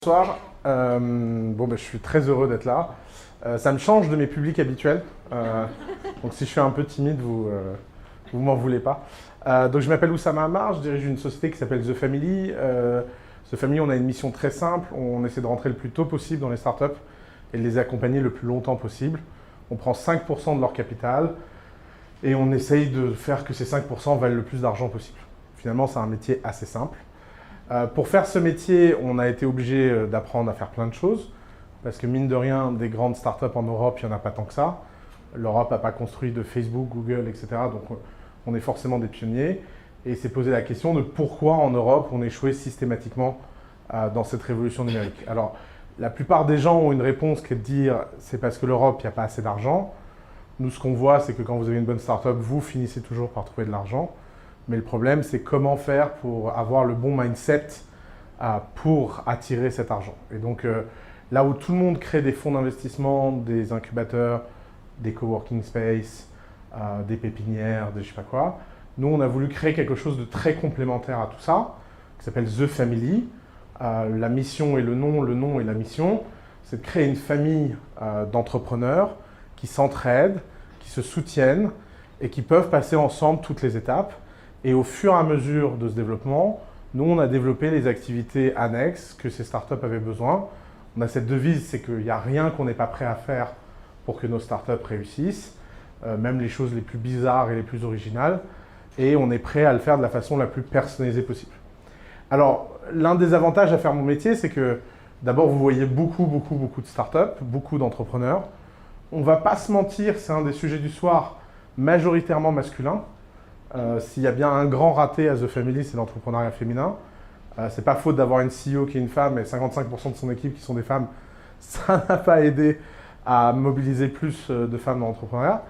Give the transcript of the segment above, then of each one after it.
Bonsoir, je suis très heureux d'être là. Ça me change de mes publics habituels, donc si je suis un peu timide, vous m'en voulez pas. Donc je m'appelle Oussama Ammar, je dirige une société qui s'appelle The Family. The Family, on a une mission très simple, on essaie de rentrer le plus tôt possible dans les startups et de les accompagner le plus longtemps possible. On prend 5% de leur capital et on essaye de faire que ces 5% valent le plus d'argent possible. Finalement, c'est un métier assez simple. Pour faire ce métier, on a été obligé d'apprendre à faire plein de choses, parce que mine de rien, des grandes startups en Europe, il n'y en a pas tant que ça. L'Europe n'a pas construit de Facebook, Google, etc. Donc on est forcément des pionniers. Et s'est posé la question de pourquoi en Europe on échouait systématiquement dans cette révolution numérique. Alors, la plupart des gens ont une réponse qui est de dire c'est parce que l'Europe, il n'y a pas assez d'argent. Nous, ce qu'on voit, c'est que quand vous avez une bonne startup, vous finissez toujours par trouver de l'argent. Mais le problème, c'est comment faire pour avoir le bon mindset pour attirer cet argent. Et donc, là où tout le monde crée des fonds d'investissement, des incubateurs, des coworking space, des pépinières, des je sais pas quoi, nous, on a voulu créer quelque chose de très complémentaire à tout ça, qui s'appelle The Family. La mission et le nom et la mission, c'est de créer une famille d'entrepreneurs qui s'entraident, qui se soutiennent et qui peuvent passer ensemble toutes les étapes. Et au fur et à mesure de ce développement, nous, on a développé les activités annexes que ces startups avaient besoin. On a cette devise, c'est qu'il n'y a rien qu'on n'est pas prêt à faire pour que nos startups réussissent, même les choses les plus bizarres et les plus originales. Et on est prêt à le faire de la façon la plus personnalisée possible. Alors, l'un des avantages à faire mon métier, c'est que d'abord, vous voyez beaucoup de startups, beaucoup d'entrepreneurs. On ne va pas se mentir, c'est un des sujets du soir majoritairement masculin. S'il y a bien un grand raté à The Family, c'est l'entrepreneuriat féminin. C'est pas faute d'avoir une CEO qui est une femme et 55% de son équipe qui sont des femmes. Ça n'a pas aidé à mobiliser plus de femmes dans l'entrepreneuriat.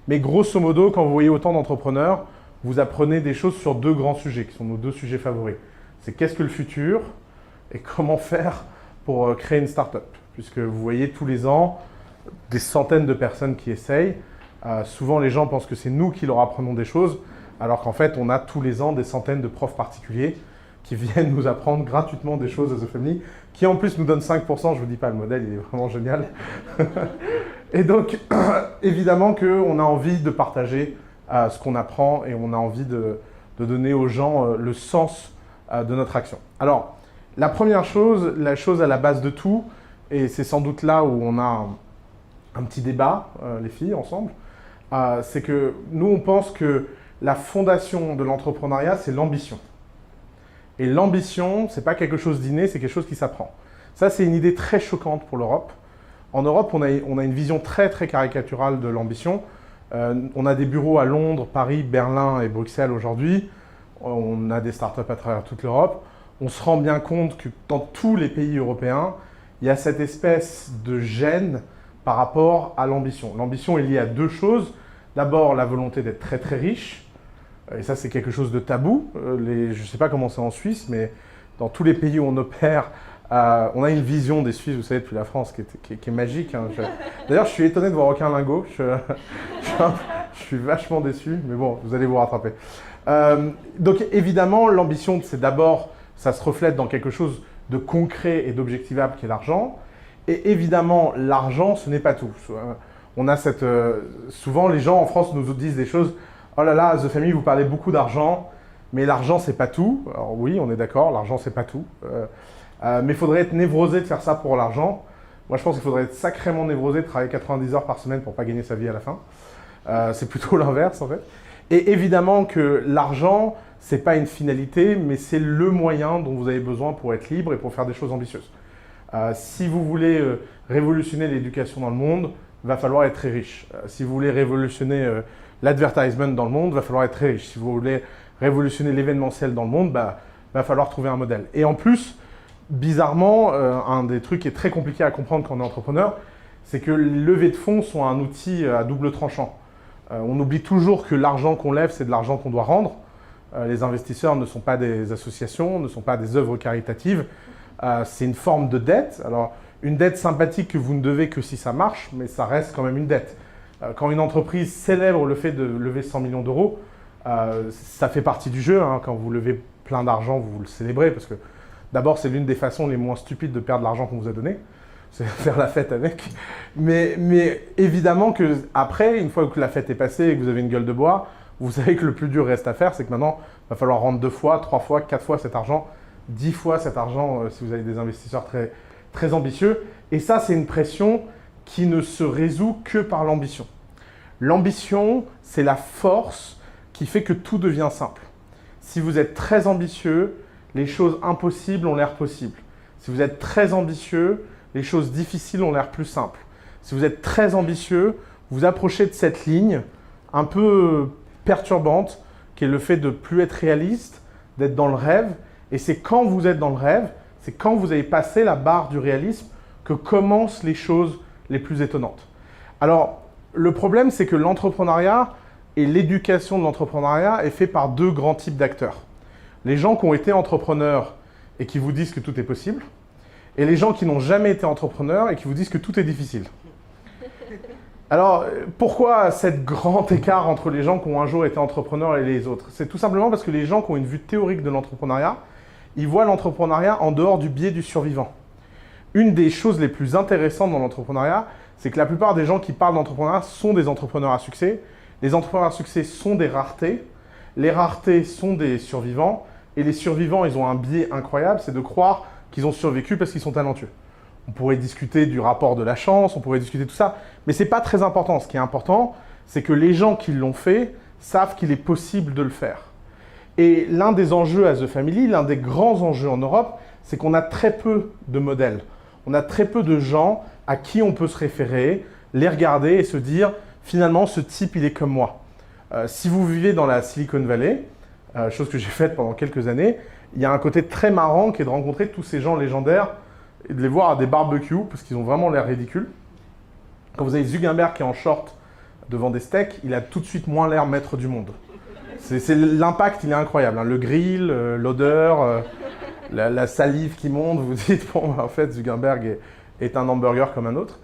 Mais grosso modo, quand vous voyez autant d'entrepreneurs, vous apprenez des choses sur deux grands sujets, qui sont nos deux sujets favoris. C'est qu'est-ce que le futur et comment faire pour créer une start-up. Puisque vous voyez tous les ans des centaines de personnes qui essayent. Souvent, les gens pensent que c'est nous qui leur apprenons des choses, alors qu'en fait, on a tous les ans des centaines de profs particuliers qui viennent nous apprendre gratuitement des choses à The Family, qui en plus nous donnent 5%, je ne vous dis pas, le modèle, il est vraiment génial. Et donc, évidemment qu'on a envie de partager ce qu'on apprend et on a envie de donner aux gens le sens de notre action. Alors, la première chose, la chose à la base de tout, et c'est sans doute là où on a un petit débat, les filles, ensemble, c'est que nous, on pense que la fondation de l'entrepreneuriat, c'est l'ambition. Et l'ambition, ce n'est pas quelque chose d'inné, c'est quelque chose qui s'apprend. Ça, c'est une idée très choquante pour l'Europe. En Europe, on a une vision très caricaturale de l'ambition. On a des bureaux à Londres, Paris, Berlin et Bruxelles aujourd'hui. On a des startups à travers toute l'Europe. On se rend bien compte que dans tous les pays européens, il y a cette espèce de gêne par rapport à l'ambition. L'ambition est liée à deux choses. D'abord, la volonté d'être très riche. Et ça, c'est quelque chose de tabou. Je ne sais pas comment c'est en Suisse, mais dans tous les pays où on opère, on a une vision des Suisses, vous savez, depuis la France, qui est magique. Hein. D'ailleurs, je suis étonné de voir aucun lingot. Je suis vachement déçu, mais bon, vous allez vous rattraper. Donc, évidemment, l'ambition, c'est d'abord, ça se reflète dans quelque chose de concret et d'objectivable qui est l'argent. Et évidemment, l'argent, ce n'est pas tout. On a souvent, les gens en France nous disent des choses. Oh là là, The Family, vous parlez beaucoup d'argent, mais l'argent, c'est pas tout. Alors oui, on est d'accord, l'argent, c'est pas tout. Mais il faudrait être névrosé de faire ça pour l'argent. Moi, je pense qu'il faudrait être sacrément névrosé de travailler 90 heures par semaine pour pas gagner sa vie à la fin. C'est plutôt l'inverse, en fait. Et évidemment que l'argent, c'est pas une finalité, mais c'est le moyen dont vous avez besoin pour être libre et pour faire des choses ambitieuses. Si vous voulez révolutionner l'éducation dans le monde, il va falloir être très riche. Si vous voulez révolutionner l'advertisement dans le monde, il va falloir être très riche. Si vous voulez révolutionner l'événementiel dans le monde, va falloir trouver un modèle. Et en plus, bizarrement, un des trucs qui est très compliqué à comprendre quand on est entrepreneur, c'est que les levées de fonds sont un outil à double tranchant. On oublie toujours que l'argent qu'on lève, c'est de l'argent qu'on doit rendre. Les investisseurs ne sont pas des associations, ne sont pas des œuvres caritatives. C'est une forme de dette. Alors, une dette sympathique que vous ne devez que si ça marche, mais ça reste quand même une dette. Quand une entreprise célèbre le fait de lever 100 millions d'euros, ça fait partie du jeu. Hein. Quand vous levez plein d'argent, vous le célébrez parce que D'abord, c'est l'une des façons les moins stupides de perdre l'argent qu'on vous a donné, c'est faire la fête avec. Mais évidemment que après, une fois que la fête est passée et que vous avez une gueule de bois, vous savez que le plus dur reste à faire, c'est que maintenant, il va falloir rendre 2 fois, 3 fois, 4 fois cet argent, 10 fois cet argent si vous avez des investisseurs très, très ambitieux. Et ça, c'est une pression qui ne se résout que par l'ambition. L'ambition, c'est la force qui fait que tout devient simple. Si vous êtes très ambitieux, les choses impossibles ont l'air possibles. Si vous êtes très ambitieux, les choses difficiles ont l'air plus simples. Si vous êtes très ambitieux, vous approchez de cette ligne un peu perturbante, qui est le fait de ne plus être réaliste, d'être dans le rêve. Et c'est quand vous êtes dans le rêve, c'est quand vous avez passé la barre du réalisme que commencent les choses les plus étonnantes. Alors, le problème, c'est que l'entrepreneuriat et l'éducation de l'entrepreneuriat est fait par 2 grands types d'acteurs. Les gens qui ont été entrepreneurs et qui vous disent que tout est possible, et les gens qui n'ont jamais été entrepreneurs et qui vous disent que tout est difficile. Alors, pourquoi cet grand écart entre les gens qui ont un jour été entrepreneurs et les autres? C'est tout simplement parce que les gens qui ont une vue théorique de l'entrepreneuriat, ils voient l'entrepreneuriat en dehors du biais du survivant. Une des choses les plus intéressantes dans l'entrepreneuriat, c'est que la plupart des gens qui parlent d'entrepreneuriat sont des entrepreneurs à succès. Les entrepreneurs à succès sont des raretés. Les raretés sont des survivants. Et les survivants, ils ont un biais incroyable, c'est de croire qu'ils ont survécu parce qu'ils sont talentueux. On pourrait discuter du rapport de la chance, on pourrait discuter de tout ça, mais ce n'est pas très important. Ce qui est important, c'est que les gens qui l'ont fait savent qu'il est possible de le faire. Et l'un des enjeux à The Family, l'un des grands enjeux en Europe, c'est qu'on a très peu de modèles. On a très peu de gens à qui on peut se référer, les regarder et se dire « finalement, ce type, il est comme moi ». Si vous vivez dans la Silicon Valley, chose que j'ai faite pendant quelques années, il y a un côté très marrant qui est de rencontrer tous ces gens légendaires et de les voir à des barbecues parce qu'ils ont vraiment l'air ridicules. Quand vous avez Zuckerberg qui est en short devant des steaks, il a tout de suite moins l'air maître du monde. L'impact, il est incroyable. Hein. Le grill, l'odeur, la salive qui monte, vous dites, bon, en fait, Zuckerberg est un hamburger comme un autre.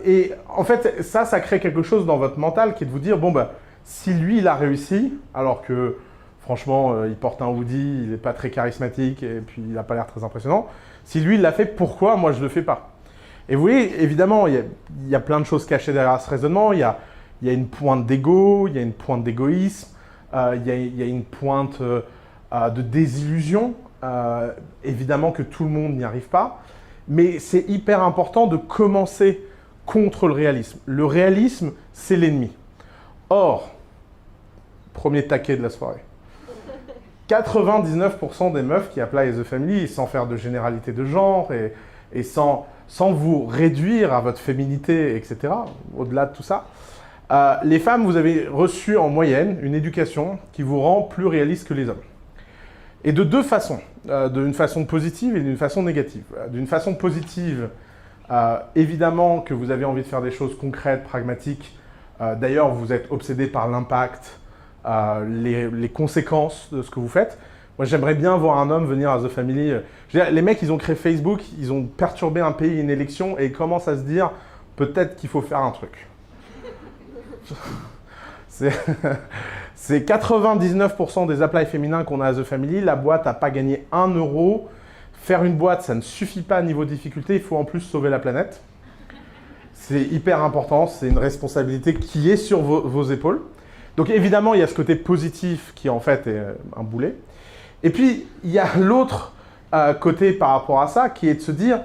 Et en fait, ça crée quelque chose dans votre mental qui est de vous dire, bon, bah, si lui, il a réussi, alors que franchement, il porte un hoodie, il n'est pas très charismatique et puis il n'a pas l'air très impressionnant. Si lui, il l'a fait, pourquoi moi, je ne le fais pas? Et vous voyez, évidemment, il y a plein de choses cachées derrière ce raisonnement. Il y a une pointe d'ego, il y a une pointe d'égoïsme, il y a une pointe de désillusion. Évidemment que tout le monde n'y arrive pas. Mais c'est hyper important de commencer contre le réalisme. Le réalisme, c'est l'ennemi. Or, premier taquet de la soirée. 99% des meufs qui appellent The Family, sans faire de généralité de genre et sans vous réduire à votre féminité, etc., au-delà de tout ça, les femmes, vous avez reçu en moyenne une éducation qui vous rend plus réaliste que les hommes. Et de 2 façons, d'une façon positive et d'une façon négative. D'une façon positive, évidemment que vous avez envie de faire des choses concrètes, pragmatiques. D'ailleurs, vous êtes obsédé par l'impact, les conséquences de ce que vous faites. Moi, j'aimerais bien voir un homme venir à The Family. Les mecs, ils ont créé Facebook, ils ont perturbé un pays, une élection, et ils commencent à se dire peut-être qu'il faut faire un truc. C'est 99% des applies féminins qu'on a à The Family. La boîte n'a pas gagné 1 euro. Faire une boîte, ça ne suffit pas niveau difficulté. Il faut en plus sauver la planète. C'est hyper important. C'est une responsabilité qui est sur vos épaules. Donc évidemment, il y a ce côté positif qui en fait est un boulet. Et puis, il y a l'autre côté par rapport à ça qui est de se dire,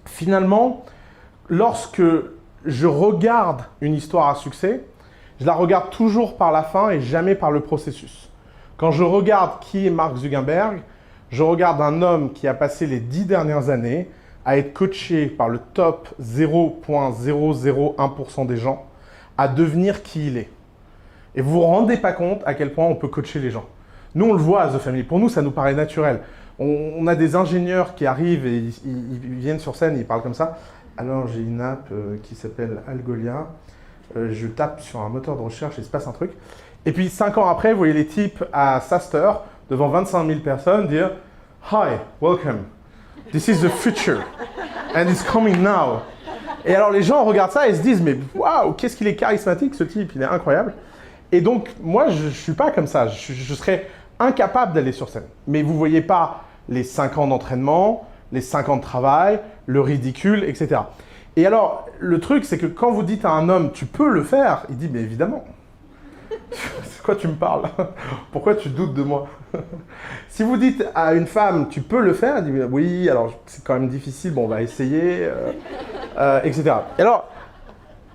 finalement, lorsque je regarde une histoire à succès, je la regarde toujours par la fin et jamais par le processus. Quand je regarde qui est Mark Zuckerberg, je regarde un homme qui a passé les 10 dernières années à être coaché par le top 0,001% des gens à devenir qui il est. Et vous ne vous rendez pas compte à quel point on peut coacher les gens. Nous, on le voit à The Family. Pour nous, ça nous paraît naturel. On a des ingénieurs qui arrivent et ils viennent sur scène et ils parlent comme ça. Alors, j'ai une app qui s'appelle Algolia. Je tape sur un moteur de recherche et il se passe un truc. Et puis, 5 ans après, vous voyez les types à SaaStr, devant 25 000 personnes, dire « Hi, welcome. This is the future. And it's coming now. » Et alors, les gens regardent ça et se disent « Mais waouh, qu'est-ce qu'il est charismatique, ce type. Il est incroyable. » Et donc, moi, je ne suis pas comme ça. Je serais incapable d'aller sur scène. Mais vous ne voyez pas les 5 ans d'entraînement, les 5 ans de travail, le ridicule, etc. Et alors, le truc, c'est que quand vous dites à un homme, tu peux le faire, il dit, mais évidemment. C'est quoi tu me parles? Pourquoi tu doutes de moi? Si vous dites à une femme, tu peux le faire, elle dit, oui, alors c'est quand même difficile, bon, on va essayer, etc. Et alors,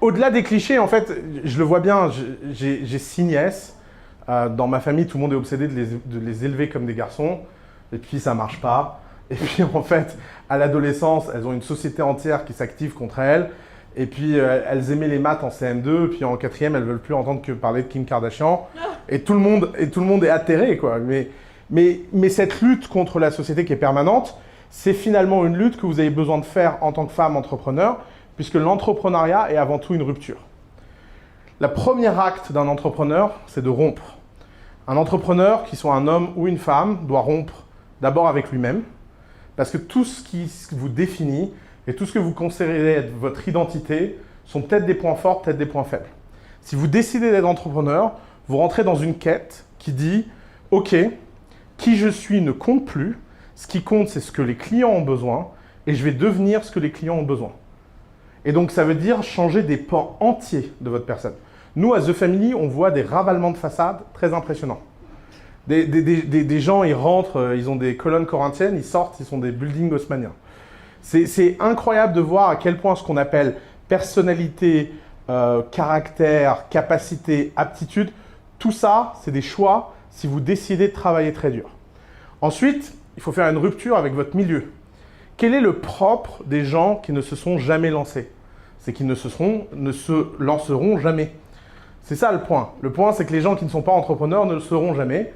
au-delà des clichés, en fait, je le vois bien, j'ai 6 nièces. Dans ma famille, tout le monde est obsédé de les élever comme des garçons. Et puis, ça marche pas. Et puis, en fait, à l'adolescence, elles ont une société entière qui s'active contre elles. Et puis, elles aimaient les maths en CM2. Puis, en 4e, elles veulent plus entendre que parler de Kim Kardashian. Et tout le monde est atterré, quoi. Mais cette lutte contre la société qui est permanente, c'est finalement une lutte que vous avez besoin de faire en tant que femme entrepreneur, puisque l'entrepreneuriat est avant tout une rupture. Le premier acte d'un entrepreneur, c'est de rompre. Un entrepreneur, qu'il soit un homme ou une femme, doit rompre d'abord avec lui-même, parce que tout ce qui vous définit et tout ce que vous considérez être votre identité sont peut-être des points forts, peut-être des points faibles. Si vous décidez d'être entrepreneur, vous rentrez dans une quête qui dit « Ok, qui je suis ne compte plus, ce qui compte c'est ce que les clients ont besoin et je vais devenir ce que les clients ont besoin. » Et donc ça veut dire changer des pans entiers de votre personne. Nous, à The Family, on voit des ravalements de façade très impressionnants. Des gens, ils rentrent, ils ont des colonnes corinthiennes, ils sortent, ils sont des buildings haussmanniens. C'est incroyable de voir à quel point ce qu'on appelle personnalité, caractère, capacité, aptitude, tout ça, c'est des choix si vous décidez de travailler très dur. Ensuite, il faut faire une rupture avec votre milieu. Quel est le propre des gens qui ne se sont jamais lancés? C'est qu'ils ne se lanceront jamais. C'est ça le point. Le point, c'est que les gens qui ne sont pas entrepreneurs ne le seront jamais.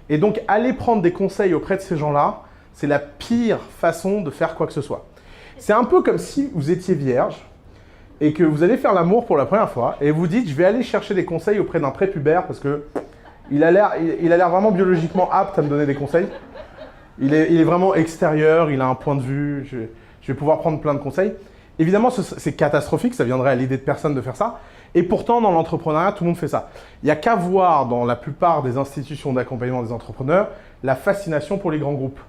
Et donc, aller prendre des conseils auprès de ces gens-là, c'est la pire façon de faire quoi que ce soit. C'est un peu comme si vous étiez vierge et que vous allez faire l'amour pour la première fois et vous dites, je vais aller chercher des conseils auprès d'un prépubère parce que il a l'air vraiment biologiquement apte à me donner des conseils. Il est vraiment extérieur, il a un point de vue, je vais pouvoir prendre plein de conseils. Évidemment, c'est catastrophique, ça viendrait à l'idée de personne de faire ça. Et pourtant, dans l'entrepreneuriat, tout le monde fait ça. Il n'y a qu'à voir dans la plupart des institutions d'accompagnement des entrepreneurs la fascination pour les grands groupes.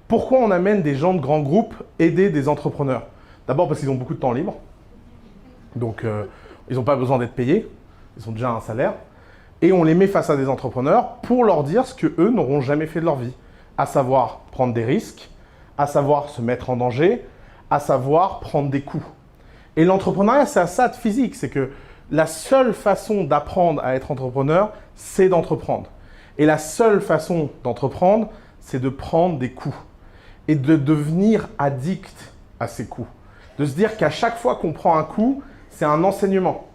Pourquoi on amène des gens de grands groupes aider des entrepreneurs? D'abord parce qu'ils ont beaucoup de temps libre. Donc, ils n'ont pas besoin d'être payés. Ils ont déjà un salaire. Et on les met face à des entrepreneurs pour leur dire ce qu'eux n'auront jamais fait de leur vie. À savoir prendre des risques, à savoir se mettre en danger, à savoir prendre des coups. Et l'entrepreneuriat, c'est ça de physique. C'est que la seule façon d'apprendre à être entrepreneur, c'est d'entreprendre. Et la seule façon d'entreprendre, c'est de prendre des coups. Et de devenir addict à ces coups. De se dire qu'à chaque fois qu'on prend un coup, c'est un enseignement.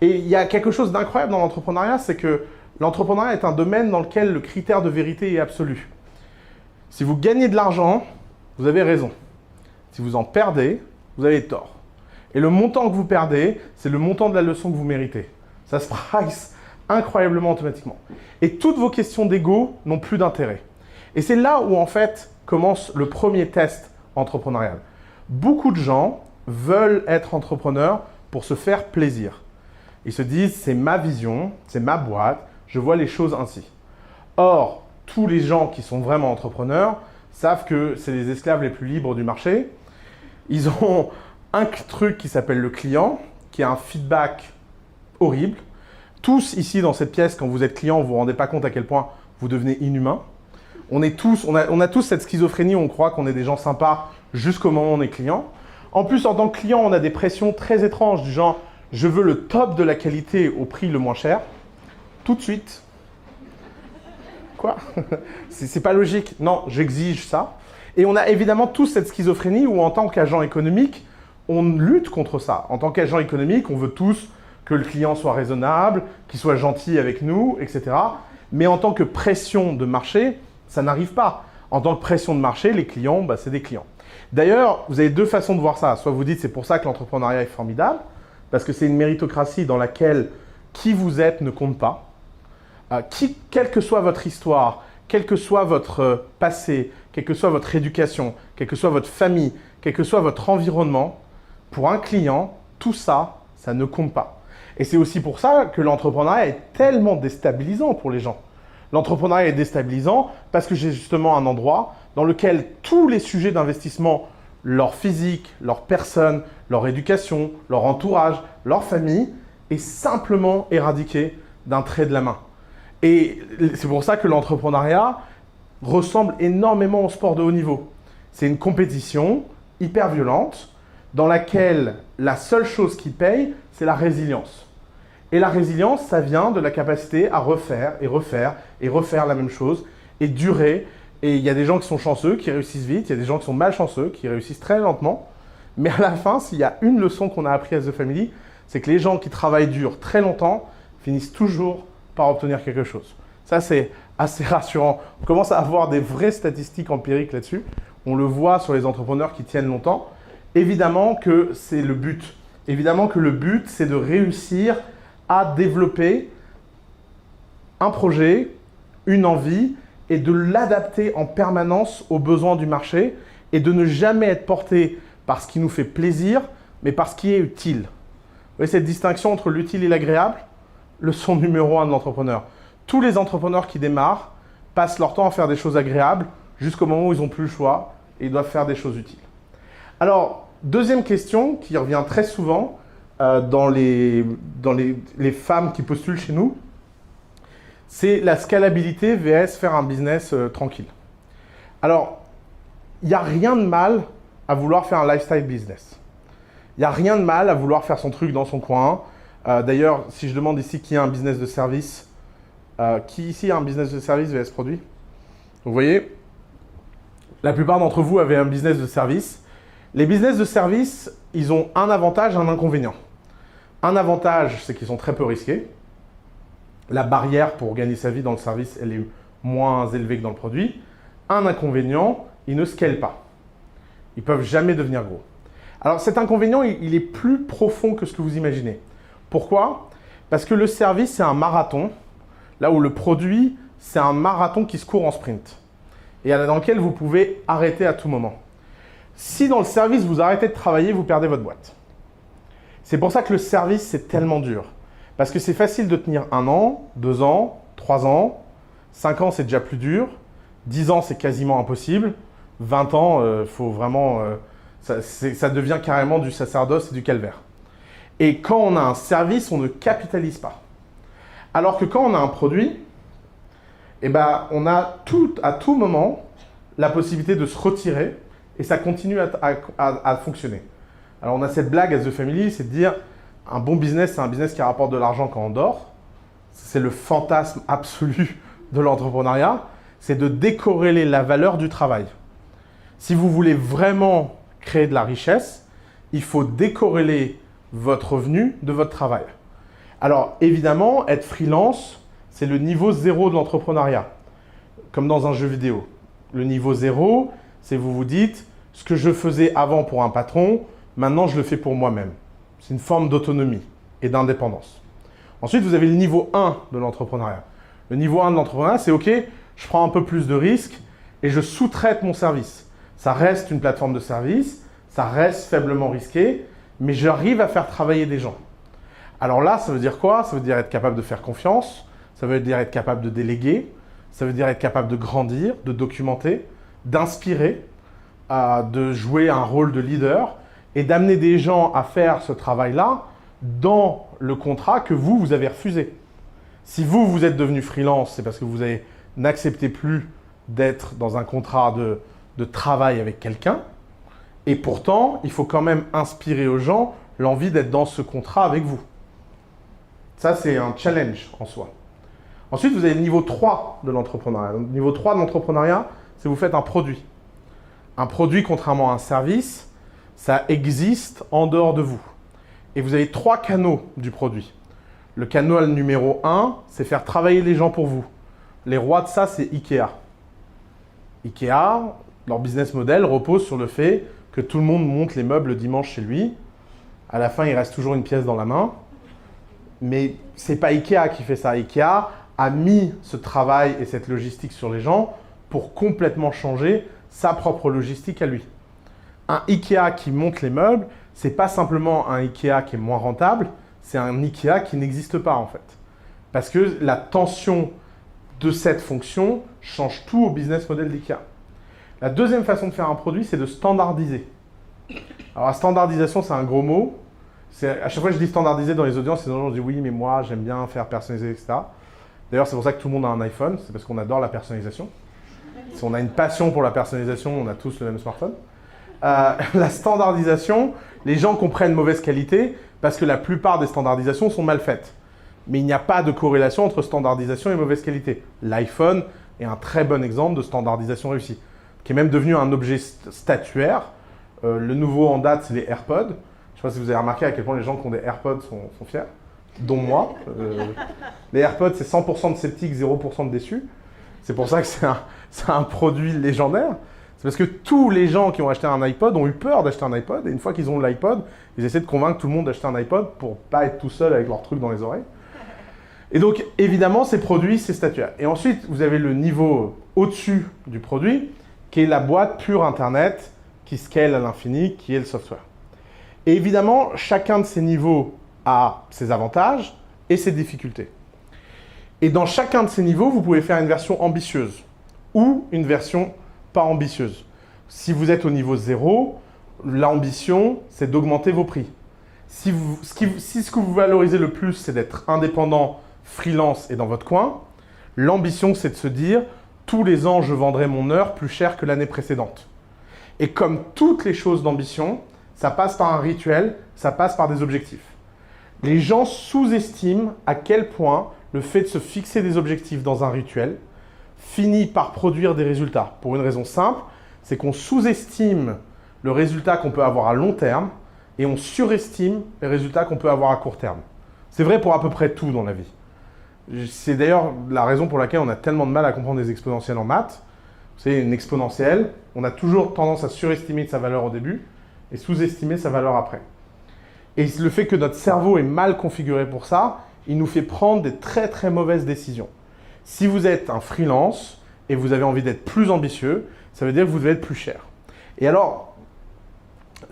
Et il y a quelque chose d'incroyable dans l'entrepreneuriat, c'est que l'entrepreneuriat est un domaine dans lequel le critère de vérité est absolu. Si vous gagnez de l'argent, vous avez raison. Si vous en perdez, vous avez tort. Et le montant que vous perdez, c'est le montant de la leçon que vous méritez. Ça se price incroyablement automatiquement. Et toutes vos questions d'ego n'ont plus d'intérêt. Et c'est là où, en fait, commence le premier test entrepreneurial. Beaucoup de gens veulent être entrepreneurs pour se faire plaisir. Ils se disent, c'est ma vision, c'est ma boîte, je vois les choses ainsi. Or, tous les gens qui sont vraiment entrepreneurs savent que c'est les esclaves les plus libres du marché. Ils ont un truc qui s'appelle le client, qui a un feedback horrible. Tous ici dans cette pièce, quand vous êtes client, vous ne vous rendez pas compte à quel point vous devenez inhumain. On a tous cette schizophrénie où on croit qu'on est des gens sympas jusqu'au moment où on est client. En plus, en tant que client, on a des pressions très étranges du genre « je veux le top de la qualité au prix le moins cher ». Tout de suite. Quoi? C'est pas logique. Non, j'exige ça. Et on a évidemment tous cette schizophrénie où en tant qu'agent économique, on lutte contre ça. En tant qu'agent économique, on veut tous que le client soit raisonnable, qu'il soit gentil avec nous, etc. Mais en tant que pression de marché, ça n'arrive pas. En tant que pression de marché, les clients, c'est des clients. D'ailleurs, vous avez deux façons de voir ça. Soit vous dites c'est pour ça que l'entrepreneuriat est formidable, parce que c'est une méritocratie dans laquelle qui vous êtes ne compte pas. Quelle que soit votre histoire, quel que soit votre passé, quelle que soit votre éducation, quelle que soit votre famille, quel que soit votre environnement, pour un client, tout ça, ça ne compte pas. Et c'est aussi pour ça que l'entrepreneuriat est tellement déstabilisant pour les gens. L'entrepreneuriat est déstabilisant parce que c'est justement un endroit dans lequel tous les sujets d'investissement, leur physique, leur personne, leur éducation, leur entourage, leur famille, est simplement éradiqué d'un trait de la main. Et c'est pour ça que l'entrepreneuriat ressemble énormément au sport de haut niveau. C'est une compétition hyper violente dans laquelle la seule chose qui paye, c'est la résilience. Et la résilience, ça vient de la capacité à refaire et refaire et refaire la même chose et durer. Et il y a des gens qui sont chanceux, qui réussissent vite, il y a des gens qui sont malchanceux, qui réussissent très lentement. Mais à la fin, s'il y a une leçon qu'on a appris à The Family, c'est que les gens qui travaillent dur très longtemps finissent toujours par obtenir quelque chose. Ça, c'est assez rassurant. On commence à avoir des vraies statistiques empiriques là-dessus. On le voit sur les entrepreneurs qui tiennent longtemps. Évidemment que c'est le but. Évidemment que le but, c'est de réussir à développer un projet, une envie, et de l'adapter en permanence aux besoins du marché et de ne jamais être porté par ce qui nous fait plaisir, mais par ce qui est utile. Vous voyez cette distinction entre l'utile et l'agréable? Leçon numéro 1 de l'entrepreneur. Tous les entrepreneurs qui démarrent passent leur temps à faire des choses agréables jusqu'au moment où ils n'ont plus le choix et ils doivent faire des choses utiles. Alors, deuxième question qui revient très souvent dans les femmes qui postulent chez nous, c'est la scalabilité vs faire un business tranquille. Alors, il n'y a rien de mal à vouloir faire un lifestyle business. Il n'y a rien de mal à vouloir faire son truc dans son coin. D'ailleurs, si je demande ici qui a un business de service, qui ici a un business de service vs produit? Vous voyez, la plupart d'entre vous avaient un business de service. Les business de service, ils ont un avantage et un inconvénient. Un avantage, c'est qu'ils sont très peu risqués. La barrière pour gagner sa vie dans le service, elle est moins élevée que dans le produit. Un inconvénient, ils ne scalent pas. Ils ne peuvent jamais devenir gros. Alors cet inconvénient, il est plus profond que ce que vous imaginez. Pourquoi? Parce que le service, c'est un marathon, là où le produit, c'est un marathon qui se court en sprint. Et dans lequel vous pouvez arrêter à tout moment. Si dans le service, vous arrêtez de travailler, vous perdez votre boîte. C'est pour ça que le service, c'est tellement dur. Parce que c'est facile de tenir 1 an, 2 ans, 3 ans, 5 ans, c'est déjà plus dur, 10 ans, c'est quasiment impossible, 20 ans, faut vraiment, ça devient carrément du sacerdoce et du calvaire. Et quand on a un service, on ne capitalise pas. Alors que quand on a un produit, eh ben, on a à tout moment la possibilité de se retirer et ça continue à fonctionner. Alors on a cette blague à The Family, c'est de dire un bon business, c'est un business qui rapporte de l'argent quand on dort. C'est le fantasme absolu de l'entrepreneuriat, c'est de décorréler la valeur du travail. Si vous voulez vraiment créer de la richesse, il faut décorréler votre revenu de votre travail. Alors évidemment, être freelance, c'est le niveau 0 de l'entrepreneuriat, comme dans un jeu vidéo. Le niveau 0, c'est vous vous dites, ce que je faisais avant pour un patron, maintenant je le fais pour moi-même. C'est une forme d'autonomie et d'indépendance. Ensuite, vous avez le niveau 1 de l'entrepreneuriat. Le niveau 1 de l'entrepreneuriat, c'est OK, je prends un peu plus de risques et je sous-traite mon service. Ça reste une plateforme de service, ça reste faiblement risqué, mais j'arrive à faire travailler des gens. Alors là, ça veut dire quoi? Ça veut dire être capable de faire confiance, ça veut dire être capable de déléguer, ça veut dire être capable de grandir, de documenter, d'inspirer, de jouer un rôle de leader et d'amener des gens à faire ce travail-là dans le contrat que vous avez refusé. Si vous êtes devenu freelance, c'est parce que vous n'acceptez plus d'être dans un contrat de travail avec quelqu'un. Et pourtant, il faut quand même inspirer aux gens l'envie d'être dans ce contrat avec vous. Ça, c'est un challenge en soi. Ensuite, vous avez le niveau 3 de l'entrepreneuriat. Le niveau 3 de l'entrepreneuriat, c'est vous faites un produit. Un produit, contrairement à un service, ça existe en dehors de vous. Et vous avez 3 canaux du produit. Le canal numéro 1, c'est faire travailler les gens pour vous. Les rois de ça, c'est Ikea. Ikea, leur business model repose sur le fait que tout le monde monte les meubles le dimanche chez lui. À la fin, il reste toujours une pièce dans la main. Mais ce n'est pas Ikea qui fait ça. Ikea a mis ce travail et cette logistique sur les gens pour complètement changer sa propre logistique à lui. Un Ikea qui monte les meubles, ce n'est pas simplement un Ikea qui est moins rentable, c'est un Ikea qui n'existe pas en fait. Parce que la tension de cette fonction change tout au business model d'Ikea. La deuxième façon de faire un produit, c'est de standardiser. Alors la standardisation, c'est un gros mot. À chaque fois que je dis standardiser dans les audiences, les gens disent oui, mais moi, j'aime bien faire personnaliser, etc. D'ailleurs, c'est pour ça que tout le monde a un iPhone, c'est parce qu'on adore la personnalisation. Si on a une passion pour la personnalisation, on a tous le même smartphone. La standardisation, les gens comprennent mauvaise qualité parce que la plupart des standardisations sont mal faites. Mais il n'y a pas de corrélation entre standardisation et mauvaise qualité. L'iPhone est un très bon exemple de standardisation réussie, qui est même devenu un objet statuaire. Le nouveau en date, c'est les AirPods. Je ne sais pas si vous avez remarqué à quel point les gens qui ont des AirPods sont fiers, dont moi. Les AirPods, c'est 100% de sceptiques, 0% de déçus. C'est pour ça que c'est un produit légendaire. C'est parce que tous les gens qui ont acheté un iPod ont eu peur d'acheter un iPod. Et une fois qu'ils ont l'iPod, ils essaient de convaincre tout le monde d'acheter un iPod pour ne pas être tout seul avec leur truc dans les oreilles. Et donc, évidemment, ces produits, c'est statuaire. Et ensuite, vous avez le niveau au-dessus du produit, qui est la boîte pure Internet, qui scale à l'infini, qui est le software. Et évidemment, chacun de ces niveaux a ses avantages et ses difficultés. Et dans chacun de ces niveaux, vous pouvez faire une version ambitieuse ou une version pas ambitieuse. Si vous êtes au niveau 0, l'ambition, c'est d'augmenter vos prix. Si ce que vous valorisez le plus, c'est d'être indépendant, freelance et dans votre coin, l'ambition, c'est de se dire « tous les ans, je vendrai mon heure plus cher que l'année précédente ». Et comme toutes les choses d'ambition, ça passe par un rituel, ça passe par des objectifs. Les gens sous-estiment à quel point le fait de se fixer des objectifs dans un rituel finit par produire des résultats. Pour une raison simple, c'est qu'on sous-estime le résultat qu'on peut avoir à long terme et on surestime les résultats qu'on peut avoir à court terme. C'est vrai pour à peu près tout dans la vie. C'est d'ailleurs la raison pour laquelle on a tellement de mal à comprendre les exponentielles en maths. C'est une exponentielle, on a toujours tendance à surestimer sa valeur au début et sous-estimer sa valeur après. Et le fait que notre cerveau est mal configuré pour ça, il nous fait prendre des très très mauvaises décisions. Si vous êtes un freelance et vous avez envie d'être plus ambitieux, ça veut dire que vous devez être plus cher. Et alors,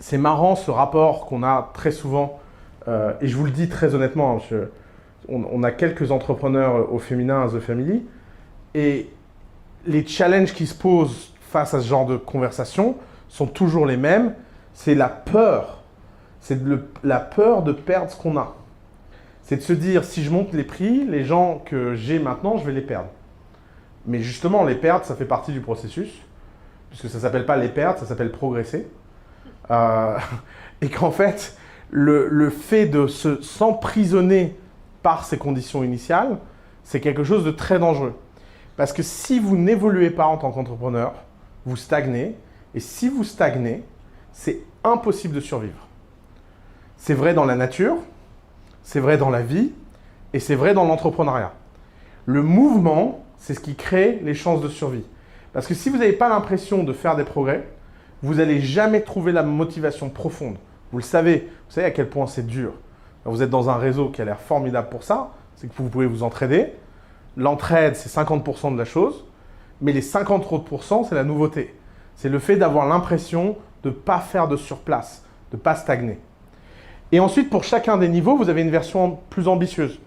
c'est marrant ce rapport qu'on a très souvent, et je vous le dis très honnêtement, on a quelques entrepreneurs au féminin à The Family, et les challenges qui se posent face à ce genre de conversation sont toujours les mêmes. C'est la peur. C'est la peur de perdre ce qu'on a. C'est de se dire, si je monte les prix, les gens que j'ai maintenant, je vais les perdre. Mais justement, les perdre, ça fait partie du processus, puisque ça ne s'appelle pas les perdre, ça s'appelle progresser. Et qu'en fait, le fait de s'emprisonner par ces conditions initiales, c'est quelque chose de très dangereux. Parce que si vous n'évoluez pas en tant qu'entrepreneur, vous stagnez. Et si vous stagnez, c'est impossible de survivre. C'est vrai dans la nature, c'est vrai dans la vie, et c'est vrai dans l'entrepreneuriat. Le mouvement, c'est ce qui crée les chances de survie. Parce que si vous n'avez pas l'impression de faire des progrès, vous n'allez jamais trouver la motivation profonde. Vous savez à quel point c'est dur. Vous êtes dans un réseau qui a l'air formidable pour ça, c'est que vous pouvez vous entraider. L'entraide, c'est 50% de la chose, mais les 50 autres %, c'est la nouveauté. C'est le fait d'avoir l'impression de ne pas faire de surplace, de ne pas stagner. Et ensuite, pour chacun des niveaux, vous avez une version plus ambitieuse.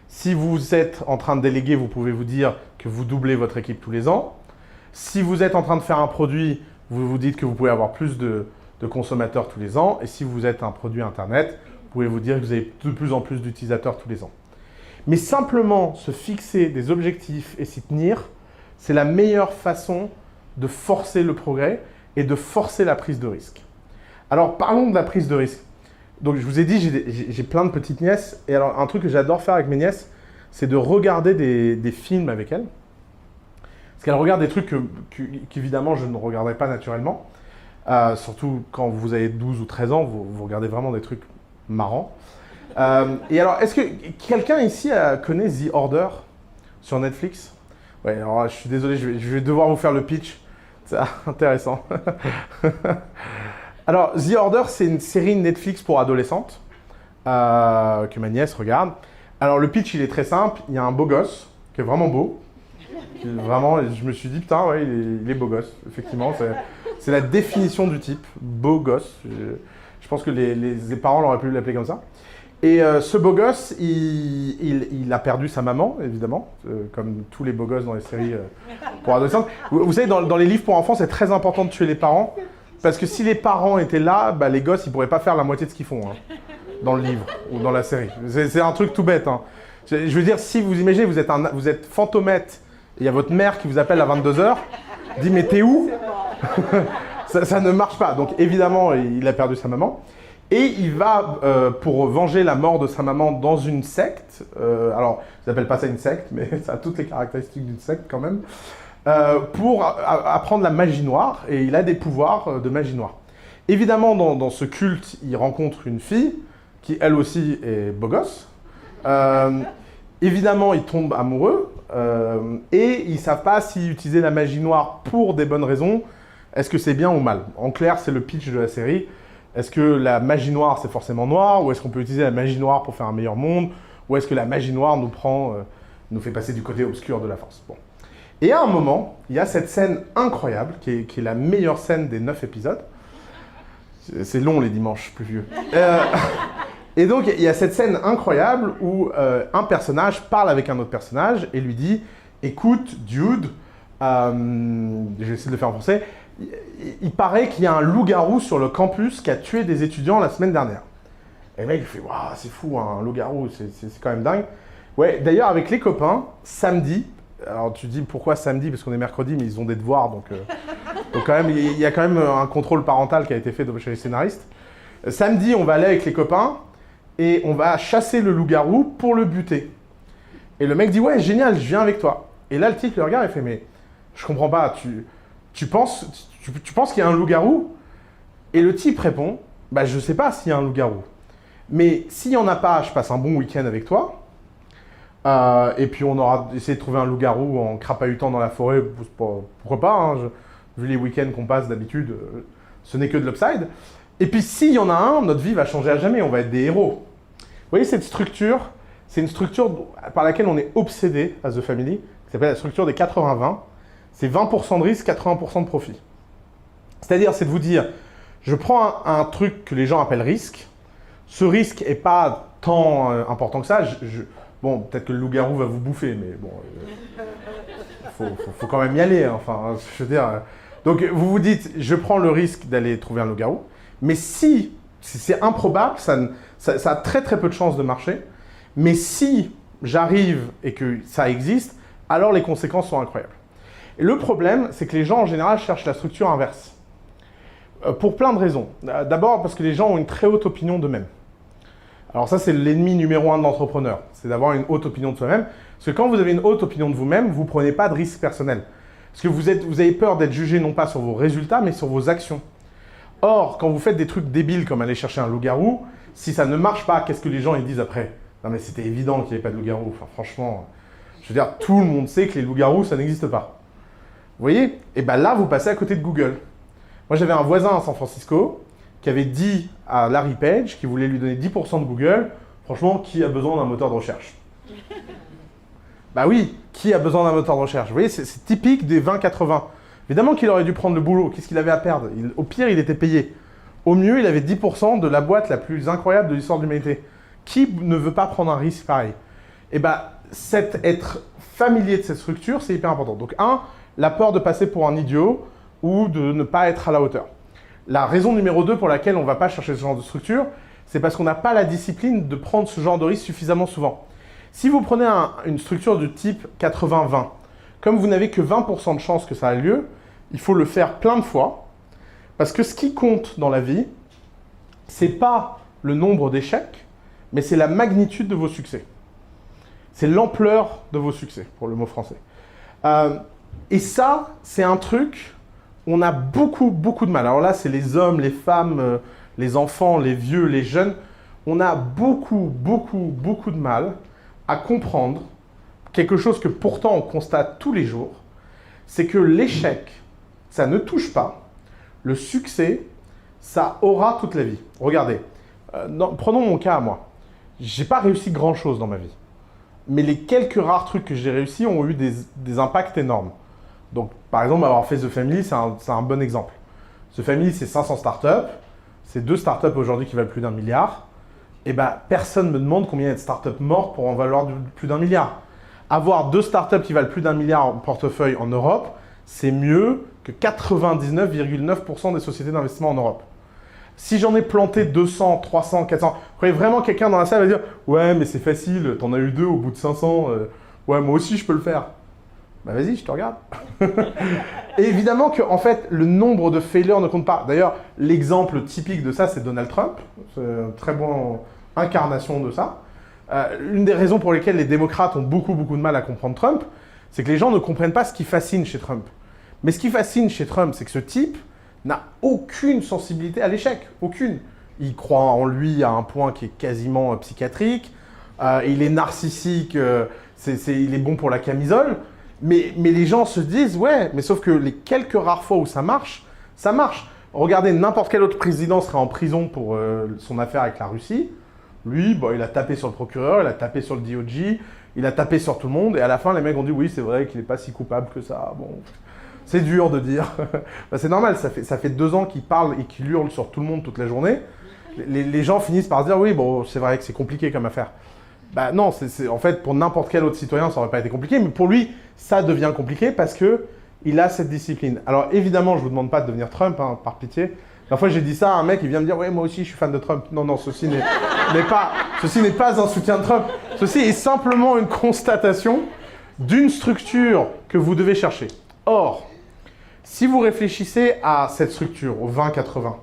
Si vous êtes en train de déléguer, vous pouvez vous dire que vous doublez votre équipe tous les ans. Si vous êtes en train de faire un produit, vous vous dites que vous pouvez avoir plus de consommateurs tous les ans. Et si vous êtes un produit Internet, vous pouvez vous dire que vous avez de plus en plus d'utilisateurs tous les ans. Mais simplement se fixer des objectifs et s'y tenir, c'est la meilleure façon de forcer le progrès et de forcer la prise de risque. Alors, parlons de la prise de risque. Donc, je vous ai dit, j'ai plein de petites nièces. Et alors, un truc que j'adore faire avec mes nièces, c'est de regarder des films avec elles. Parce qu'elles regardent des trucs qu'évidemment, je ne regarderais pas naturellement. Surtout quand vous avez 12 ou 13 ans, vous regardez vraiment des trucs marrants. Et alors, est-ce que quelqu'un ici connaît The Order sur Netflix? Ouais, alors je suis désolé, je vais devoir vous faire le pitch. C'est intéressant. Alors, The Order, c'est une série Netflix pour adolescentes que ma nièce regarde. Alors, le pitch, il est très simple. Il y a un beau gosse qui est vraiment beau. Vraiment, je me suis dit, putain, ouais, il est beau gosse. Effectivement, c'est la définition du type. Beau gosse. Je pense que les parents l'auraient pu l'appeler comme ça. Et ce beau gosse, il a perdu sa maman, évidemment, comme tous les beaux gosses dans les séries pour adolescents. Vous savez, dans les livres pour enfants, c'est très important de tuer les parents, parce que si les parents étaient là, bah, les gosses, ils pourraient pas faire la moitié de ce qu'ils font, hein, dans le livre ou dans la série. C'est un truc tout bête. Hein. Je veux dire, si vous imaginez, vous êtes fantomètre, et il y a votre mère qui vous appelle à 22h, dit « mais t'es où ?» ça ne marche pas. Donc évidemment, il a perdu sa maman. Et il va, pour venger la mort de sa maman, dans une secte. Alors, ils n'appellent pas ça une secte, mais ça a toutes les caractéristiques d'une secte quand même. Pour apprendre la magie noire. Et il a des pouvoirs de magie noire. Évidemment, dans ce culte, il rencontre une fille qui, elle aussi, est beau gosse. Évidemment, il tombe amoureux. Et ils ne savent pas si utiliser la magie noire pour des bonnes raisons, est-ce que c'est bien ou mal. En clair, c'est le pitch de la série. Est-ce que la magie noire, c'est forcément noir? Ou est-ce qu'on peut utiliser la magie noire pour faire un meilleur monde? Ou est-ce que la magie noire nous fait passer du côté obscur de la force? Bon. Et à un moment, il y a cette scène incroyable, qui est la meilleure scène des 9 épisodes. C'est long les dimanches pluvieux. Et donc, il y a cette scène incroyable où un personnage parle avec un autre personnage et lui dit « Écoute, dude, je vais essayer de le faire en français, il paraît qu'il y a un loup-garou sur le campus qui a tué des étudiants la semaine dernière. » Et le mec, il fait « Waouh, c'est fou, hein, un loup-garou, c'est quand même dingue. » Ouais, d'ailleurs, avec les copains, samedi, alors tu dis pourquoi samedi, parce qu'on est mercredi, mais ils ont des devoirs, donc quand même, il y a quand même un contrôle parental qui a été fait chez les scénaristes. Samedi, on va aller avec les copains et on va chasser le loup-garou pour le buter. Et le mec dit « Ouais, génial, je viens avec toi. » Et là, le type le regarde et fait « Mais je comprends pas, tu penses qu'il y a un loup-garou ?» Et le type répond « Bah, je sais pas s'il y a un loup-garou. Mais s'il n'y en a pas, je passe un bon week-end avec toi. Et puis on aura essayé de trouver un loup-garou en crapahutant dans la forêt. Pourquoi pas, hein, vu les week-ends qu'on passe d'habitude, ce n'est que de l'upside. Et puis s'il y en a un, notre vie va changer à jamais, on va être des héros. Vous voyez cette structure? C'est une structure par laquelle on est obsédé à The Family, qui s'appelle la structure des 80-20. C'est 20% de risque, 80% de profit. C'est-à-dire, c'est de vous dire, je prends un truc que les gens appellent risque. Ce risque n'est pas tant important que ça. Bon, peut-être que le loup-garou va vous bouffer, mais bon, faut quand même y aller. Hein, enfin, je veux dire. Donc, vous vous dites, je prends le risque d'aller trouver un loup-garou. Mais si c'est improbable, ça a très très peu de chances de marcher. Mais si j'arrive et que ça existe, alors les conséquences sont incroyables. Et le problème, c'est que les gens en général cherchent la structure inverse. Pour plein de raisons. D'abord parce que les gens ont une très haute opinion d'eux-mêmes. Alors ça, c'est l'ennemi numéro 1 de l'entrepreneur. C'est d'avoir une haute opinion de soi-même. Parce que quand vous avez une haute opinion de vous-même, vous ne prenez pas de risque personnel. Parce que vous avez peur d'être jugé non pas sur vos résultats, mais sur vos actions. Or, quand vous faites des trucs débiles comme aller chercher un loup-garou, si ça ne marche pas, qu'est-ce que les gens ils disent après? Non mais c'était évident qu'il n'y avait pas de loup-garou. Enfin franchement, je veux dire, tout le monde sait que les loups-garous, ça n'existe pas. Vous voyez? Et bien là, vous passez à côté de Google. Moi, j'avais un voisin à San Francisco qui avait dit à Larry Page qu'il voulait lui donner 10% de Google. Franchement, qui a besoin d'un moteur de recherche? Bah oui, qui a besoin d'un moteur de recherche? Vous voyez, c'est typique des 20-80. Évidemment qu'il aurait dû prendre le boulot. Qu'est-ce qu'il avait à perdre? Au pire, il était payé. Au mieux, il avait 10% de la boîte la plus incroyable de l'histoire de l'humanité. Qui ne veut pas prendre un risque pareil? Et bah, être familier de cette structure, c'est hyper important. Donc, la peur de passer pour un idiot ou de ne pas être à la hauteur. La raison numéro 2 pour laquelle on ne va pas chercher ce genre de structure, c'est parce qu'on n'a pas la discipline de prendre ce genre de risque suffisamment souvent. Si vous prenez une structure du type 80-20, comme vous n'avez que 20% de chances que ça ait lieu, il faut le faire plein de fois, parce que ce qui compte dans la vie, c'est pas le nombre d'échecs, mais c'est la magnitude de vos succès. C'est l'ampleur de vos succès, pour le mot français. Et ça, c'est un truc, on a beaucoup, beaucoup de mal. Alors là, c'est les hommes, les femmes, les enfants, les vieux, les jeunes. On a beaucoup, beaucoup, beaucoup de mal à comprendre quelque chose que pourtant on constate tous les jours, c'est que l'échec, ça ne touche pas. Le succès, ça aura toute la vie. Regardez, prenons mon cas à moi. J'ai pas réussi grand-chose dans ma vie. Mais les quelques rares trucs que j'ai réussi ont eu des impacts énormes. Donc, par exemple, avoir fait The Family, c'est un bon exemple. The Family, c'est 500 startups. C'est 2 startups aujourd'hui qui valent plus d'1 milliard. eh ben, personne ne me demande combien il y a de startups mortes pour en valoir plus d'1 milliard. Avoir 2 startups qui valent plus d'1 milliard en portefeuille en Europe, c'est mieux que 99,9% des sociétés d'investissement en Europe. Si j'en ai planté 200, 300, 400, vous croyez vraiment quelqu'un dans la salle va dire « Ouais, mais c'est facile, t'en as eu 2 au bout de 500, ouais, moi aussi je peux le faire. » Bah vas-y, je te regarde. Et évidemment que, en fait, le nombre de failures ne compte pas. D'ailleurs, l'exemple typique de ça, c'est Donald Trump. C'est une très bonne incarnation de ça. Une des raisons pour lesquelles les démocrates ont beaucoup de mal à comprendre Trump, c'est que les gens ne comprennent pas ce qui fascine chez Trump. Mais ce qui fascine chez Trump, c'est que ce type n'a aucune sensibilité à l'échec. Aucune. Il croit en lui à un point qui est quasiment psychiatrique. Il est narcissique. Il est bon pour la camisole. Mais les gens se disent, ouais, mais sauf que les quelques rares fois où ça marche, ça marche. Regardez, n'importe quel autre président serait en prison pour son affaire avec la Russie. Lui, bon, il a tapé sur le procureur, il a tapé sur le DOJ, il a tapé sur tout le monde. Et à la fin, les mecs ont dit, oui, c'est vrai qu'il n'est pas si coupable que ça. Bon, c'est dur de dire. Ben, c'est normal, ça fait 2 ans qu'il parle et qu'il hurle sur tout le monde toute la journée. Les gens finissent par se dire, oui, bon, c'est vrai que c'est compliqué comme affaire. Bah non, en fait, pour n'importe quel autre citoyen, ça n'aurait pas été compliqué, mais pour lui, ça devient compliqué parce qu'il a cette discipline. Alors évidemment, je ne vous demande pas de devenir Trump, hein, par pitié. La fois, j'ai dit ça à un mec, il vient me dire « Ouais, moi aussi, je suis fan de Trump. » Non, ceci n'est pas un soutien de Trump. Ceci est simplement une constatation d'une structure que vous devez chercher. Or, si vous réfléchissez à cette structure, au 20-80,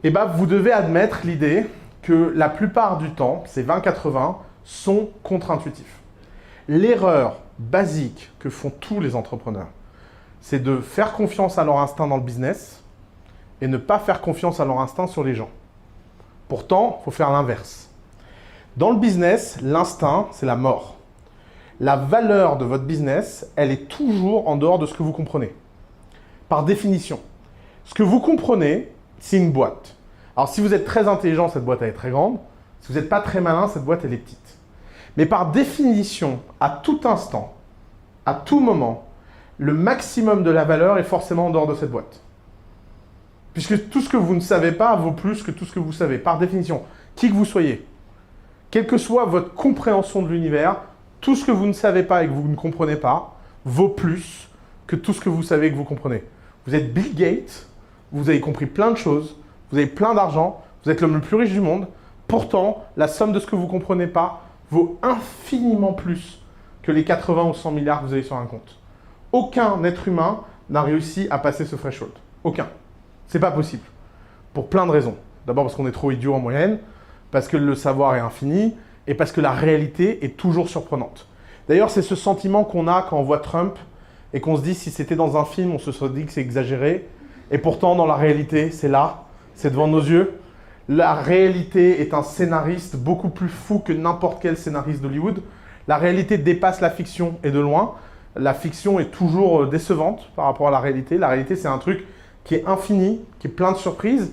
eh ben, vous devez admettre l'idée que la plupart du temps, ces 20-80 sont contre-intuitifs. L'erreur basique que font tous les entrepreneurs, c'est de faire confiance à leur instinct dans le business et ne pas faire confiance à leur instinct sur les gens. Pourtant, il faut faire l'inverse. Dans le business, l'instinct, c'est la mort. La valeur de votre business, elle est toujours en dehors de ce que vous comprenez. Par définition. Ce que vous comprenez, c'est une boîte. Alors, si vous êtes très intelligent, cette boîte, elle est très grande. Si vous n'êtes pas très malin, cette boîte, elle est petite. Mais par définition, à tout instant, à tout moment, le maximum de la valeur est forcément en dehors de cette boîte. Puisque tout ce que vous ne savez pas vaut plus que tout ce que vous savez, par définition. Qui que vous soyez, quelle que soit votre compréhension de l'univers, tout ce que vous ne savez pas et que vous ne comprenez pas vaut plus que tout ce que vous savez et que vous comprenez. Vous êtes Bill Gates, vous avez compris plein de choses, vous avez plein d'argent, vous êtes l'homme le plus riche du monde. Pourtant, la somme de ce que vous ne comprenez pas vaut infiniment plus que les 80 ou 100 milliards que vous avez sur un compte. Aucun être humain n'a réussi à passer ce threshold. Aucun. C'est pas possible. Pour plein de raisons. D'abord parce qu'on est trop idiot en moyenne, parce que le savoir est infini, et parce que la réalité est toujours surprenante. D'ailleurs, c'est ce sentiment qu'on a quand on voit Trump, et qu'on se dit, si c'était dans un film, on se serait dit que c'est exagéré, et pourtant, dans la réalité, c'est là, c'est devant nos yeux. La réalité est un scénariste beaucoup plus fou que n'importe quel scénariste d'Hollywood. La réalité dépasse la fiction, et de loin. La fiction est toujours décevante par rapport à la réalité. La réalité, c'est un truc qui est infini, qui est plein de surprises.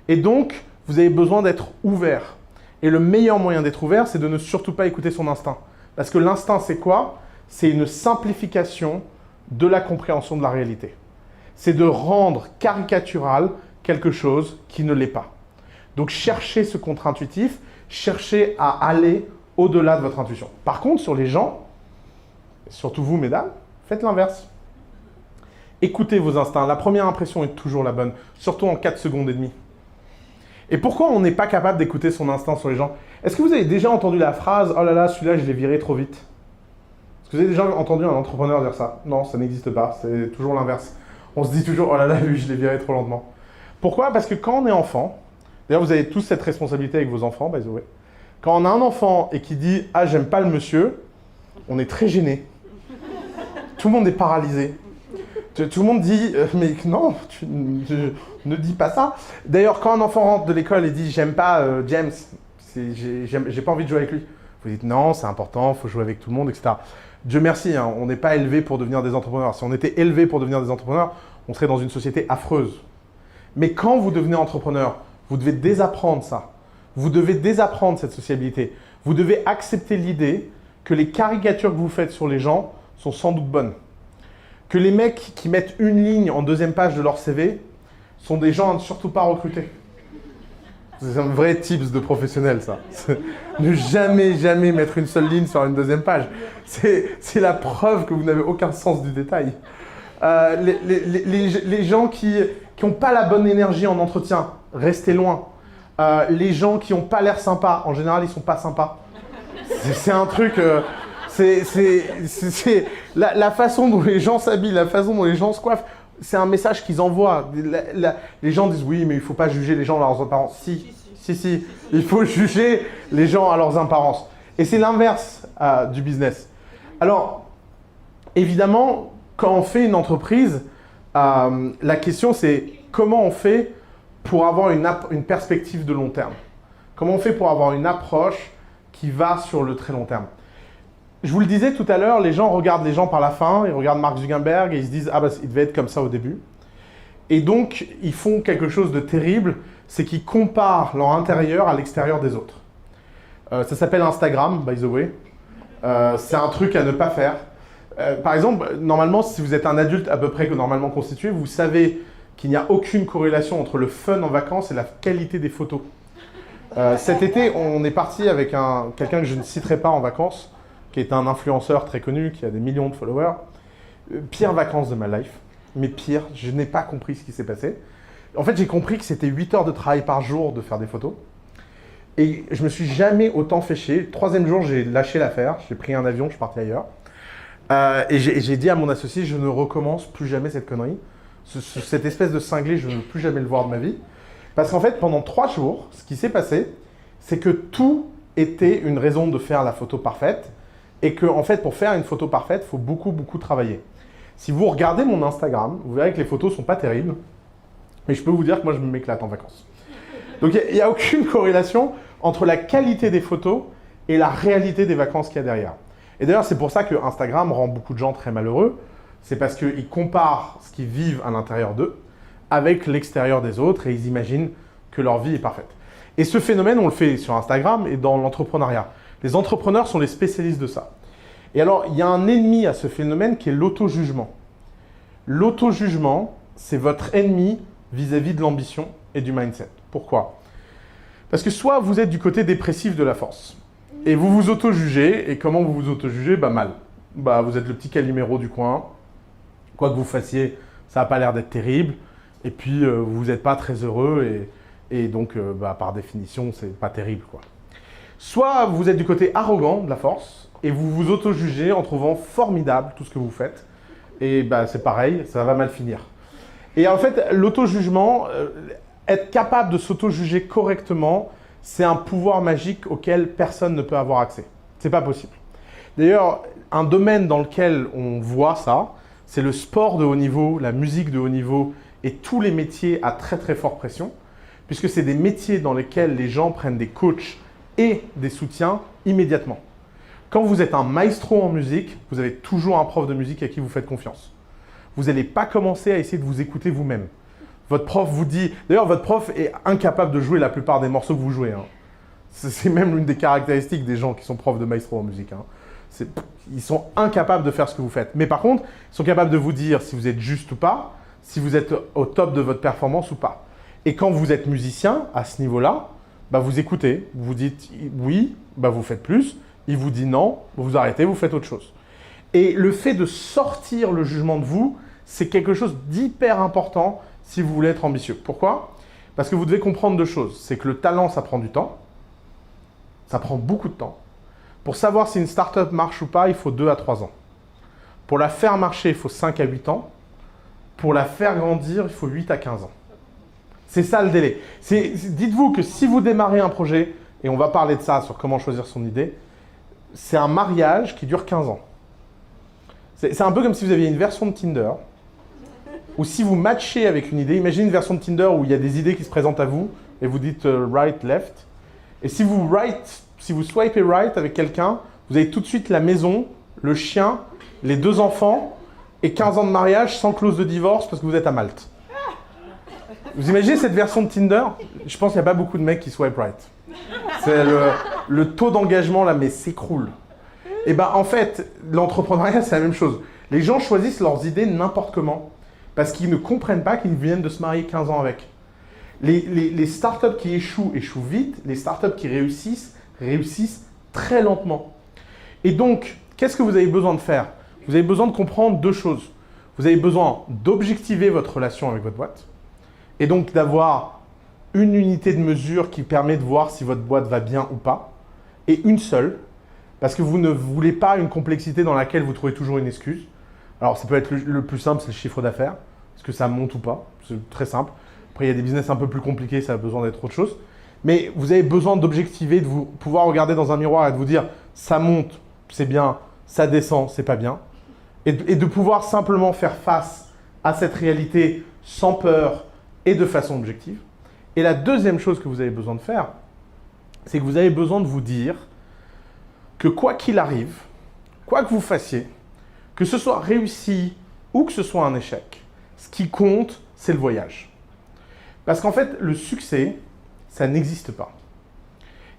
Et donc, vous avez besoin d'être ouvert. Et le meilleur moyen d'être ouvert, c'est de ne surtout pas écouter son instinct. Parce que l'instinct, c'est quoi? C'est une simplification de la compréhension de la réalité. C'est de rendre caricatural quelque chose qui ne l'est pas. Donc, cherchez ce contre-intuitif, cherchez à aller au-delà de votre intuition. Par contre, sur les gens, surtout vous, mesdames, faites l'inverse. Écoutez vos instincts. La première impression est toujours la bonne, surtout en 4 secondes et demie. Et pourquoi on n'est pas capable d'écouter son instinct sur les gens? Est-ce que vous avez déjà entendu la phrase « Oh là là, celui-là, je l'ai viré trop vite » Est-ce que vous avez déjà entendu un entrepreneur dire ça? Non, ça n'existe pas. C'est toujours l'inverse. On se dit toujours « Oh là là, lui, je l'ai viré trop lentement ». Pourquoi? Parce que quand on est enfant, d'ailleurs, vous avez tous cette responsabilité avec vos enfants, by the way. Quand on a un enfant et qui dit « Ah, j'aime pas le monsieur », on est très gêné. Tout le monde est paralysé. Tout le monde dit mais non, tu ne dis pas ça. D'ailleurs, quand un enfant rentre de l'école et dit j'aime pas James, j'ai pas envie de jouer avec lui. Vous dites non, c'est important, il faut jouer avec tout le monde, etc. Dieu merci, hein, on n'est pas élevé pour devenir des entrepreneurs. Si on était élevé pour devenir des entrepreneurs, on serait dans une société affreuse. Mais quand vous devenez entrepreneur, vous devez désapprendre ça. Vous devez désapprendre cette sociabilité. Vous devez accepter l'idée que les caricatures que vous faites sur les gens sont sans doute bonnes. Que les mecs qui mettent une ligne en deuxième page de leur CV sont des gens à ne surtout pas recruter. C'est un vrai tips de professionnel, ça. Ne jamais mettre une seule ligne sur une deuxième page. C'est la preuve que vous n'avez aucun sens du détail. Les gens qui n'ont pas la bonne énergie en entretien, restez loin. Les gens qui n'ont pas l'air sympas, en général, ils ne sont pas sympas. C'est un truc... la façon dont les gens s'habillent, la façon dont les gens se coiffent, c'est un message qu'ils envoient. Les gens disent oui, mais il ne faut pas juger les gens à leurs apparences. Si, il faut juger les gens à leurs apparences. Et c'est l'inverse du business. Alors, évidemment, quand on fait une entreprise, la question c'est comment on fait pour avoir une perspective de long terme. Comment on fait pour avoir une approche qui va sur le très long terme. Je vous le disais tout à l'heure, les gens regardent les gens par la fin, ils regardent Mark Zuckerberg et ils se disent « Ah bah, il devait être comme ça au début ». Et donc, ils font quelque chose de terrible, c'est qu'ils comparent leur intérieur à l'extérieur des autres. Ça s'appelle Instagram, by the way. C'est un truc à ne pas faire. Par exemple, normalement, si vous êtes un adulte à peu près normalement constitué, vous savez qu'il n'y a aucune corrélation entre le fun en vacances et la qualité des photos. Cet été, on est parti avec quelqu'un que je ne citerai pas en vacances, qui est un influenceur très connu, qui a des millions de followers. Pire vacances de ma life. Mais pire, je n'ai pas compris ce qui s'est passé. En fait, j'ai compris que c'était 8 heures de travail par jour de faire des photos. Et je me suis jamais autant fait chier. Le 3e jour, j'ai lâché l'affaire. J'ai pris un avion, je suis parti ailleurs. Et j'ai dit à mon associé, je ne recommence plus jamais cette connerie. Cette espèce de cinglé, je ne veux plus jamais le voir de ma vie. Parce qu'en fait, pendant 3 jours, ce qui s'est passé, c'est que tout était une raison de faire la photo parfaite. Et que, en fait, pour faire une photo parfaite, il faut beaucoup travailler. Si vous regardez mon Instagram, vous verrez que les photos ne sont pas terribles. Mais je peux vous dire que moi, je m'éclate en vacances. Donc, il n'y a aucune corrélation entre la qualité des photos et la réalité des vacances qu'il y a derrière. Et d'ailleurs, c'est pour ça que Instagram rend beaucoup de gens très malheureux. C'est parce qu'ils comparent ce qu'ils vivent à l'intérieur d'eux avec l'extérieur des autres et ils imaginent que leur vie est parfaite. Et ce phénomène, on le fait sur Instagram et dans l'entrepreneuriat. Les entrepreneurs sont les spécialistes de ça. Et alors, il y a un ennemi à ce phénomène qui est l'auto-jugement. L'auto-jugement, c'est votre ennemi vis-à-vis de l'ambition et du mindset. Pourquoi? Parce que soit vous êtes du côté dépressif de la force, et vous vous auto-jugez, et comment vous vous auto-jugez? Bah mal. Bah, vous êtes le petit Calimero du coin, quoi que vous fassiez, ça n'a pas l'air d'être terrible, et puis vous n'êtes pas très heureux, et donc par définition, c'est pas terrible, quoi. Soit vous êtes du côté arrogant de la force, et vous vous auto-jugez en trouvant formidable tout ce que vous faites, et bah, c'est pareil, ça va mal finir. Et en fait, l'auto-jugement, être capable de s'auto-juger correctement, c'est un pouvoir magique auquel personne ne peut avoir accès. C'est pas possible. D'ailleurs, un domaine dans lequel on voit ça, c'est le sport de haut niveau, la musique de haut niveau et tous les métiers à très forte pression, puisque c'est des métiers dans lesquels les gens prennent des coachs et des soutiens immédiatement. Quand vous êtes un maestro en musique, vous avez toujours un prof de musique à qui vous faites confiance. Vous n'allez pas commencer à essayer de vous écouter vous-même. Votre prof vous dit... D'ailleurs, votre prof est incapable de jouer la plupart des morceaux que vous jouez. Hein. C'est même l'une des caractéristiques des gens qui sont profs de maestro en musique. Hein. Ils sont incapables de faire ce que vous faites. Mais par contre, ils sont capables de vous dire si vous êtes juste ou pas, si vous êtes au top de votre performance ou pas. Et quand vous êtes musicien, à ce niveau-là, bah vous écoutez. Vous dites oui, bah vous faites plus. Il vous dit non, vous arrêtez, vous faites autre chose. Et le fait de sortir le jugement de vous, c'est quelque chose d'hyper important si vous voulez être ambitieux. Pourquoi? Parce que vous devez comprendre 2 choses. C'est que le talent, ça prend du temps. Ça prend beaucoup de temps. Pour savoir si une start-up marche ou pas, il faut 2 à 3 ans. Pour la faire marcher, il faut 5 à 8 ans. Pour la faire grandir, il faut 8 à 15 ans. C'est ça le délai. Dites-vous que si vous démarrez un projet, et on va parler de ça sur comment choisir son idée, c'est un mariage qui dure 15 ans. C'est un peu comme si vous aviez une version de Tinder, ou si vous matchez avec une idée. Imaginez une version de Tinder où il y a des idées qui se présentent à vous, et vous dites right, left. Et si vous swipez right avec quelqu'un, vous avez tout de suite la maison, le chien, les 2 enfants, et 15 ans de mariage sans clause de divorce parce que vous êtes à Malte. Vous imaginez cette version de Tinder? Je pense qu'il n'y a pas beaucoup de mecs qui swipe right. C'est le taux d'engagement là, mais s'écroule. Et ben en fait, l'entrepreneuriat, c'est la même chose. Les gens choisissent leurs idées n'importe comment parce qu'ils ne comprennent pas qu'ils viennent de se marier 15 ans avec. Les startups qui échouent vite, les startups qui réussissent très lentement. Et donc, qu'est-ce que vous avez besoin de faire? Vous avez besoin de comprendre deux choses. Vous avez besoin d'objectiver votre relation avec votre boîte et donc d'avoir une unité de mesure qui permet de voir si votre boîte va bien ou pas, et une seule, parce que vous ne voulez pas une complexité dans laquelle vous trouvez toujours une excuse. Alors, ça peut être le plus simple, c'est le chiffre d'affaires. Est-ce que ça monte ou pas? C'est très simple. Après, il y a des business un peu plus compliqués, ça a besoin d'être autre chose. Mais vous avez besoin d'objectiver, de vous pouvoir regarder dans un miroir et de vous dire ça monte, c'est bien, ça descend, c'est pas bien. Et de pouvoir simplement faire face à cette réalité sans peur et de façon objective. Et la deuxième chose que vous avez besoin de faire, c'est que vous avez besoin de vous dire que quoi qu'il arrive, quoi que vous fassiez, que ce soit réussi ou que ce soit un échec, ce qui compte, c'est le voyage. Parce qu'en fait, le succès, ça n'existe pas.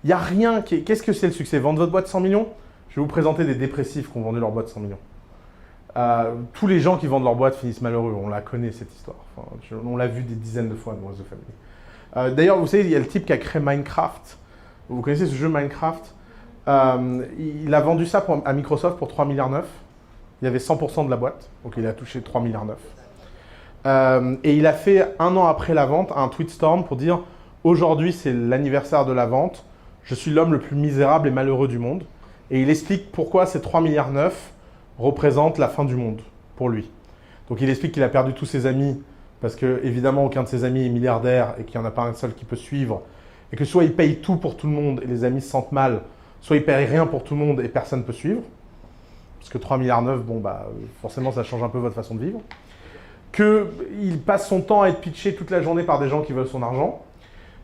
Il n'y a rien qui est... Qu'est-ce que c'est le succès? Vendre votre boîte 100 millions? Je vais vous présenter des dépressifs qui ont vendu leur boîte 100 millions. Tous les gens qui vendent leur boîte finissent malheureux. On la connaît, cette histoire. Enfin, on l'a vu des dizaines de fois dans The Family. D'ailleurs, vous savez, il y a le type qui a créé Minecraft. Vous connaissez ce jeu Minecraft? Il a vendu ça à Microsoft pour 3,9 milliards. Il y avait 100% de la boîte, donc il a touché 3,9 milliards. Et il a fait, un an après la vente, un tweetstorm pour dire « Aujourd'hui, c'est l'anniversaire de la vente. Je suis l'homme le plus misérable et malheureux du monde. » Et il explique pourquoi ces 3,9 milliards représentent la fin du monde pour lui. Donc il explique qu'il a perdu tous ses amis parce que, évidemment, aucun de ses amis est milliardaire et qu'il n'y en a pas un seul qui peut suivre. Et que soit il paye tout pour tout le monde et les amis se sentent mal, soit il paye rien pour tout le monde et personne ne peut suivre. Parce que 3,9 milliards, bon, bah, forcément, ça change un peu votre façon de vivre. Qu'il passe son temps à être pitché toute la journée par des gens qui veulent son argent.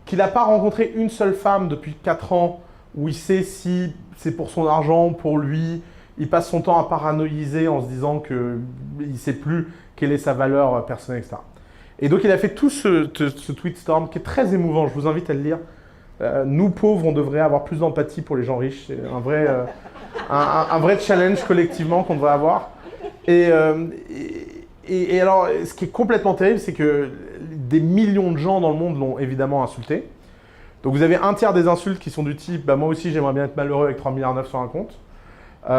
Qu'il n'a pas rencontré une seule femme depuis 4 ans où il sait si c'est pour son argent, pour lui. Il passe son temps à paranoïser en se disant qu'il ne sait plus quelle est sa valeur personnelle, etc. Et donc, il a fait tout ce tweetstorm qui est très émouvant. Je vous invite à le lire. Nous, pauvres, on devrait avoir plus d'empathie pour les gens riches. C'est un vrai challenge collectivement qu'on devrait avoir. Et alors, ce qui est complètement terrible, c'est que des millions de gens dans le monde l'ont évidemment insulté. Donc, vous avez un tiers des insultes qui sont du type bah, « Moi aussi, j'aimerais bien être malheureux avec 3,9 milliards sur un compte ».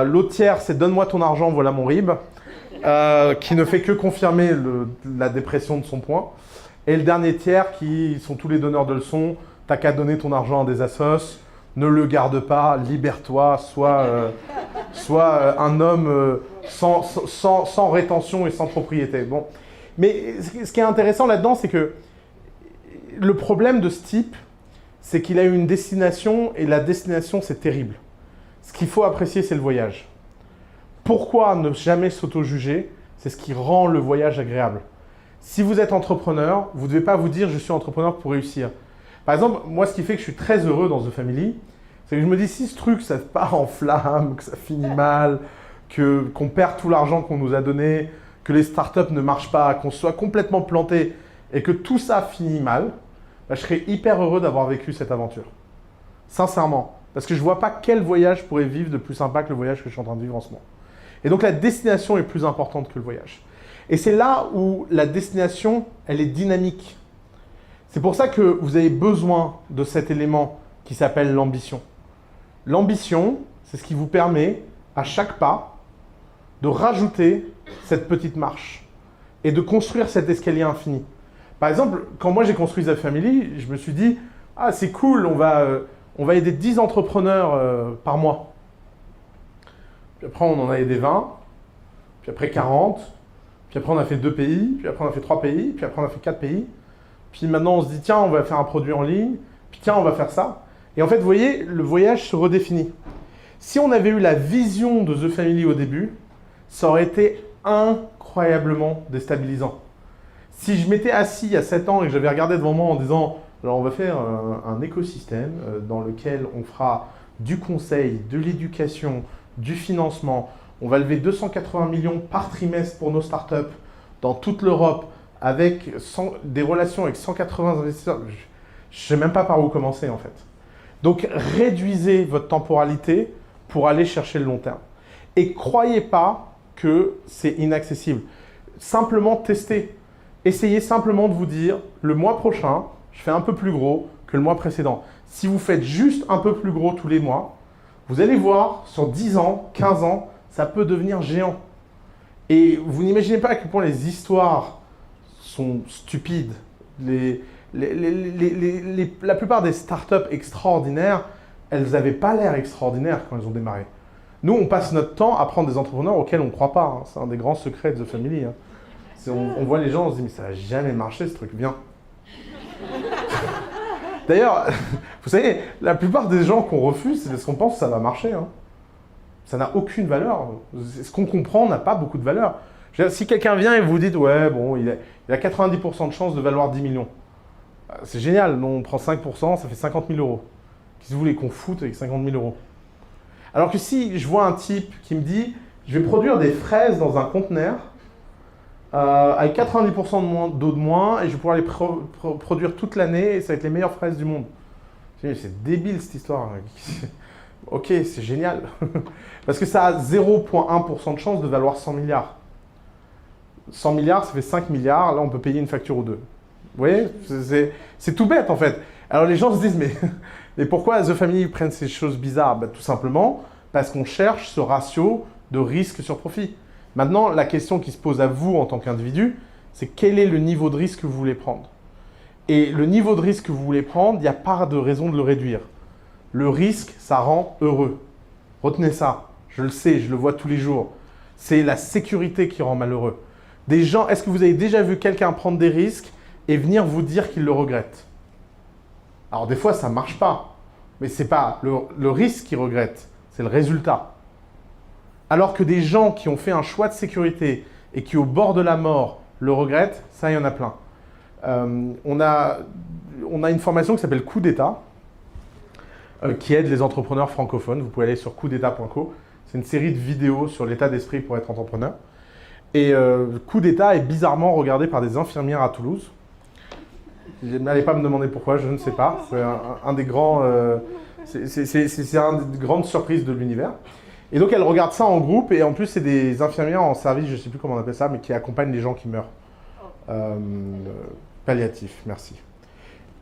L'autre tiers, c'est « Donne-moi ton argent, voilà mon RIB », qui ne fait que confirmer la dépression de son point. Et le dernier tiers, qui sont tous les donneurs de leçons. T'as qu'à donner ton argent à des assos, ne le garde pas, libère-toi, sois un homme sans rétention et sans propriété. Bon. Mais ce qui est intéressant là-dedans, c'est que le problème de ce type, c'est qu'il a eu une destination et la destination, c'est terrible. Ce qu'il faut apprécier, c'est le voyage. Pourquoi ne jamais s'auto-juger? C'est ce qui rend le voyage agréable. Si vous êtes entrepreneur, vous ne devez pas vous dire « je suis entrepreneur pour réussir ». Par exemple, moi, ce qui fait que je suis très heureux dans The Family, c'est que je me dis si ce truc, ça part en flamme, que ça finit mal, qu'on perd tout l'argent qu'on nous a donné, que les startups ne marchent pas, qu'on soit complètement planté et que tout ça finit mal, bah, je serais hyper heureux d'avoir vécu cette aventure. Sincèrement. Parce que je ne vois pas quel voyage je pourrais vivre de plus sympa que le voyage que je suis en train de vivre en ce moment. Et donc, la destination est plus importante que le voyage. Et c'est là où la destination, elle est dynamique. C'est pour ça que vous avez besoin de cet élément qui s'appelle l'ambition. L'ambition, c'est ce qui vous permet, à chaque pas, de rajouter cette petite marche et de construire cet escalier infini. Par exemple, quand moi j'ai construit The Family, je me suis dit « Ah, c'est cool, on va aider 10 entrepreneurs par mois. » Puis après, on en a aidé 20, puis après 40, puis après on a fait 2 pays, puis après on a fait 3 pays, puis après on a fait 4 pays. Puis maintenant, on se dit, tiens, on va faire un produit en ligne, puis tiens, on va faire ça. Et en fait, vous voyez, le voyage se redéfinit. Si on avait eu la vision de The Family au début, ça aurait été incroyablement déstabilisant. Si je m'étais assis il y a 7 ans et que j'avais regardé devant moi en disant, alors on va faire un écosystème dans lequel on fera du conseil, de l'éducation, du financement, on va lever 280 millions par trimestre pour nos startups dans toute l'Europe, avec des relations avec 180 investisseurs, je ne sais même pas par où commencer en fait. Donc réduisez votre temporalité pour aller chercher le long terme. Et croyez pas que c'est inaccessible. Simplement testez. Essayez simplement de vous dire, le mois prochain, je fais un peu plus gros que le mois précédent. Si vous faites juste un peu plus gros tous les mois, vous allez voir, sur 10 ans, 15 ans, ça peut devenir géant. Et vous n'imaginez pas à quel point les histoires sont stupides. La plupart des startups extraordinaires, elles n'avaient pas l'air extraordinaires quand elles ont démarré. Nous, on passe notre temps à prendre des entrepreneurs auxquels on ne croit pas. Hein. C'est un des grands secrets de The Family. Hein. On voit les gens, on se dit, mais ça va jamais marcher ce truc, viens. D'ailleurs, vous savez, la plupart des gens qu'on refuse, c'est parce qu'on pense que ça va marcher. Hein. Ça n'a aucune valeur. Ce qu'on comprend n'a pas beaucoup de valeur. Si quelqu'un vient et vous dit, ouais, bon, il a 90% de chance de valoir 10 millions. C'est génial, non, on prend 5%, ça fait 50 000 euros. Qu'est-ce que vous voulez qu'on foute avec 50 000 euros? Alors que si je vois un type qui me dit, je vais produire des fraises dans un conteneur, avec 90% d'eau de moins, et je vais pouvoir les produire toute l'année, et ça va être les meilleures fraises du monde. C'est débile cette histoire. Ok, c'est génial. Parce que ça a 0,1% de chance de valoir 100 milliards. 100 milliards, ça fait 5 milliards, là on peut payer une facture ou deux. Vous voyez, c'est tout bête en fait. Alors les gens se disent, mais pourquoi The Family prennent ces choses bizarres? Tout simplement parce qu'on cherche ce ratio de risque sur profit. Maintenant, la question qui se pose à vous en tant qu'individu, c'est quel est le niveau de risque que vous voulez prendre? Et le niveau de risque que vous voulez prendre, il n'y a pas de raison de le réduire. Le risque, ça rend heureux. Retenez ça. Je le sais, je le vois tous les jours. C'est la sécurité qui rend malheureux. Des gens, est-ce que vous avez déjà vu quelqu'un prendre des risques et venir vous dire qu'il le regrette? Alors des fois, ça ne marche pas. Mais ce n'est pas le risque qui regrette, c'est le résultat. Alors que des gens qui ont fait un choix de sécurité et qui, au bord de la mort, le regrettent, ça, il y en a plein. On a une formation qui s'appelle Coup d'État, qui aide les entrepreneurs francophones. Vous pouvez aller sur coupdétat.co. C'est une série de vidéos sur l'état d'esprit pour être entrepreneur. Et Coup d'État est bizarrement regardé par des infirmières à Toulouse. N'allez pas me demander pourquoi, je ne sais pas. C'est un des grands... c'est une grande surprise de l'univers. Et donc, elles regardent ça en groupe. Et en plus, c'est des infirmières en service, je ne sais plus comment on appelle ça, mais qui accompagnent les gens qui meurent. Palliatif, merci.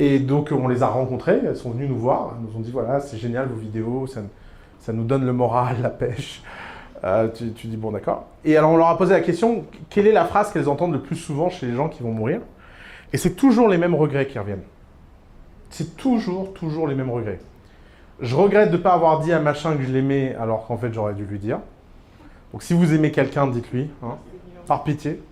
Et donc, on les a rencontrées. Elles sont venues nous voir. Elles nous ont dit, voilà, c'est génial vos vidéos. Ça nous donne le moral, la pêche. Tu dis, bon, d'accord. Et alors, on leur a posé la question, quelle est la phrase qu'elles entendent le plus souvent chez les gens qui vont mourir? Et c'est toujours les mêmes regrets qui reviennent. C'est toujours les mêmes regrets. Je regrette de ne pas avoir dit à machin que je l'aimais alors qu'en fait j'aurais dû lui dire. Donc si vous aimez quelqu'un, dites-lui, hein, par pitié.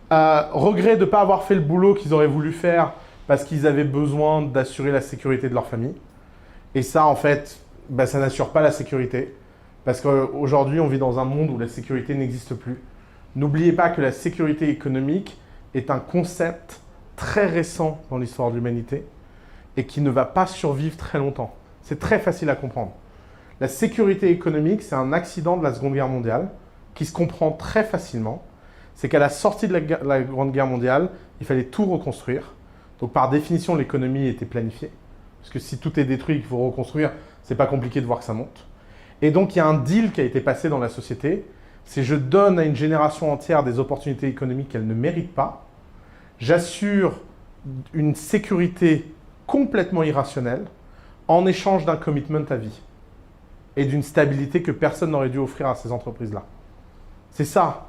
Regret de ne pas avoir fait le boulot qu'ils auraient voulu faire parce qu'ils avaient besoin d'assurer la sécurité de leur famille. Et ça, en fait, ça n'assure pas la sécurité. Parce qu'aujourd'hui, on vit dans un monde où la sécurité n'existe plus. N'oubliez pas que la sécurité économique est un concept très récent dans l'histoire de l'humanité et qui ne va pas survivre très longtemps. C'est très facile à comprendre. La sécurité économique, c'est un accident de la Seconde Guerre mondiale qui se comprend très facilement. C'est qu'à la sortie de la Grande Guerre mondiale, il fallait tout reconstruire. Donc par définition, l'économie était planifiée. Parce que si tout est détruit et qu'il faut reconstruire, c'est pas compliqué de voir que ça monte. Et donc il y a un deal qui a été passé dans la société. C'est je donne à une génération entière des opportunités économiques qu'elle ne mérite pas. J'assure une sécurité complètement irrationnelle en échange d'un commitment à vie et d'une stabilité que personne n'aurait dû offrir à ces entreprises-là. C'est ça,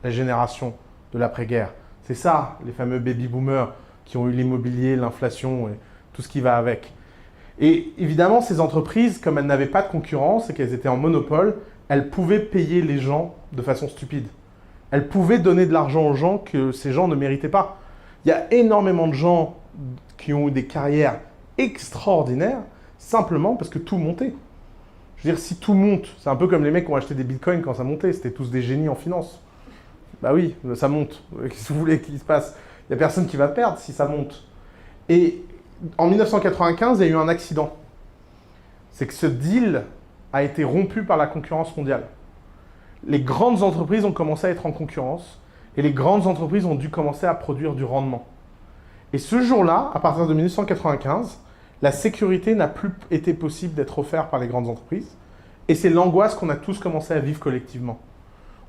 la génération de l'après-guerre. C'est ça, les fameux baby-boomers qui ont eu l'immobilier, l'inflation et tout ce qui va avec. Et évidemment, ces entreprises, comme elles n'avaient pas de concurrence et qu'elles étaient en monopole, elles pouvaient payer les gens de façon stupide. Elles pouvaient donner de l'argent aux gens que ces gens ne méritaient pas. Il y a énormément de gens qui ont eu des carrières extraordinaires simplement parce que tout montait. Je veux dire, si tout monte, c'est un peu comme les mecs qui ont acheté des bitcoins quand ça montait, c'était tous des génies en finance. Bah oui, ça monte. Qu'est-ce que vous voulez qu'il se passe? Il n'y a personne qui va perdre si ça monte. Et en 1995, il y a eu un accident. C'est que ce deal a été rompu par la concurrence mondiale. Les grandes entreprises ont commencé à être en concurrence et les grandes entreprises ont dû commencer à produire du rendement. Et ce jour-là, à partir de 1995, la sécurité n'a plus été possible d'être offerte par les grandes entreprises. Et c'est l'angoisse qu'on a tous commencé à vivre collectivement.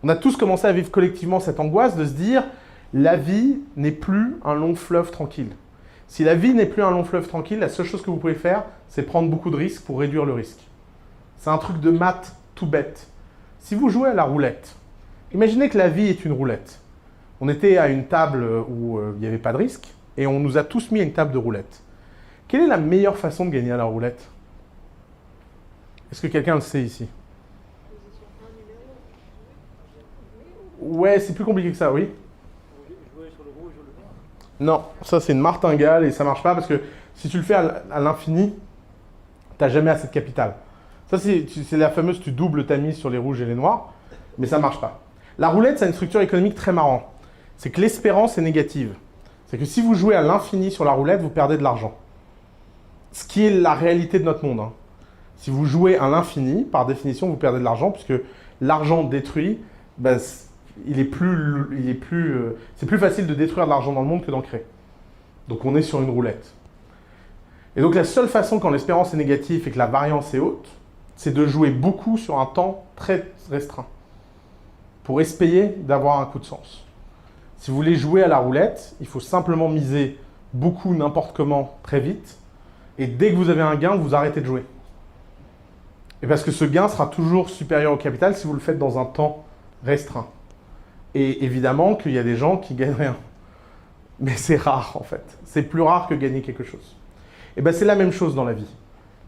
On a tous commencé à vivre collectivement cette angoisse de se dire « la vie n'est plus un long fleuve tranquille ». Si la vie n'est plus un long fleuve tranquille, la seule chose que vous pouvez faire, c'est prendre beaucoup de risques pour réduire le risque. C'est un truc de maths tout bête. Si vous jouez à la roulette, imaginez que la vie est une roulette. On était à une table où il n'y avait pas de risque et on nous a tous mis à une table de roulette. Quelle est la meilleure façon de gagner à la roulette? Est-ce que quelqu'un le sait ici? Ouais, c'est plus compliqué que ça, oui. Non, ça c'est une martingale et ça marche pas parce que si tu le fais à l'infini, tu n'as jamais assez de capital. Ça c'est la fameuse, tu doubles ta mise sur les rouges et les noirs, mais ça marche pas. La roulette, ça a une structure économique très marrante. C'est que l'espérance est négative. C'est que si vous jouez à l'infini sur la roulette, vous perdez de l'argent. Ce qui est la réalité de notre monde. Si vous jouez à l'infini, par définition, vous perdez de l'argent, puisque l'argent détruit, ben, c'est plus facile de détruire de l'argent dans le monde que d'en créer. Donc on est sur une roulette. Et donc la seule façon quand l'espérance est négative et que la variance est haute, c'est de jouer beaucoup sur un temps très restreint, pour espérer d'avoir un coup de sens. Si vous voulez jouer à la roulette, il faut simplement miser beaucoup n'importe comment très vite, et dès que vous avez un gain, vous arrêtez de jouer. Et parce que ce gain sera toujours supérieur au capital si vous le faites dans un temps restreint. Et évidemment qu'il y a des gens qui gagnent rien. Mais c'est rare en fait. C'est plus rare que gagner quelque chose. Et bien c'est la même chose dans la vie.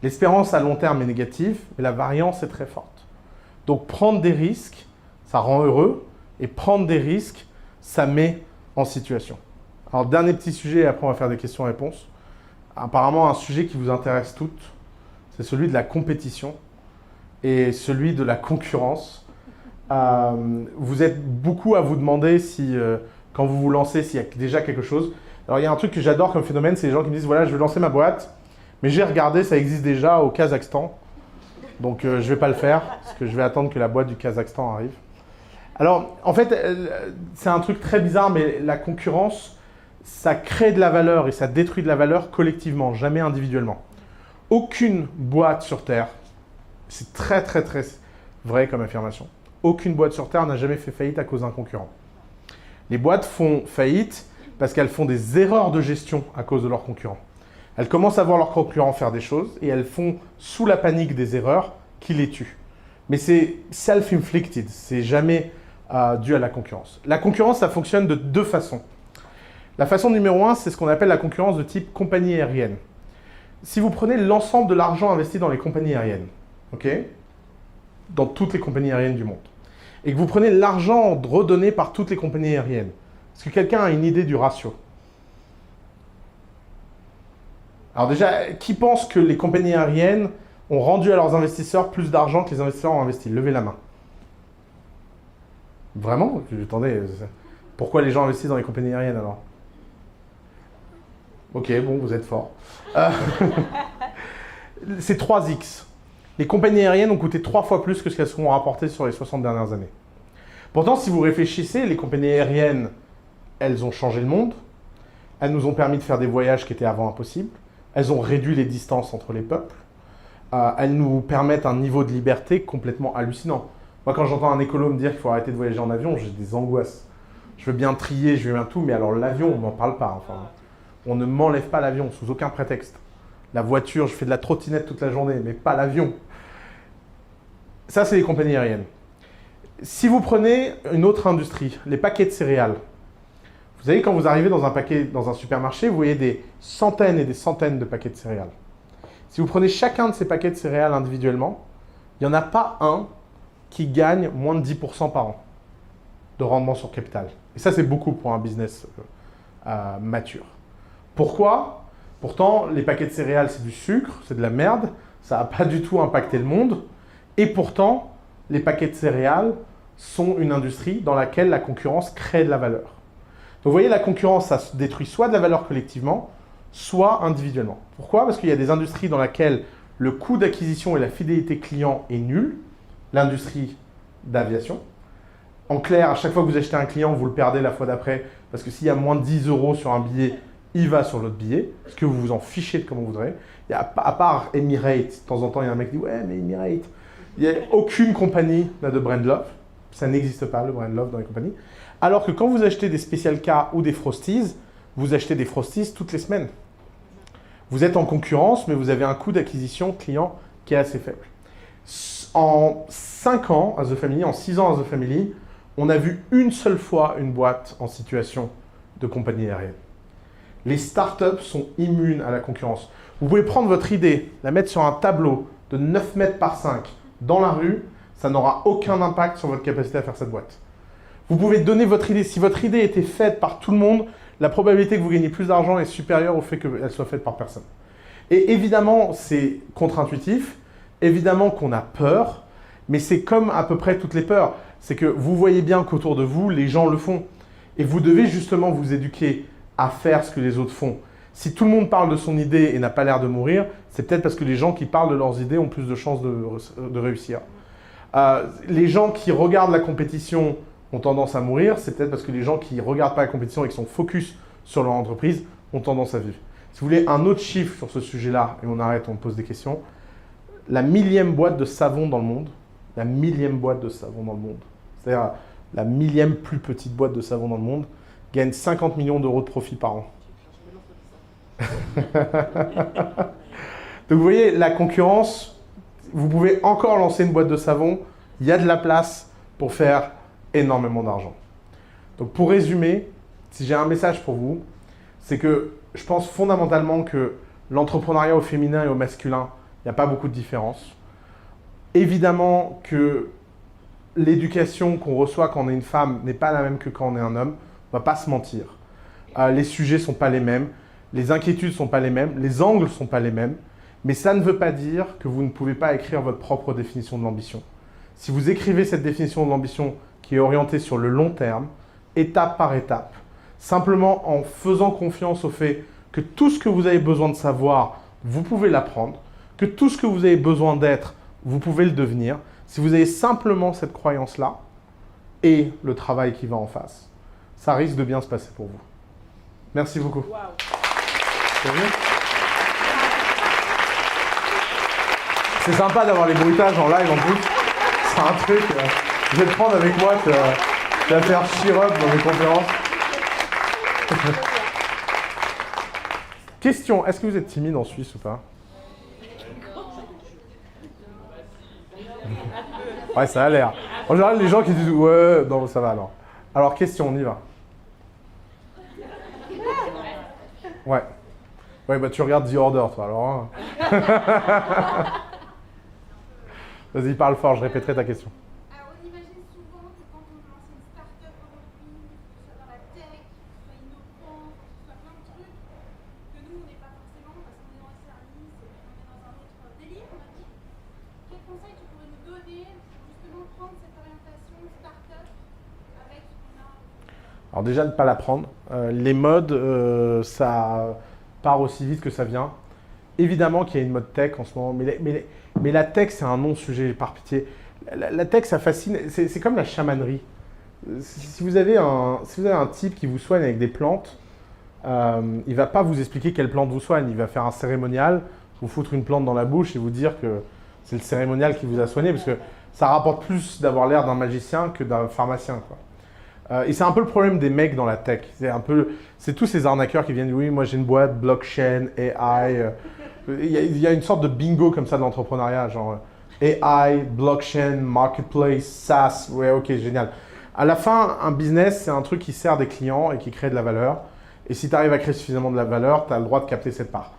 L'espérance à long terme est négative, mais la variance est très forte. Donc prendre des risques, ça rend heureux, et prendre des risques, ça met en situation. Alors dernier petit sujet, et après on va faire des questions-réponses. Apparemment un sujet qui vous intéresse toutes, c'est celui de la compétition et celui de la concurrence. Vous êtes beaucoup à vous demander si, quand vous vous lancez, s'il y a déjà quelque chose. Alors il y a un truc que j'adore comme phénomène, c'est les gens qui me disent voilà, je vais lancer ma boîte, mais j'ai regardé, ça existe déjà au Kazakhstan, donc je ne vais pas le faire, parce que je vais attendre que la boîte du Kazakhstan arrive. Alors en fait, c'est un truc très bizarre, mais la concurrence, ça crée de la valeur et ça détruit de la valeur collectivement, jamais individuellement. Aucune boîte sur Terre, c'est très très très vrai comme affirmation, aucune boîte sur Terre n'a jamais fait faillite à cause d'un concurrent. Les boîtes font faillite parce qu'elles font des erreurs de gestion à cause de leurs concurrents. Elles commencent à voir leurs concurrents faire des choses et elles font sous la panique des erreurs qui les tuent. Mais c'est self-inflicted, c'est jamais dû à la concurrence. La concurrence, ça fonctionne de deux façons. La façon numéro 1, c'est ce qu'on appelle la concurrence de type compagnie aérienne. Si vous prenez l'ensemble de l'argent investi dans les compagnies aériennes, ok, dans toutes les compagnies aériennes du monde, et que vous prenez l'argent redonné par toutes les compagnies aériennes, est-ce que quelqu'un a une idée du ratio? Alors déjà, qui pense que les compagnies aériennes ont rendu à leurs investisseurs plus d'argent que les investisseurs ont investi? Levez la main. Vraiment? Attendez, pourquoi les gens investissent dans les compagnies aériennes alors? Ok, bon, vous êtes fort. C'est 3x. Les compagnies aériennes ont coûté 3 fois plus que ce qu'elles ont rapporté sur les 60 dernières années. Pourtant, si vous réfléchissez, les compagnies aériennes, elles ont changé le monde. Elles nous ont permis de faire des voyages qui étaient avant impossibles. Elles ont réduit les distances entre les peuples. Elles nous permettent un niveau de liberté complètement hallucinant. Moi, quand j'entends un écolo me dire qu'il faut arrêter de voyager en avion, j'ai des angoisses. Je veux bien trier, je veux bien tout, mais alors l'avion, on n'en parle pas. Enfin, on ne m'enlève pas l'avion, sous aucun prétexte. La voiture, je fais de la trottinette toute la journée, mais pas l'avion. Ça, c'est les compagnies aériennes. Si vous prenez une autre industrie, les paquets de céréales, vous savez, quand vous arrivez dans un supermarché, vous voyez des centaines et des centaines de paquets de céréales. Si vous prenez chacun de ces paquets de céréales individuellement, il n'y en a pas un qui gagne moins de 10% par an de rendement sur capital. Et ça, c'est beaucoup pour un business mature. Pourquoi? Pourtant, les paquets de céréales, c'est du sucre, c'est de la merde, ça n'a pas du tout impacté le monde. Et pourtant, les paquets de céréales sont une industrie dans laquelle la concurrence crée de la valeur. Donc vous voyez, la concurrence, ça détruit soit de la valeur collectivement, soit individuellement. Pourquoi? Parce qu'il y a des industries dans lesquelles le coût d'acquisition et la fidélité client est nul. L'industrie d'aviation. En clair, à chaque fois que vous achetez un client, vous le perdez la fois d'après, parce que s'il y a moins de 10 € sur un billet, il va sur l'autre billet, parce que vous vous en fichez de comme vous voudrez. Il y a, à part Emirates, de temps en temps, il y a un mec qui dit « Ouais, mais Emirates ». Il n'y a aucune compagnie n'a de brand love. Ça n'existe pas, le brand love dans les compagnies. Alors que quand vous achetez des Special K ou des Frosties, vous achetez des Frosties toutes les semaines. Vous êtes en concurrence, mais vous avez un coût d'acquisition client qui est assez faible. En 5 ans à The Family, en 6 ans à The Family, on a vu une seule fois une boîte en situation de compagnie aérienne. Les startups sont immunes à la concurrence. Vous pouvez prendre votre idée, la mettre sur un tableau de 9 mètres par 5 dans la rue, ça n'aura aucun impact sur votre capacité à faire cette boîte. Vous pouvez donner votre idée. Si votre idée était faite par tout le monde, la probabilité que vous gagnez plus d'argent est supérieure au fait qu'elle soit faite par personne. Et évidemment, c'est contre-intuitif. Évidemment qu'on a peur, mais c'est comme à peu près toutes les peurs. C'est que vous voyez bien qu'autour de vous, les gens le font. Et vous devez justement vous éduquer à faire ce que les autres font. Si tout le monde parle de son idée et n'a pas l'air de mourir, c'est peut-être parce que les gens qui parlent de leurs idées ont plus de chances de réussir. Les gens qui regardent la compétition ont tendance à mourir, c'est peut-être parce que les gens qui ne regardent pas la compétition et qui sont focus sur leur entreprise ont tendance à vivre. Si vous voulez un autre chiffre sur ce sujet-là, et on arrête, on pose des questions, la 1000e boîte de savon dans le monde, la 1000e boîte de savon dans le monde, c'est-à-dire la 1000e plus petite boîte de savon dans le monde, gagne 50 millions d'euros de profit par an. Donc vous voyez, la concurrence, vous pouvez encore lancer une boîte de savon, il y a de la place pour faire énormément d'argent. Donc pour résumer, si j'ai un message pour vous, c'est que je pense fondamentalement que l'entrepreneuriat au féminin et au masculin, il n'y a pas beaucoup de différence. Évidemment que l'éducation qu'on reçoit quand on est une femme n'est pas la même que quand on est un homme, on ne va pas se mentir. Les sujets ne sont pas les mêmes, les inquiétudes ne sont pas les mêmes, les angles ne sont pas les mêmes, mais ça ne veut pas dire que vous ne pouvez pas écrire votre propre définition de l'ambition. Si vous écrivez cette définition de l'ambition qui est orientée sur le long terme, étape par étape, simplement en faisant confiance au fait que tout ce que vous avez besoin de savoir, vous pouvez l'apprendre, que tout ce que vous avez besoin d'être, vous pouvez le devenir. Si vous avez simplement cette croyance-là et le travail qui va en face, ça risque de bien se passer pour vous. Merci beaucoup. Wow. C'est sympa d'avoir les bruitages en live en plus. C'est un truc, je vais te prendre avec moi, tu vas faire cheer-up dans mes conférences. Question, est-ce que vous êtes timide en Suisse ou pas? Ouais, ça a l'air. En général, les gens qui disent « ouais, non, ça va alors ». Alors, question, on y va. Ouais. Ouais, bah tu regardes The Order, toi, alors. Hein. Vas-y, parle fort, je répéterai ta question. Alors, on imagine souvent que quand on lance une start-up aujourd'hui, que ce soit dans la tech, que ce soit innovant, que ce soit plein de trucs, que nous, on n'est pas forcément, parce qu'on est dans le service, et puis on est dans un autre délire, on va dire. Quel conseil tu pourrais nous donner pour justement prendre cette orientation start-up avec ce qu'on a? Alors déjà, ne pas la prendre. Les modes, ça part aussi vite que ça vient. Évidemment qu'il y a une mode tech en ce moment, mais la tech, c'est un non-sujet, par pitié. La tech, ça fascine, c'est comme la chamanerie. Si vous avez un type qui vous soigne avec des plantes, il ne va pas vous expliquer quelle plante vous soigne. Il va faire un cérémonial, vous foutre une plante dans la bouche et vous dire que c'est le cérémonial qui vous a soigné, parce que ça rapporte plus d'avoir l'air d'un magicien que d'un pharmacien, quoi. Et c'est un peu le problème des mecs dans la tech. C'est tous ces arnaqueurs qui viennent dire « oui, moi j'ai une boîte, blockchain, AI ». Il y a une sorte de bingo comme ça de l'entrepreneuriat, genre AI, blockchain, marketplace, SaaS, ouais, ok, génial. À la fin, un business, c'est un truc qui sert des clients et qui crée de la valeur. Et si tu arrives à créer suffisamment de la valeur, tu as le droit de capter cette part.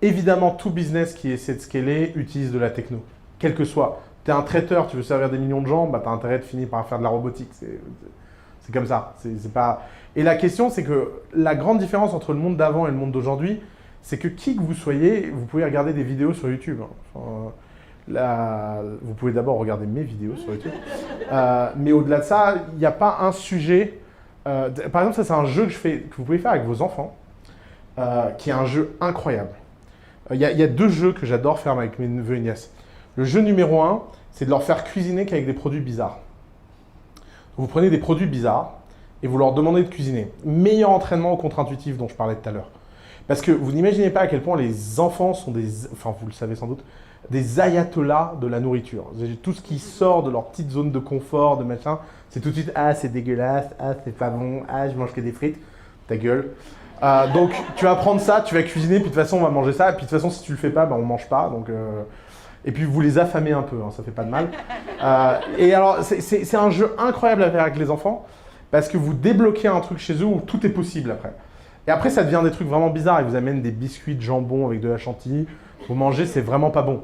Évidemment, tout business qui essaie de scaler utilise de la techno, quel que soit. Tu es un traiteur, tu veux servir des millions de gens, bah, tu as intérêt de finir par faire de la robotique. C'est comme ça. C'est pas... Et la question, c'est que la grande différence entre le monde d'avant et le monde d'aujourd'hui, c'est que qui que vous soyez, vous pouvez regarder des vidéos sur YouTube. Enfin, vous pouvez d'abord regarder mes vidéos sur YouTube. Mais au-delà de ça, il n'y a pas un sujet. Par exemple, ça c'est un jeu que vous pouvez faire avec vos enfants, qui est un jeu incroyable. Il y a 2 jeux que j'adore faire avec mes neveux et nièces. Le jeu numéro 1, c'est de leur faire cuisiner qu'avec des produits bizarres. Vous prenez des produits bizarres et vous leur demandez de cuisiner. Meilleur entraînement au contre-intuitif dont je parlais tout à l'heure. Parce que vous n'imaginez pas à quel point les enfants sont enfin vous le savez sans doute, des ayatollahs de la nourriture. Tout ce qui sort de leur petite zone de confort, de machin, c'est tout de suite « ah c'est dégueulasse, ah c'est pas bon, ah je mange que des frites », ta gueule. Donc tu vas prendre ça, tu vas cuisiner, puis de toute façon on va manger ça, et puis de toute façon si tu le fais pas, ben, on mange pas. Donc, et puis vous les affamez un peu, hein, ça fait pas de mal. Et alors c'est un jeu incroyable à faire avec les enfants, parce que vous débloquez un truc chez eux où tout est possible après. Et après ça devient des trucs vraiment bizarres, ils vous amènent des biscuits de jambon avec de la chantilly, vous mangez, c'est vraiment pas bon.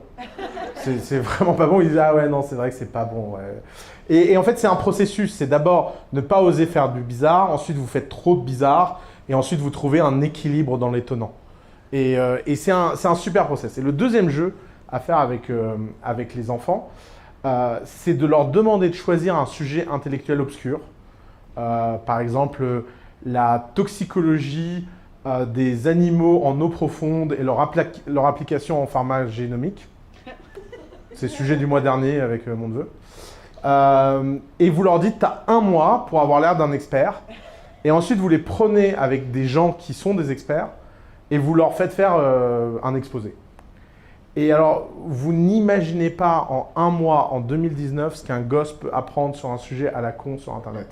C'est vraiment pas bon, ils disent ah ouais non c'est vrai que c'est pas bon. Ouais. Et en fait c'est un processus, c'est d'abord ne pas oser faire du bizarre, ensuite vous faites trop de bizarre, et ensuite vous trouvez un équilibre dans l'étonnant. Et c'est un super process. Et le deuxième jeu à faire avec les enfants, c'est de leur demander de choisir un sujet intellectuel obscur. Par exemple, la toxicologie des animaux en eau profonde et leur application en pharmacogénomique. C'est le sujet du mois dernier avec mon neveu. Et vous leur dites, tu as 1 mois pour avoir l'air d'un expert. Et ensuite, vous les prenez avec des gens qui sont des experts et vous leur faites faire un exposé. Et alors, vous n'imaginez pas en 1 mois, en 2019, ce qu'un gosse peut apprendre sur un sujet à la con sur Internet.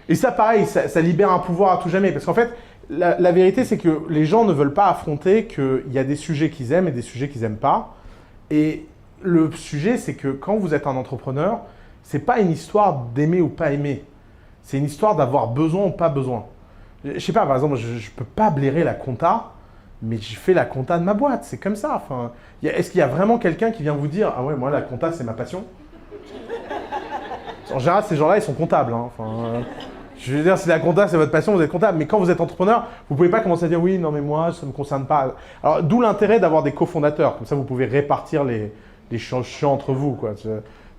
Et ça, pareil, ça libère un pouvoir à tout jamais. Parce qu'en fait, la vérité, c'est que les gens ne veulent pas affronter qu'il y a des sujets qu'ils aiment et des sujets qu'ils n'aiment pas. Et le sujet, c'est que quand vous êtes un entrepreneur, c'est pas une histoire d'aimer ou pas aimer. C'est une histoire d'avoir besoin ou pas besoin. Je sais pas, par exemple, je peux pas blairer la compta, mais je fais la compta de ma boîte. C'est comme ça. Enfin, est-ce qu'il y a vraiment quelqu'un qui vient vous dire « Ah ouais, moi, la compta, c'est ma passion ?» En général, ces gens-là, ils sont comptables. Hein. Enfin, je veux dire, si la compta, c'est votre passion, vous êtes comptable. Mais quand vous êtes entrepreneur, vous pouvez pas commencer à dire « Oui, non, mais moi, ça me concerne pas. » Alors, d'où l'intérêt d'avoir des cofondateurs. Comme ça, vous pouvez répartir les choses chiants entre vous. Quoi.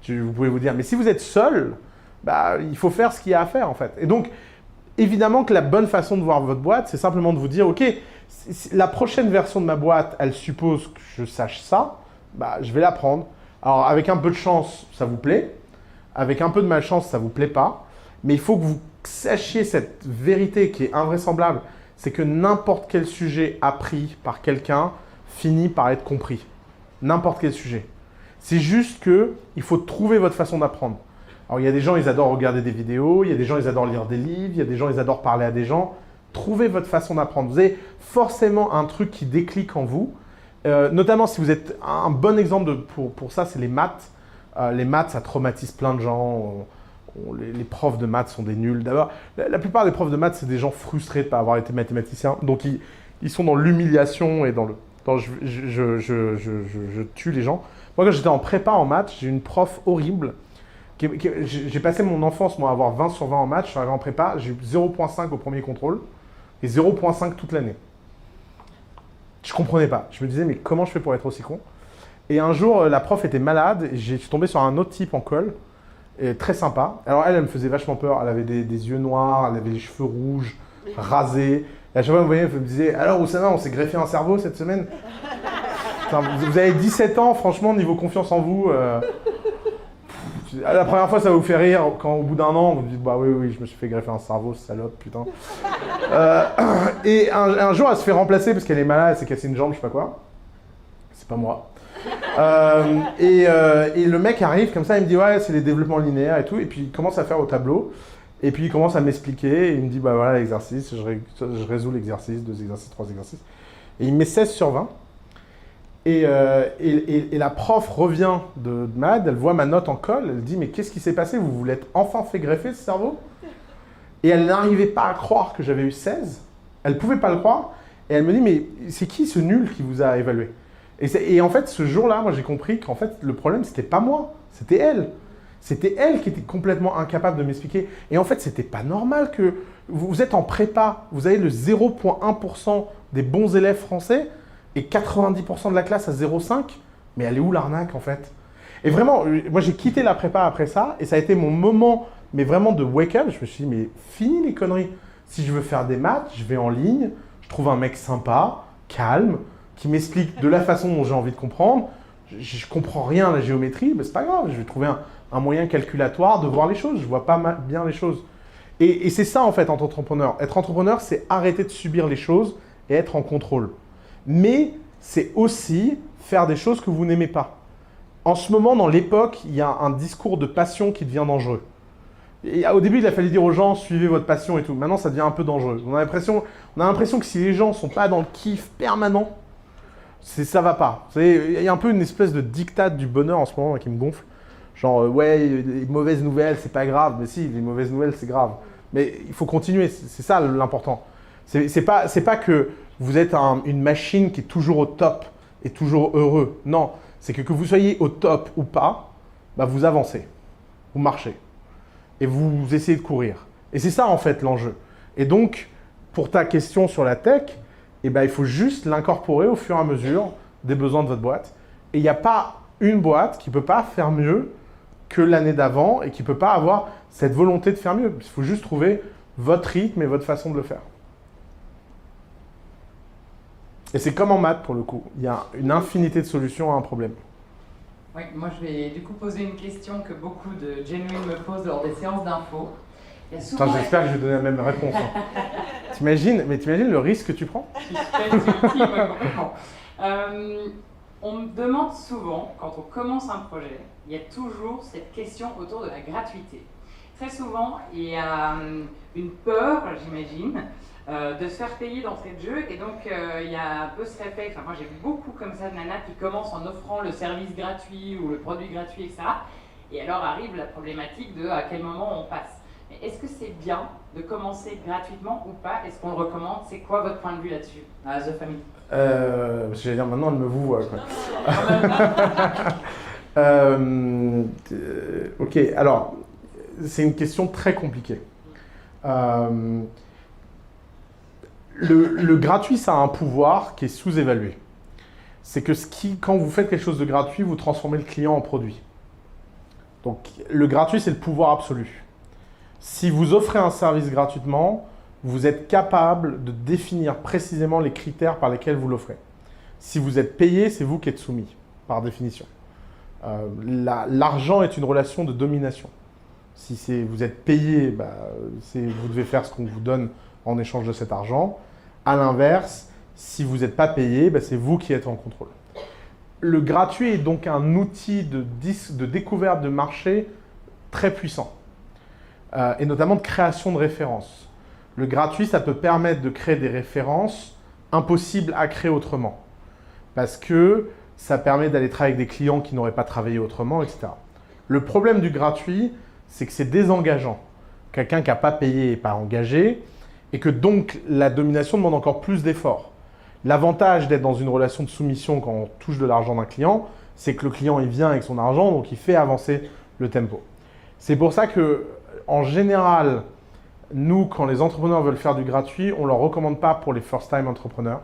Vous pouvez vous dire « Mais si vous êtes seul, bah, il faut faire ce qu'il y a à faire, en fait. » Et donc, évidemment que la bonne façon de voir votre boîte, c'est simplement de vous dire « Ok, la prochaine version de ma boîte, elle suppose que je sache ça. Bah, je vais la prendre. Alors, avec un peu de chance, ça vous plaît. Avec un peu de malchance, ça ne vous plaît pas. Mais il faut que vous sachiez cette vérité qui est invraisemblable. C'est que n'importe quel sujet appris par quelqu'un finit par être compris. N'importe quel sujet. C'est juste qu'il faut trouver votre façon d'apprendre. Alors, il y a des gens, ils adorent regarder des vidéos. Il y a des gens, ils adorent lire des livres. Il y a des gens, ils adorent parler à des gens. Trouvez votre façon d'apprendre. Vous avez forcément un truc qui déclic en vous. Notamment si vous êtes un bon exemple pour ça, c'est les maths. Les maths, ça traumatise plein de gens. Les profs de maths sont des nuls. D'abord, la plupart des profs de maths, c'est des gens frustrés de ne pas avoir été mathématiciens. Donc, ils sont dans l'humiliation et dans je tue les gens. Moi, quand j'étais en prépa en maths, j'ai une prof horrible. J'ai passé mon enfance, moi, à avoir 20 sur 20 en maths. Je suis arrivé en prépa, j'ai eu 0,5 au premier contrôle et 0,5 toute l'année. Je comprenais pas. Je me disais, mais comment je fais pour être aussi con? Et un jour, la prof était malade et j'ai tombé sur un autre type en colle, et très sympa. Alors elle me faisait vachement peur. Elle avait des yeux noirs, elle avait les cheveux rouges, rasés. Et à chaque fois, vous voyez, elle me disait « Alors, Oussama, on s'est greffé un cerveau cette semaine ?» Putain, vous avez 17 ans, franchement, niveau confiance en vous. La première fois, ça vous fait rire. Quand au bout d'1 an, vous dites « Bah oui, je me suis fait greffer un cerveau, salope, putain. » Et un jour, elle se fait remplacer parce qu'elle est malade, elle s'est cassée une jambe, je sais pas quoi. C'est pas moi. Et le mec arrive comme ça, il me dit « Ouais, c'est les développements linéaires et tout. » Et puis, il commence à faire au tableau. Et puis, il commence à m'expliquer. Et il me dit « Bah voilà, l'exercice. Je résous l'exercice, 2 exercices, 3 exercices. » Et il met 16 sur 20. Et la prof revient de malade, elle voit ma note en colle, elle dit « Mais qu'est-ce qui s'est passé? Vous vous l'êtes enfin fait greffer, ce cerveau ?» Et elle n'arrivait pas à croire que j'avais eu 16. Elle ne pouvait pas le croire. Et elle me dit « Mais c'est qui ce nul qui vous a évalué ?» Et en fait, ce jour-là, moi, j'ai compris qu'en fait, le problème, c'était pas moi, c'était elle. C'était elle qui était complètement incapable de m'expliquer. Et en fait, c'était pas normal que vous êtes en prépa, vous avez le 0,1% des bons élèves français et 90% de la classe à 0,5. Mais elle est où l'arnaque, en fait? Et vraiment, moi, j'ai quitté la prépa après ça et ça a été mon moment, mais vraiment de wake-up. Je me suis dit, mais fini les conneries. Si je veux faire des maths, je vais en ligne, je trouve un mec sympa, calme, qui m'explique de la façon dont j'ai envie de comprendre. Je comprends rien à la géométrie, mais c'est pas grave, je vais trouver un moyen calculatoire de voir les choses. Je vois pas bien les choses. Et c'est ça, en fait, être entrepreneur. Être entrepreneur, c'est arrêter de subir les choses et être en contrôle. Mais c'est aussi faire des choses que vous n'aimez pas. En ce moment, dans l'époque, il y a un discours de passion qui devient dangereux. Et au début, il a fallu dire aux gens, suivez votre passion et tout. Maintenant, ça devient un peu dangereux. On a l'impression que si les gens sont pas dans le kiff permanent, ça va pas. Il y a un peu une espèce de diktat du bonheur en ce moment qui me gonfle. Genre, ouais, les mauvaises nouvelles, c'est pas grave. Mais si, les mauvaises nouvelles, c'est grave. Mais il faut continuer, c'est ça l'important. C'est pas que vous êtes une machine qui est toujours au top et toujours heureux. Non, c'est que vous soyez au top ou pas, bah vous avancez, vous marchez. Et vous essayez de courir. Et c'est ça, en fait, l'enjeu. Et donc, pour ta question sur la tech, eh ben, il faut juste l'incorporer au fur et à mesure des besoins de votre boîte. Et il n'y a pas une boîte qui ne peut pas faire mieux que l'année d'avant et qui ne peut pas avoir cette volonté de faire mieux. Il faut juste trouver votre rythme et votre façon de le faire. Et c'est comme en maths, pour le coup. Il y a une infinité de solutions à un problème. Oui, moi je vais du coup poser une question que beaucoup de genuine me posent lors des séances d'info. J'espère que je vais donner la même réponse. T'imagines le risque que tu prends? On me demande souvent, quand on commence un projet, il y a toujours cette question autour de la gratuité. Très souvent, il y a une peur, j'imagine, de se faire payer d'entrée de jeu, et donc il y a un peu ce réflexe. Moi j'ai vu beaucoup comme ça de nanas qui commencent en offrant le service gratuit ou le produit gratuit, etc. Et alors arrive la problématique de à quel moment on passe. Mais est-ce que c'est bien de commencer gratuitement ou pas? Est-ce qu'on le recommande? C'est quoi votre point de vue là-dessus, The Family? J'allais dire maintenant, elle me vous voit. Ok, alors, c'est une question très compliquée. Le gratuit, ça a un pouvoir qui est sous-évalué. C'est que quand vous faites quelque chose de gratuit, vous transformez le client en produit. Donc, le gratuit, c'est le pouvoir absolu. Si vous offrez un service gratuitement, vous êtes capable de définir précisément les critères par lesquels vous l'offrez. Si vous êtes payé, c'est vous qui êtes soumis, par définition. L'argent est une relation de domination. Si vous êtes payé, vous devez faire ce qu'on vous donne en échange de cet argent. À l'inverse, si vous n'êtes pas payé, c'est vous qui êtes en contrôle. Le gratuit est donc un outil de découverte de marché très puissant, et notamment de création de références. Le gratuit, ça peut permettre de créer des références impossibles à créer autrement, parce que ça permet d'aller travailler avec des clients qui n'auraient pas travaillé autrement, etc. Le problème du gratuit, c'est que c'est désengageant. Quelqu'un qui n'a pas payé n'est pas engagé, et que donc la domination demande encore plus d'efforts. L'avantage d'être dans une relation de soumission quand on touche de l'argent d'un client, c'est que le client il vient avec son argent, donc il fait avancer le tempo. C'est pour ça que, en général, nous, quand les entrepreneurs veulent faire du gratuit, on ne leur recommande pas pour les first-time entrepreneurs.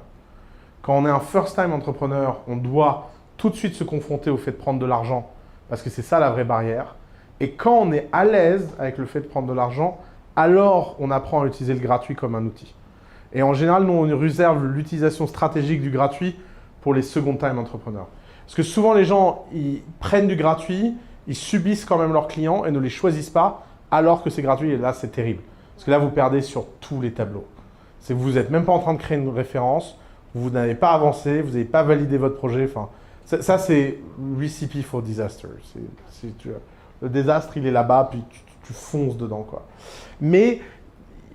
Quand on est un first-time entrepreneur, on doit tout de suite se confronter au fait de prendre de l'argent, parce que c'est ça la vraie barrière. Et quand on est à l'aise avec le fait de prendre de l'argent, alors on apprend à utiliser le gratuit comme un outil. Et en général, nous, on réserve l'utilisation stratégique du gratuit pour les second-time entrepreneurs. Parce que souvent, les gens, ils prennent du gratuit, ils subissent quand même leurs clients et ne les choisissent pas, alors que c'est gratuit. Et là, c'est terrible. Parce que là, vous perdez sur tous les tableaux. Vous n'êtes même pas en train de créer une référence, vous n'avez pas avancé, vous n'avez pas validé votre projet. Enfin, ça, c'est recipe for disaster. Le désastre, il est là-bas, puis tu fonces dedans, quoi. Mais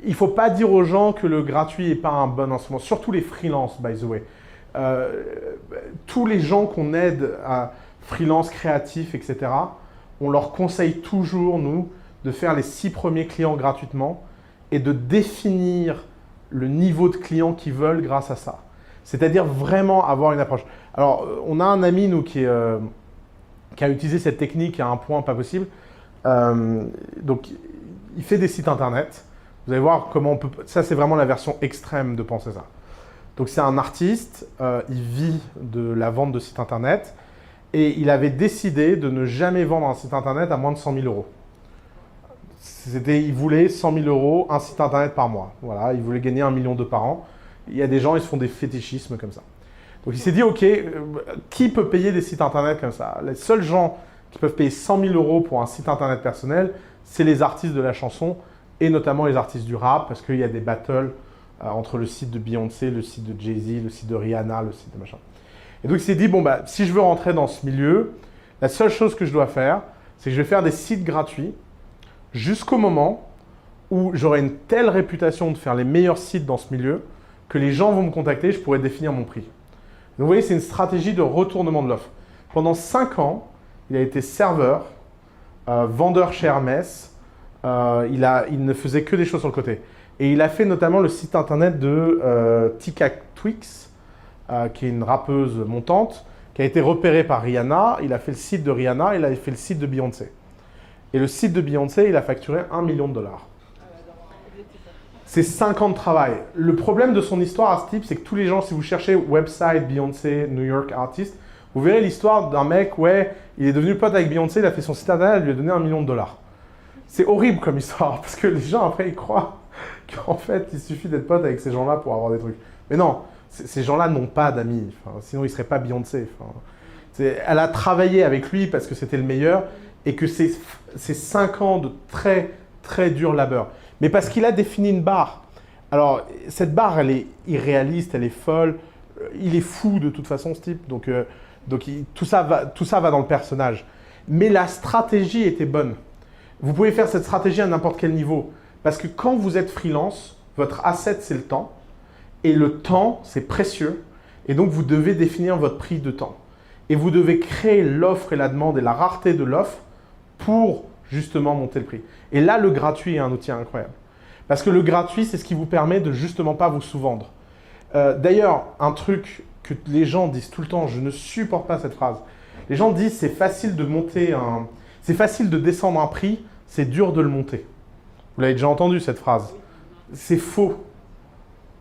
il ne faut pas dire aux gens que le gratuit n'est pas un bon instrument, surtout les freelances, by the way. Tous les gens qu'on aide à freelance, créatifs, etc., on leur conseille toujours, nous, de faire les 6 premiers clients gratuitement et de définir le niveau de clients qu'ils veulent grâce à ça. C'est-à-dire vraiment avoir une approche. Alors, on a un ami, nous, qui a utilisé cette technique à un point pas possible. Donc, il fait des sites internet. Vous allez voir comment on peut... Ça, c'est vraiment la version extrême de penser ça. Donc, c'est un artiste, il vit de la vente de sites internet et il avait décidé de ne jamais vendre un site internet à moins de 100 000 euros. Il voulait 100 000 euros, un site internet par mois. Voilà, il voulait gagner 1,2 million par an. Il y a des gens, ils se font des fétichismes comme ça. Donc, il s'est dit, OK, qui peut payer des sites internet comme ça? Les seuls gens qui peuvent payer 100 000 euros pour un site internet personnel, c'est les artistes de la chanson et notamment les artistes du rap, parce qu'il y a des battles entre le site de Beyoncé, le site de Jay-Z, le site de Rihanna, le site de machin. Et donc, il s'est dit, bon, si je veux rentrer dans ce milieu, la seule chose que je dois faire, c'est que je vais faire des sites gratuits jusqu'au moment où j'aurai une telle réputation de faire les meilleurs sites dans ce milieu que les gens vont me contacter, je pourrai définir mon prix. Donc, vous voyez, c'est une stratégie de retournement de l'offre. Pendant 5 ans, il a été serveur, vendeur chez Hermès, il ne faisait que des choses sur le côté. Et il a fait notamment le site internet de Tika Twix, qui est une rappeuse montante, qui a été repérée par Rihanna. Il a fait le site de Rihanna, il a fait le site de Beyoncé. Et le site de Beyoncé, il a facturé $1 million. C'est 5 ans de travail. Le problème de son histoire à ce type, c'est que tous les gens, si vous cherchez website Beyoncé, New York artist, vous verrez l'histoire d'un mec, ouais, il est devenu pote avec Beyoncé, il a fait son site internet, il lui a donné $1 million. C'est horrible comme histoire, parce que les gens après ils croient qu'en fait il suffit d'être pote avec ces gens-là pour avoir des trucs. Mais non, ces gens-là n'ont pas d'amis, sinon ils ne seraient pas Beyoncé. Elle a travaillé avec lui parce que c'était le meilleur et que c'est 5 ans de très très dur labeur. Mais parce qu'il a défini une barre. Alors cette barre elle est irréaliste, elle est folle, il est fou de toute façon ce type, donc tout ça va dans le personnage. Mais la stratégie était bonne. Vous pouvez faire cette stratégie à n'importe quel niveau. Parce que quand vous êtes freelance, votre asset, c'est le temps. Et le temps, c'est précieux. Et donc, vous devez définir votre prix de temps. Et vous devez créer l'offre et la demande et la rareté de l'offre pour justement monter le prix. Et là, le gratuit est un outil incroyable. Parce que le gratuit, c'est ce qui vous permet de justement pas vous sous-vendre. D'ailleurs, un truc que les gens disent tout le temps, je ne supporte pas cette phrase. Les gens disent c'est facile de monter c'est facile de descendre un prix, c'est dur de le monter. Vous l'avez déjà entendu cette phrase. C'est faux.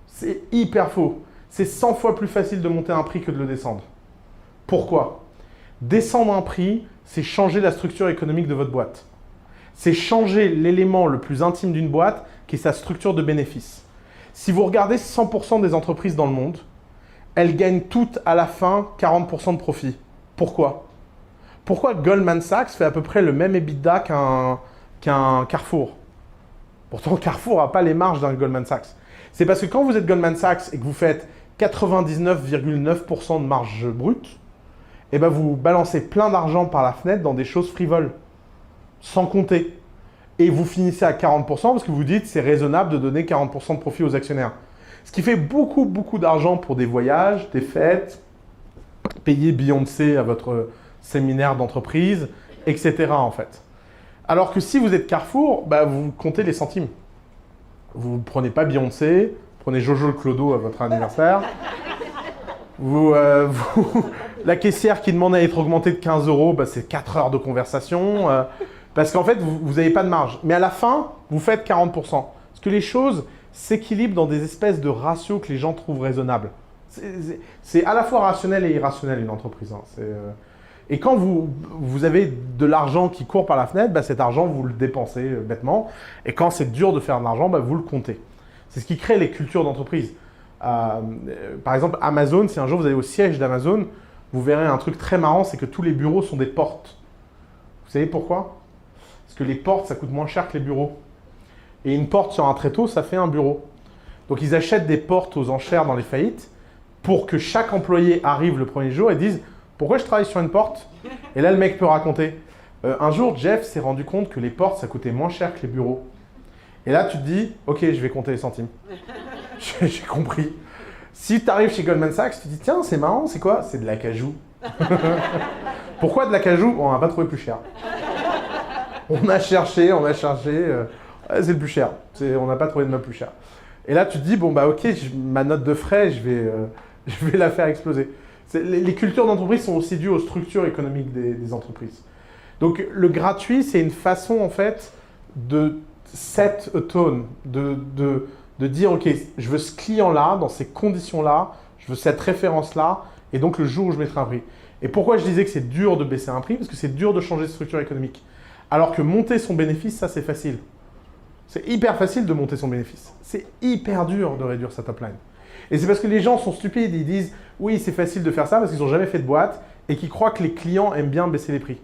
C'est hyper faux. C'est 100 fois plus facile de monter un prix que de le descendre. Pourquoi? Descendre un prix, c'est changer la structure économique de votre boîte. C'est changer l'élément le plus intime d'une boîte, qui est sa structure de bénéfice. Si vous regardez 100% des entreprises dans le monde, elles gagnent toutes à la fin 40% de profit. Pourquoi? Pourquoi Goldman Sachs fait à peu près le même EBITDA qu'un Carrefour? Pourtant, Carrefour n'a pas les marges d'un Goldman Sachs. C'est parce que quand vous êtes Goldman Sachs et que vous faites 99,9% de marge brute, eh ben vous balancez plein d'argent par la fenêtre dans des choses frivoles, sans compter. Et vous finissez à 40% parce que vous dites c'est raisonnable de donner 40% de profit aux actionnaires. Ce qui fait beaucoup, beaucoup d'argent pour des voyages, des fêtes, payer Beyoncé à votre séminaire d'entreprise, etc. en fait. Alors que si vous êtes Carrefour, bah, vous comptez les centimes. Vous ne prenez pas Beyoncé, prenez Jojo le Clodo à votre anniversaire. La caissière qui demande à être augmentée de 15 €, bah, c'est 4 heures de conversation. Parce qu'en fait, vous n'avez pas de marge. Mais à la fin, vous faites 40%. Parce que les choses s'équilibrent dans des espèces de ratios que les gens trouvent raisonnables. C'est à la fois rationnel et irrationnel une entreprise. Et quand vous avez de l'argent qui court par la fenêtre, bah cet argent, vous le dépensez bêtement. Et quand c'est dur de faire de l'argent, bah vous le comptez. C'est ce qui crée les cultures d'entreprise. Par exemple, Amazon, si un jour vous allez au siège d'Amazon, vous verrez un truc très marrant, c'est que tous les bureaux sont des portes. Vous savez pourquoi? Parce que les portes, ça coûte moins cher que les bureaux. Et une porte sur un tréteau, ça fait un bureau. Donc ils achètent des portes aux enchères dans les faillites pour que chaque employé arrive le premier jour et dise « Pourquoi je travaille sur une porte ?» Et là, le mec peut raconter « Un jour, Jeff s'est rendu compte que les portes, ça coûtait moins cher que les bureaux. » Et là, tu te dis « Ok, je vais compter les centimes. » J'ai compris. Si tu arrives chez Goldman Sachs, tu te dis « Tiens, c'est marrant, c'est quoi ?» C'est de l'acajou. Pourquoi de l'acajou? On n'a pas trouvé plus cher. On a cherché, c'est le plus cher. On n'a pas trouvé de meuble plus cher. Et là, tu te dis, bon, bah ok, ma note de frais, je vais la faire exploser. Les cultures d'entreprise sont aussi dues aux structures économiques des entreprises. Donc, le gratuit, c'est une façon, en fait, de set a tone, de dire, ok, je veux ce client-là, dans ces conditions-là, je veux cette référence-là, et donc le jour où je mettrai un prix. Et pourquoi je disais que c'est dur de baisser un prix? Parce que c'est dur de changer de structure économique. Alors que monter son bénéfice, ça, c'est facile. C'est hyper facile de monter son bénéfice. C'est hyper dur de réduire sa top line. Et c'est parce que les gens sont stupides, ils disent « Oui, c'est facile de faire ça » parce qu'ils n'ont jamais fait de boîte et qu'ils croient que les clients aiment bien baisser les prix.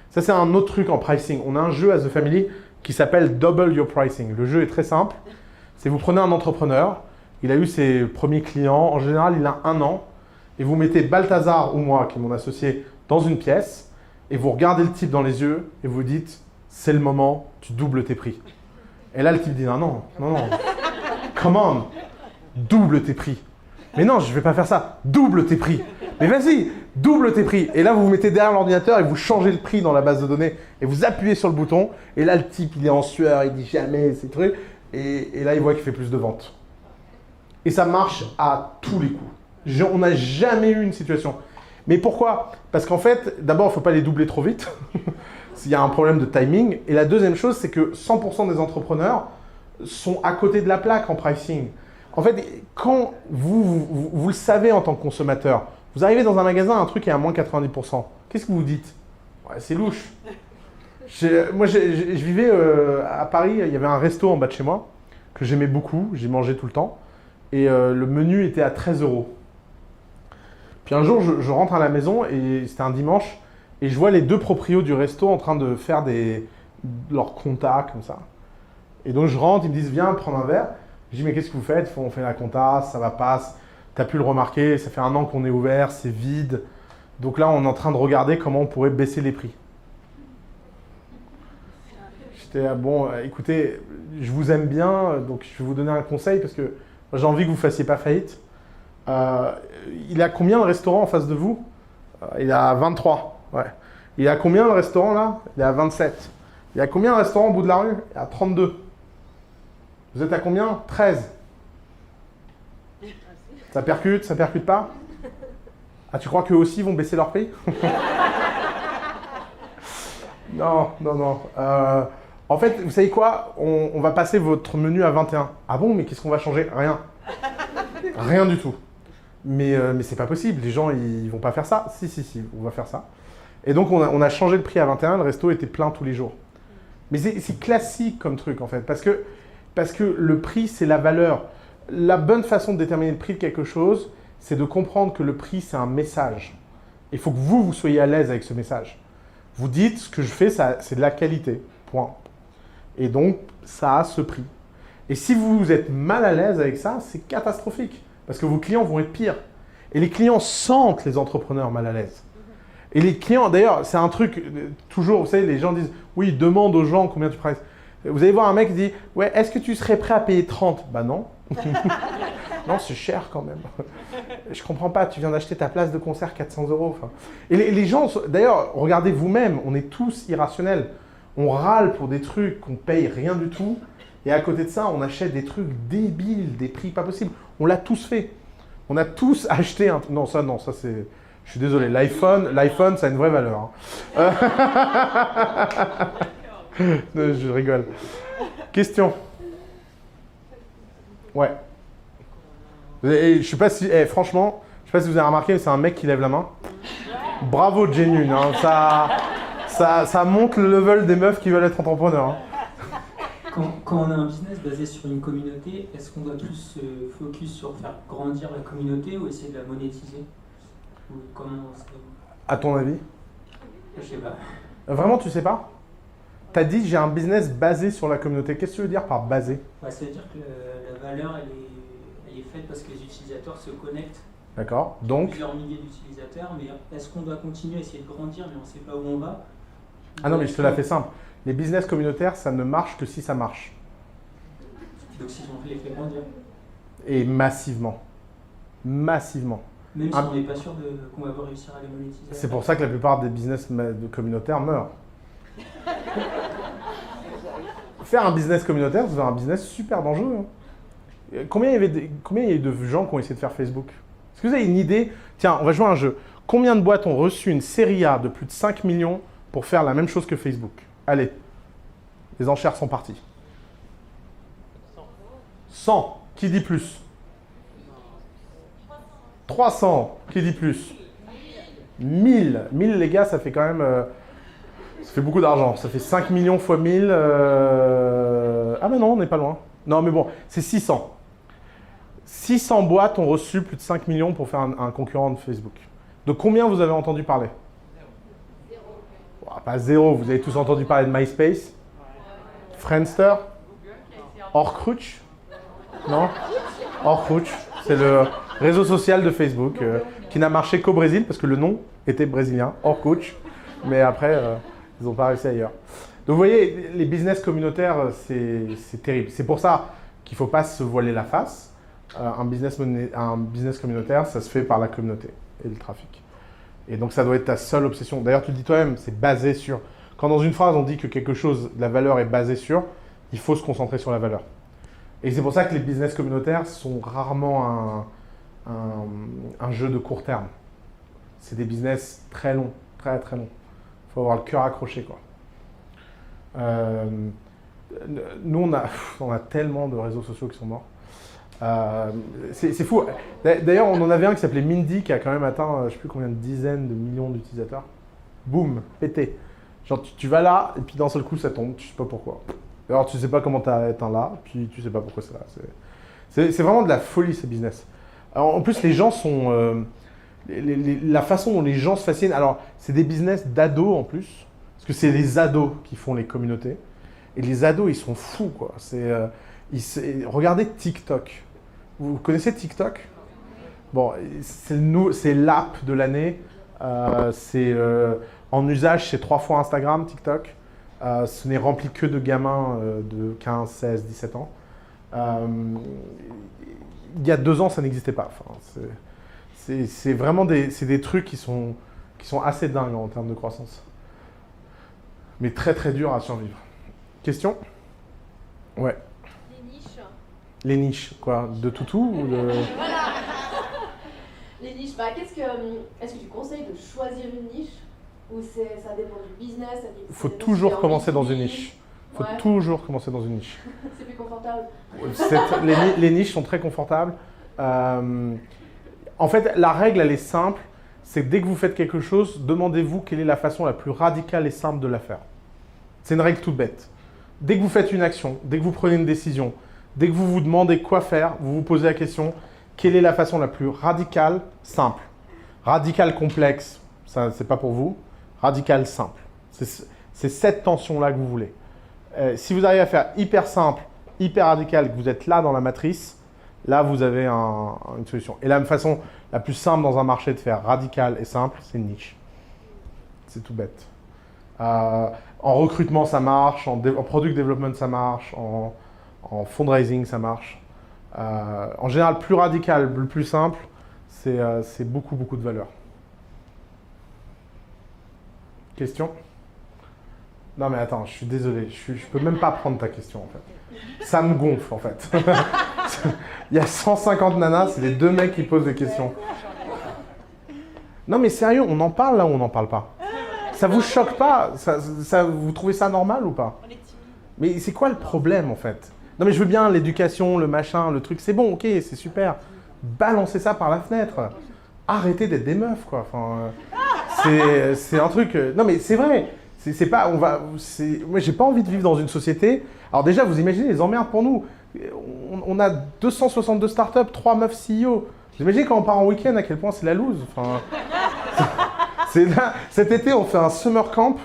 Ça, c'est un autre truc en pricing. On a un jeu à The Family qui s'appelle Double Your Pricing. Le jeu est très simple. C'est vous prenez un entrepreneur, il a eu ses premiers clients, en général, il a 1 an, et vous mettez Balthazar ou moi, qui est mon associé, dans une pièce, et vous regardez le type dans les yeux, et vous dites c'est le moment, tu doubles tes prix. Et là, le type dit, non, come on, double tes prix. Mais non, je vais pas faire ça, double tes prix. Mais vas-y, double tes prix. Et là, vous vous mettez derrière l'ordinateur et vous changez le prix dans la base de données et vous appuyez sur le bouton. Et là, le type, il est en sueur, il dit jamais ces trucs. Et là, il voit qu'il fait plus de ventes. Et ça marche à tous les coups. On n'a jamais eu une situation. Mais pourquoi? Parce qu'en fait, d'abord, il ne faut pas les doubler trop vite. Il y a un problème de timing. Et la deuxième chose, c'est que 100% des entrepreneurs sont à côté de la plaque en pricing. En fait, quand vous le savez en tant que consommateur, vous arrivez dans un magasin, un truc est à moins 90%. Qu'est-ce que vous dites? Ouais, c'est louche. Moi, je vivais à Paris, il y avait un resto en bas de chez moi que j'aimais beaucoup, j'y mangeais tout le temps. Et le menu était à 13 €. Puis un jour, je rentre à la maison, et c'était un dimanche, et je vois les deux proprios du resto en train de faire leur compta, comme ça. Et donc je rentre, ils me disent, viens prendre un verre. Je dis, mais qu'est-ce que vous faites? On fait la compta, ça va pas, t'as pu le remarquer, ça fait 1 an qu'on est ouvert, c'est vide. Donc là, on est en train de regarder comment on pourrait baisser les prix. J'étais, bon, écoutez, je vous aime bien, donc je vais vous donner un conseil, parce que j'ai envie que vous ne fassiez pas faillite. Il a combien le restaurant en face de vous? Il a 23. Ouais. Il a combien le restaurant là? Il est à 27. Il a combien le restaurant au bout de la rue? Il est à 32. Vous êtes à combien? 13. Ça percute pas? Ah, tu crois qu'eux aussi vont baisser leur prix? Non. En fait, vous savez quoi? On va passer votre menu à 21. Ah bon, mais qu'est-ce qu'on va changer? Rien. Rien du tout. Mais c'est pas possible, les gens ils vont pas faire ça. Si, on va faire ça. Et donc on a changé le prix à 21, le resto était plein tous les jours. Mais c'est classique comme truc en fait, parce que le prix c'est la valeur. La bonne façon de déterminer le prix de quelque chose, c'est de comprendre que le prix c'est un message. Il faut que vous soyez à l'aise avec ce message. Vous dites, ce que je fais, c'est de la qualité, point. Et donc ça a ce prix. Et si vous êtes mal à l'aise avec ça, c'est catastrophique. Parce que vos clients vont être pires. Et les clients sentent les entrepreneurs mal à l'aise. Et les clients, d'ailleurs, c'est un truc, toujours, vous savez, les gens disent, oui, demande aux gens combien tu prices. Vous allez voir un mec qui dit, ouais, est-ce que tu serais prêt à payer 30? Bah non. Non, c'est cher quand même. Je comprends pas, tu viens d'acheter ta place de concert 400 €. Enfin. Et les gens, d'ailleurs, regardez vous-même, on est tous irrationnels. On râle pour des trucs qu'on paye rien du tout. Et à côté de ça, on achète des trucs débiles, des prix pas possibles. On l'a tous fait. On a tous acheté un... Non, ça c'est... Je suis désolé. L'iPhone, ça a une vraie valeur. Hein. Je rigole. Question. Ouais. Je sais pas si... franchement, je sais pas si vous avez remarqué, mais c'est un mec qui lève la main. Bravo, Genuine. Hein. Ça monte le level des meufs qui veulent être entrepreneurs. Hein. Quand on a un business basé sur une communauté, est-ce qu'on doit plus se focus sur faire grandir la communauté ou essayer de la monétiser? Ou comment ça... À ton avis? Je sais pas. Vraiment, tu sais pas? T'as dit j'ai un business basé sur la communauté. Qu'est-ce que tu veux dire par basé? Ouais, ça veut dire que la valeur, elle est faite parce que les utilisateurs se connectent. D'accord. Donc. Plusieurs milliers d'utilisateurs, mais est-ce qu'on doit continuer à essayer de grandir, mais on ne sait pas où on va? Ah non, mais je te la fais simple. Les business communautaires, ça ne marche que si ça marche. Donc si on les fait grandir. Et massivement. Massivement. Même si on n'est pas sûr qu'on va réussir à les monétiser. C'est pour ça que la plupart des business communautaires meurent. Faire un business communautaire, c'est un business super dangereux. Hein. Combien il y a eu de gens qui ont essayé de faire Facebook? Est-ce que vous avez une idée? Tiens, on va jouer à un jeu. Combien de boîtes ont reçu une série A de plus de 5 millions pour faire la même chose que Facebook? Allez, les enchères sont parties. 100. Qui dit plus? 300. Qui dit plus? 1000. 1000, les gars, ça fait quand même... ça fait beaucoup d'argent. Ça fait 5 millions fois 1000. Ah ben non, on n'est pas loin. Non, mais bon, c'est 600. 600 boîtes ont reçu plus de 5 millions pour faire un concurrent de Facebook. De combien vous avez entendu parler? Pas zéro, vous avez tous entendu parler de MySpace, Friendster, Orkut, non? Orkut, c'est le réseau social de Facebook qui n'a marché qu'au Brésil parce que le nom était brésilien, Orkut, mais après ils n'ont pas réussi ailleurs. Donc vous voyez, les business communautaires, c'est terrible. C'est pour ça qu'il ne faut pas se voiler la face. Un business communautaire, ça se fait par la communauté et le trafic. Et donc ça doit être ta seule obsession. D'ailleurs, tu le dis toi-même, c'est basé sur... Quand dans une phrase, on dit que quelque chose, la valeur est basée sur, il faut se concentrer sur la valeur. Et c'est pour ça que les business communautaires sont rarement un jeu de court terme. C'est des business très longs, très très longs. Il faut avoir le cœur accroché, quoi. Nous, on a tellement de réseaux sociaux qui sont morts. C'est fou. D'ailleurs, on en avait un qui s'appelait Mindy, qui a quand même atteint, je ne sais plus combien de dizaines de millions d'utilisateurs. Boum, pété. Genre, tu vas là, et puis d'un seul coup, ça tombe, tu ne sais pas pourquoi. Alors, tu ne sais pas comment tu as atteint là, puis tu ne sais pas pourquoi c'est là. C'est vraiment de la folie, ces business. Alors, en plus, les gens sont... la façon dont les gens se fascinent... Alors, c'est des business d'ados, en plus, parce que c'est les ados qui font les communautés. Et les ados, ils sont fous, quoi. Regardez TikTok. Vous connaissez TikTok? Bon, c'est l'app de l'année. En usage, c'est 3 fois Instagram, TikTok. Ce n'est rempli que de gamins de 15, 16, 17 ans. Il y a 2 ans, ça n'existait pas. Enfin, c'est vraiment des trucs qui sont assez dingues en termes de croissance. Mais très très dur à survivre. Question? Ouais. Les niches. Les niches, quoi? De toutou ou de... Voilà. Les niches, est-ce que tu conseilles de choisir une niche ou ça dépend du business? Il faut toujours commencer dans une niche. Il faut toujours commencer dans une niche. C'est plus confortable. Les niches sont très confortables. En fait, la règle, elle est simple. C'est que dès que vous faites quelque chose, demandez-vous quelle est la façon la plus radicale et simple de la faire. C'est une règle toute bête. Dès que vous faites une action, dès que vous prenez une décision, dès que vous vous demandez quoi faire, vous vous posez la question, quelle est la façon la plus radicale, simple? Radicale complexe, ça c'est pas pour vous. Radicale simple. C'est cette tension-là que vous voulez. Si vous arrivez à faire hyper simple, hyper radical, que vous êtes là dans la matrice, là vous avez une solution. Et la façon la plus simple dans un marché de faire radical et simple, c'est une niche. C'est tout bête. En recrutement, ça marche. En product development, ça marche. En fundraising, ça marche. En général, plus radical, le plus simple, c'est beaucoup, beaucoup de valeur. Question? Non mais attends, je suis désolé. Je peux même pas prendre ta question, en fait. Ça me gonfle, en fait. Il y a 150 nanas, c'est les 2 mecs qui posent des questions. Non mais sérieux, on en parle là ou on n'en parle pas? Ça vous choque pas? Vous trouvez ça normal ou pas? Mais c'est quoi le problème en fait? Non mais je veux bien l'éducation, le machin, le truc, c'est bon, ok, c'est super. Balancez ça par la fenêtre. Arrêtez d'être des meufs quoi. Enfin, c'est un truc... Non mais c'est vrai. C'est pas... Moi j'ai pas envie de vivre dans une société... Alors déjà, vous imaginez les emmerdes pour nous. On a 262 startups, 3 meufs CEO. Vous imaginez quand on part en week-end à quel point c'est la loose. Enfin... Cet été, on fait un summer camp.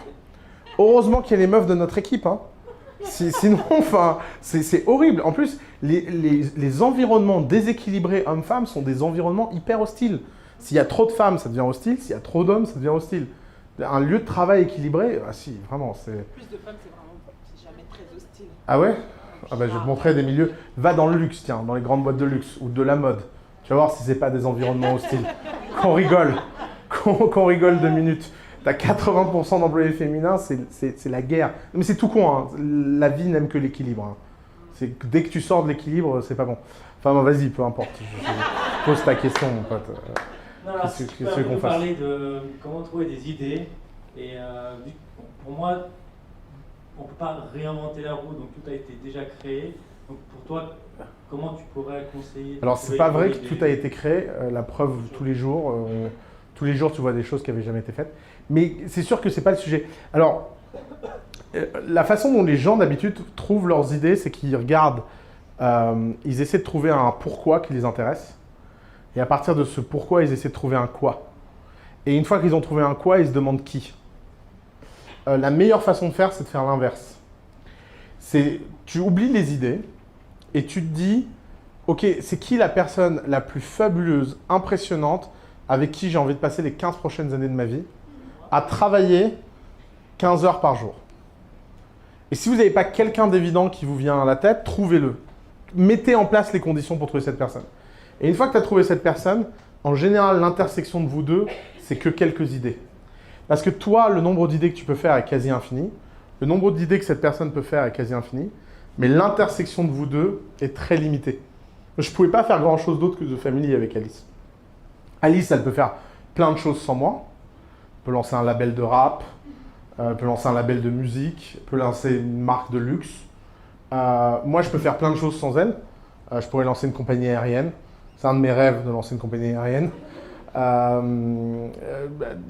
Heureusement qu'il y a les meufs de notre équipe. Hein. Sinon, enfin, c'est horrible. En plus, les environnements déséquilibrés hommes-femmes sont des environnements hyper hostiles. S'il y a trop de femmes, ça devient hostile. S'il y a trop d'hommes, ça devient hostile. Un lieu de travail équilibré, ah si, vraiment, c'est... Plus de femmes, c'est jamais très hostile. Ah ouais? Ah bah, je vais te montrer des milieux. Va dans le luxe, tiens, dans les grandes boîtes de luxe ou de la mode. Tu vas voir si c'est pas des environnements hostiles. Qu'on rigole. Qu'on rigole 2 minutes. T'as 80% d'employés féminins, c'est la guerre. Mais c'est tout con, hein. La vie n'aime que l'équilibre. Hein. Dès que tu sors de l'équilibre, c'est pas bon. Enfin bon, vas-y, peu importe. Je pose ta question, mon pote. Non, alors, si tu peux parler de comment trouver des idées. Et pour moi, on ne peut pas réinventer la roue, donc tout a été déjà créé. Donc pour toi, comment tu pourrais conseiller? Alors c'est pas vrai que tout a été créé. La preuve, tous les jours, tu vois des choses qui n'avaient jamais été faites. Mais c'est sûr que c'est pas le sujet. Alors, la façon dont les gens d'habitude trouvent leurs idées, c'est qu'ils regardent, ils essaient de trouver un pourquoi qui les intéresse. Et à partir de ce pourquoi, ils essaient de trouver un quoi. Et une fois qu'ils ont trouvé un quoi, ils se demandent qui. La meilleure façon de faire, c'est de faire l'inverse. Tu oublies les idées et tu te dis, ok, c'est qui la personne la plus fabuleuse, impressionnante, avec qui j'ai envie de passer les 15 prochaines années de ma vie, à travailler 15 heures par jour. Et si vous n'avez pas quelqu'un d'évident qui vous vient à la tête, trouvez-le. Mettez en place les conditions pour trouver cette personne. Et une fois que tu as trouvé cette personne, en général, l'intersection de vous deux, c'est que quelques idées. Parce que toi, le nombre d'idées que tu peux faire est quasi infini. Le nombre d'idées que cette personne peut faire est quasi infini. Mais l'intersection de vous deux est très limitée. Je ne pouvais pas faire grand-chose d'autre que The Family avec Alice. Alice, elle peut faire plein de choses sans moi. Elle peut lancer un label de rap, elle peut lancer un label de musique, elle peut lancer une marque de luxe. Moi, je peux faire plein de choses sans elle. Je pourrais lancer une compagnie aérienne. C'est un de mes rêves de lancer une compagnie aérienne,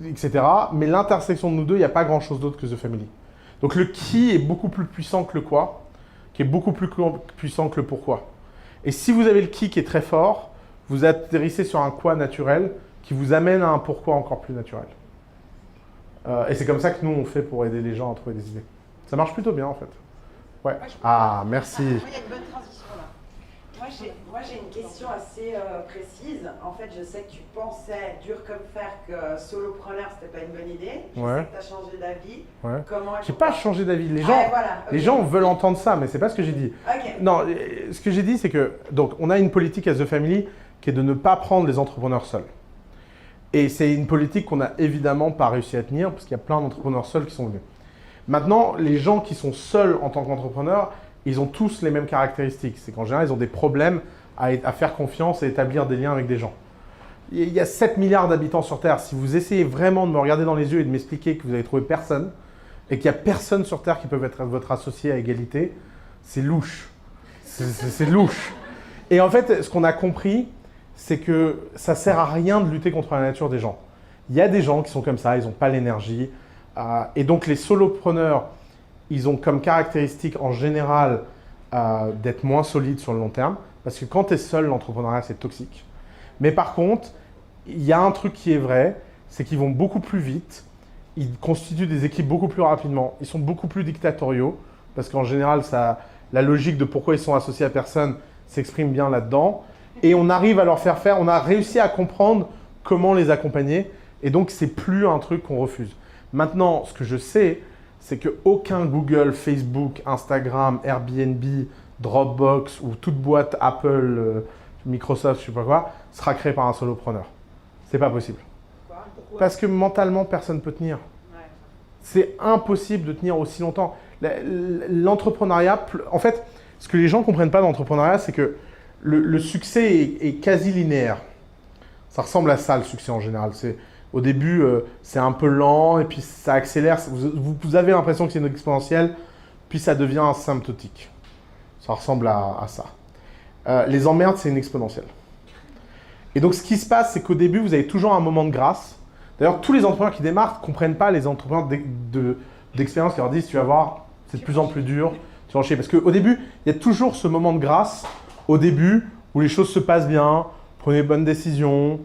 etc. Mais l'intersection de nous deux, il n'y a pas grand-chose d'autre que The Family. Donc le qui est beaucoup plus puissant que le quoi, qui est beaucoup plus puissant que le pourquoi. Et si vous avez le qui est très fort, vous atterrissez sur un quoi naturel qui vous amène à un pourquoi encore plus naturel. Et c'est comme ça que nous, on fait pour aider les gens à trouver des idées. Ça marche plutôt bien, en fait. Ouais. Ah, merci. Moi, il y a une bonne transition là. Moi, j'ai une question assez précise. En fait, je sais que tu pensais, dur comme fer, que solopreneur, c'était pas une bonne idée. Je sais que tu as changé d'avis. Ouais. Comment J'ai pas changé d'avis. Les gens, les gens veulent entendre ça, mais c'est pas ce que j'ai dit. Okay. Non, ce que j'ai dit, c'est que donc on a une politique à The Family qui est de ne pas prendre les entrepreneurs seuls. Et c'est une politique qu'on n'a évidemment pas réussi à tenir, parce qu'il y a plein d'entrepreneurs seuls qui sont venus. Maintenant, les gens qui sont seuls en tant qu'entrepreneurs, ils ont tous les mêmes caractéristiques. C'est qu'en général, ils ont des problèmes à faire confiance et établir des liens avec des gens. Il y a 7 milliards d'habitants sur Terre. Si vous essayez vraiment de me regarder dans les yeux et de m'expliquer que vous avez trouvé personne, et qu'il n'y a personne sur Terre qui peut être votre associé à égalité, c'est louche. C'est louche. Et en fait, ce qu'on a compris, c'est que ça ne sert à rien de lutter contre la nature des gens. Il y a des gens qui sont comme ça, ils n'ont pas l'énergie. Et donc les solopreneurs, ils ont comme caractéristique en général d'être moins solides sur le long terme. Parce que quand tu es seul, l'entrepreneuriat, c'est toxique. Mais par contre, il y a un truc qui est vrai, c'est qu'ils vont beaucoup plus vite. Ils constituent des équipes beaucoup plus rapidement. Ils sont beaucoup plus dictatoriaux. Parce qu'en général, la logique de pourquoi ils sont associés à personne s'exprime bien là-dedans. Et on arrive à leur faire faire, on a réussi à comprendre comment les accompagner. Et donc, c'est plus un truc qu'on refuse. Maintenant, ce que je sais, c'est qu'aucun Google, Facebook, Instagram, Airbnb, Dropbox ou toute boîte Apple, Microsoft, je ne sais pas quoi, sera créé par un solopreneur. C'est pas possible. Pourquoi ? Parce que mentalement, personne ne peut tenir. Ouais. C'est impossible de tenir aussi longtemps. L'entrepreneuriat, en fait, ce que les gens ne comprennent pas dans l'entrepreneuriat, c'est que le succès est quasi linéaire. Ça ressemble à ça, le succès en général. Au début, c'est un peu lent et puis ça accélère. Vous avez l'impression que c'est une exponentielle, puis ça devient asymptotique. Ça ressemble à ça. Les emmerdes, c'est une exponentielle. Et donc, ce qui se passe, c'est qu'au début, vous avez toujours un moment de grâce. D'ailleurs, tous les entrepreneurs qui démarrent ne comprennent pas les entrepreneurs d'expérience qui leur disent « tu vas voir, c'est de plus en plus dur, tu vas en chier ». Parce qu'au début, il y a toujours ce moment de grâce, au début, où les choses se passent bien, prenez de bonnes décisions,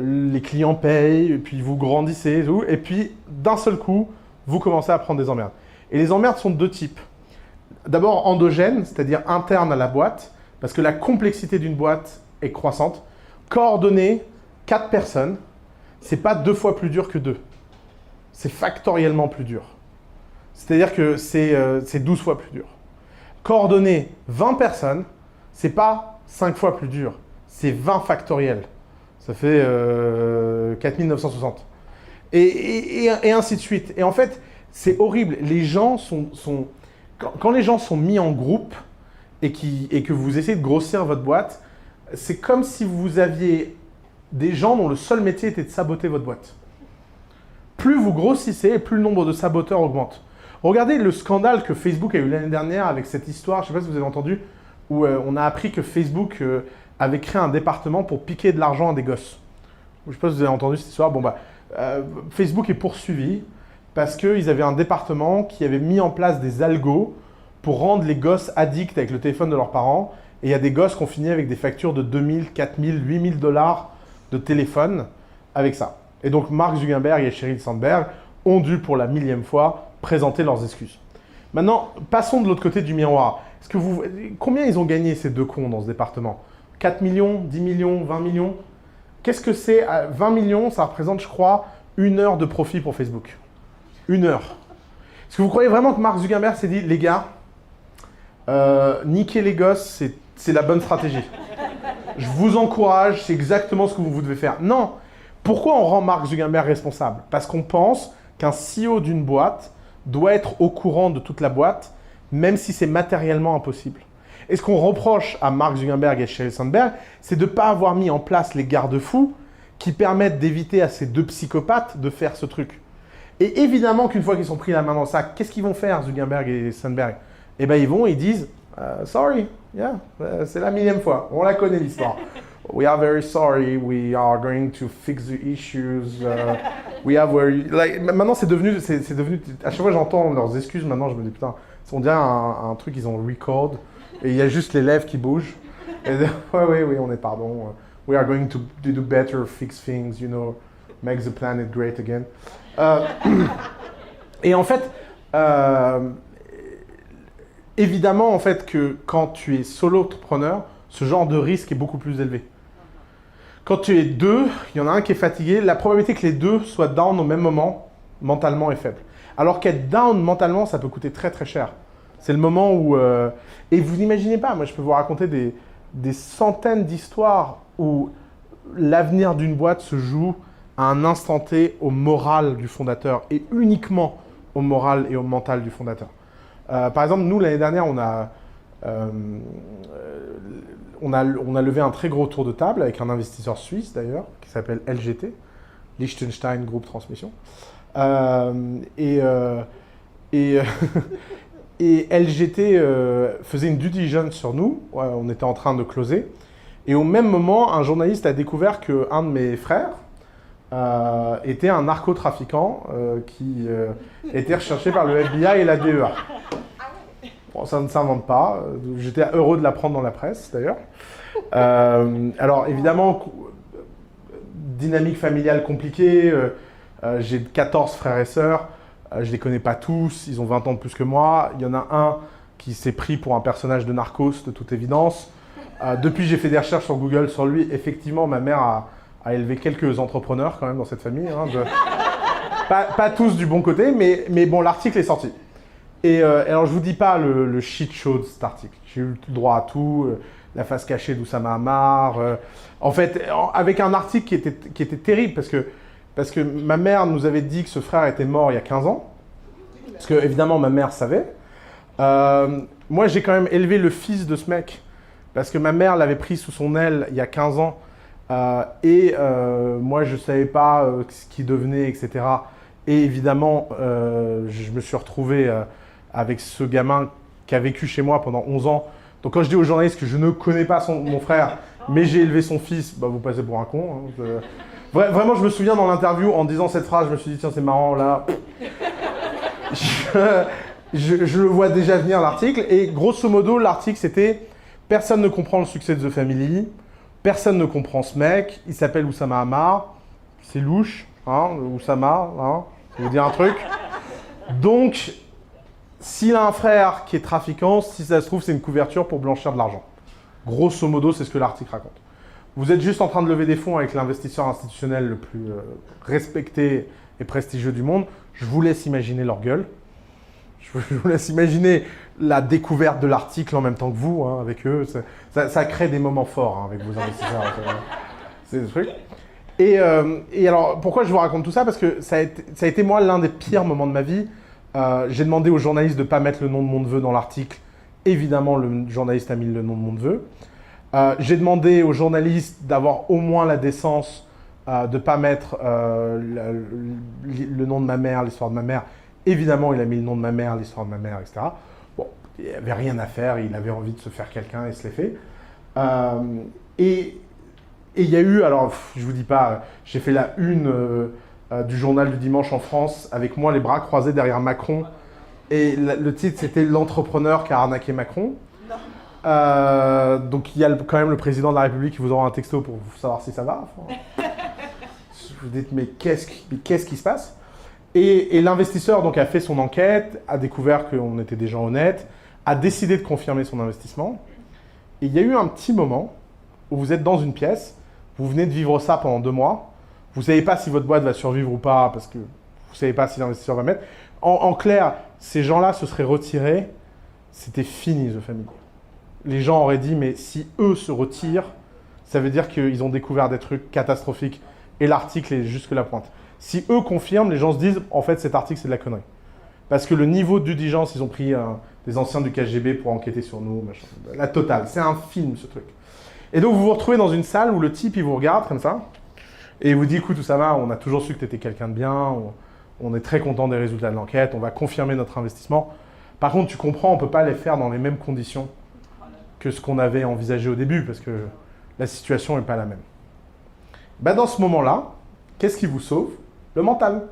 les clients payent, et puis vous grandissez, et puis d'un seul coup, vous commencez à prendre des emmerdes. Et les emmerdes sont de deux types. D'abord endogènes, c'est-à-dire internes à la boîte, parce que la complexité d'une boîte est croissante. Coordonner 4 personnes, c'est pas 2 fois plus dur que 2. C'est factoriellement plus dur. C'est-à-dire que c'est 12 fois plus dur. Coordonner 20 personnes, c'est pas 5 fois plus dur, c'est 20 factoriel. Ça fait 4960. Et ainsi de suite. Et en fait, c'est horrible. Les gens quand les gens sont mis en groupe et que vous essayez de grossir votre boîte, c'est comme si vous aviez des gens dont le seul métier était de saboter votre boîte. Plus vous grossissez, plus le nombre de saboteurs augmente. Regardez le scandale que Facebook a eu l'année dernière avec cette histoire, je ne sais pas si vous avez entendu, où on a appris que Facebook avait créé un département pour piquer de l'argent à des gosses. Je ne sais pas si vous avez entendu cette histoire. Facebook est poursuivi parce qu'ils avaient un département qui avait mis en place des algos pour rendre les gosses addicts avec le téléphone de leurs parents. Et il y a des gosses qui ont fini avec des factures de 2000, 4000, 8000 $ de téléphone avec ça. Et donc Mark Zuckerberg et Sheryl Sandberg ont dû pour la 1000e fois présenter leurs excuses. Maintenant, passons de l'autre côté du miroir. Combien ils ont gagné ces deux cons dans ce département ? 4 millions, 10 millions, 20 millions ? Qu'est-ce que c'est ? 20 millions, ça représente, je crois, 1 heure de profit pour Facebook. 1 heure. Est-ce que vous croyez vraiment que Mark Zuckerberg s'est dit, les gars, niquer les gosses, c'est la bonne stratégie. Je vous encourage, c'est exactement ce que vous devez faire. Non. Pourquoi on rend Mark Zuckerberg responsable? Parce qu'on pense qu'un CEO d'une boîte doit être au courant de toute la boîte, même si c'est matériellement impossible. Et ce qu'on reproche à Mark Zuckerberg et Sheryl Sandberg, c'est de ne pas avoir mis en place les garde-fous qui permettent d'éviter à ces deux psychopathes de faire ce truc. Et évidemment qu'une fois qu'ils sont pris la main dans le sac, qu'est-ce qu'ils vont faire, Zuckerberg et Sandberg? Eh bien, ils disent « Sorry, yeah, c'est la 1000e fois, on la connaît l'histoire. We are very sorry, we are going to fix the issues, we have very... » Maintenant, c'est devenu... À chaque fois que j'entends leurs excuses, maintenant, je me dis « Putain, on dirait un truc, ils ont record, et il y a juste les lèvres qui bougent. » Et oui, on est pardon. We are going to do better, fix things, you know, make the planet great again. Et en fait, évidemment, en fait, que quand tu es solo-entrepreneur, ce genre de risque est beaucoup plus élevé. Quand tu es deux, il y en a un qui est fatigué, la probabilité que les deux soient down au même moment, mentalement, est faible. Alors qu'être down mentalement, ça peut coûter très très cher. C'est le moment où... Et vous n'imaginez pas, moi je peux vous raconter des centaines d'histoires où l'avenir d'une boîte se joue à un instant T au moral du fondateur et uniquement au moral et au mental du fondateur. Par exemple, nous, l'année dernière, on a levé un très gros tour de table avec un investisseur suisse, d'ailleurs, qui s'appelle LGT, Liechtenstein Group Transmission. Et LGT faisait une due diligence sur nous, on était en train de closer, et au même moment, un journaliste a découvert qu'un de mes frères était un narcotrafiquant qui était recherché par le FBI et la DEA. Bon, ça ne s'invente pas, j'étais heureux de l'apprendre dans la presse d'ailleurs. Alors évidemment, dynamique familiale compliquée, j'ai 14 frères et sœurs, je ne les connais pas tous, ils ont 20 ans de plus que moi. Il y en a un qui s'est pris pour un personnage de Narcos, de toute évidence. Depuis, j'ai fait des recherches sur Google sur lui. Effectivement, ma mère a élevé quelques entrepreneurs quand même dans cette famille. Hein, pas tous du bon côté, mais bon, l'article est sorti. Et alors, je ne vous dis pas le shit show de cet article. J'ai eu le droit à tout, la face cachée d'Oussama Ammar. En fait, avec un article qui était terrible parce que ma mère nous avait dit que ce frère était mort il y a 15 ans. Parce que, évidemment, ma mère savait. Moi, j'ai quand même élevé le fils de ce mec. Parce que ma mère l'avait pris sous son aile il y a 15 ans. Moi, je ne savais pas ce qu'il devenait, etc. Et évidemment, je me suis retrouvé avec ce gamin qui a vécu chez moi pendant 11 ans. Donc, quand je dis aux journalistes que je ne connais pas mon frère, mais j'ai élevé son fils, bah, vous passez pour un con. Hein, Vraiment, je me souviens dans l'interview, en disant cette phrase, je me suis dit, tiens, c'est marrant, là. Je le vois déjà venir, l'article. Et grosso modo, l'article, c'était « Personne ne comprend le succès de The Family. Personne ne comprend ce mec. Il s'appelle Oussama Ammar. C'est louche, hein, Oussama, hein, ça veut dire un truc. Donc, s'il a un frère qui est trafiquant, si ça se trouve, c'est une couverture pour blanchir de l'argent. Grosso modo, c'est ce que l'article raconte. Vous êtes juste en train de lever des fonds avec l'investisseur institutionnel le plus respecté et prestigieux du monde. Je vous laisse imaginer leur gueule. Je vous laisse imaginer la découverte de l'article en même temps que vous, hein, avec eux. Ça crée des moments forts hein, avec vos investisseurs. C'est des trucs. Et alors, pourquoi je vous raconte tout ça? Parce que ça a été moi l'un des pires moments de ma vie. J'ai demandé aux journalistes de ne pas mettre le nom de mon neveu dans l'article. Évidemment, le journaliste a mis le nom de mon neveu. J'ai demandé aux journalistes d'avoir au moins la décence de ne pas mettre le nom de ma mère, l'histoire de ma mère. Évidemment, il a mis le nom de ma mère, l'histoire de ma mère, etc. Bon, il n'y avait rien à faire, il avait envie de se faire quelqu'un et se l'est fait. Et il y a eu, alors je ne vous dis pas, j'ai fait la une du journal du dimanche en France avec moi les bras croisés derrière Macron. Et le titre, c'était « L'entrepreneur qui a arnaqué Macron ». Donc il y a quand même le président de la République qui vous envoie un texto pour savoir si ça va. Enfin, vous dites mais qu'est-ce qui se passe? Et l'investisseur donc a fait son enquête, a découvert qu'on était des gens honnêtes, a décidé de confirmer son investissement. Et il y a eu un petit moment où vous êtes dans une pièce, vous venez de vivre ça pendant 2 mois, vous ne savez pas si votre boîte va survivre ou pas parce que vous ne savez pas si l'investisseur va mettre. En clair, ces gens-là se seraient retirés, c'était fini The Family. Les gens auraient dit, mais si eux se retirent, ça veut dire qu'ils ont découvert des trucs catastrophiques et l'article est jusque la pointe. Si eux confirment, les gens se disent, en fait, cet article, c'est de la connerie. Parce que le niveau de due diligence, ils ont pris des anciens du KGB pour enquêter sur nous, machin. La totale. C'est un film, ce truc. Et donc, vous vous retrouvez dans une salle où le type, il vous regarde comme ça, et il vous dit, écoute, Oussama, on a toujours su que tu étais quelqu'un de bien, on est très content des résultats de l'enquête, on va confirmer notre investissement. Par contre, tu comprends, on ne peut pas les faire dans les mêmes conditions que ce qu'on avait envisagé au début, parce que la situation n'est pas la même. Bah, dans ce moment-là, qu'est-ce qui vous sauve? Le mental.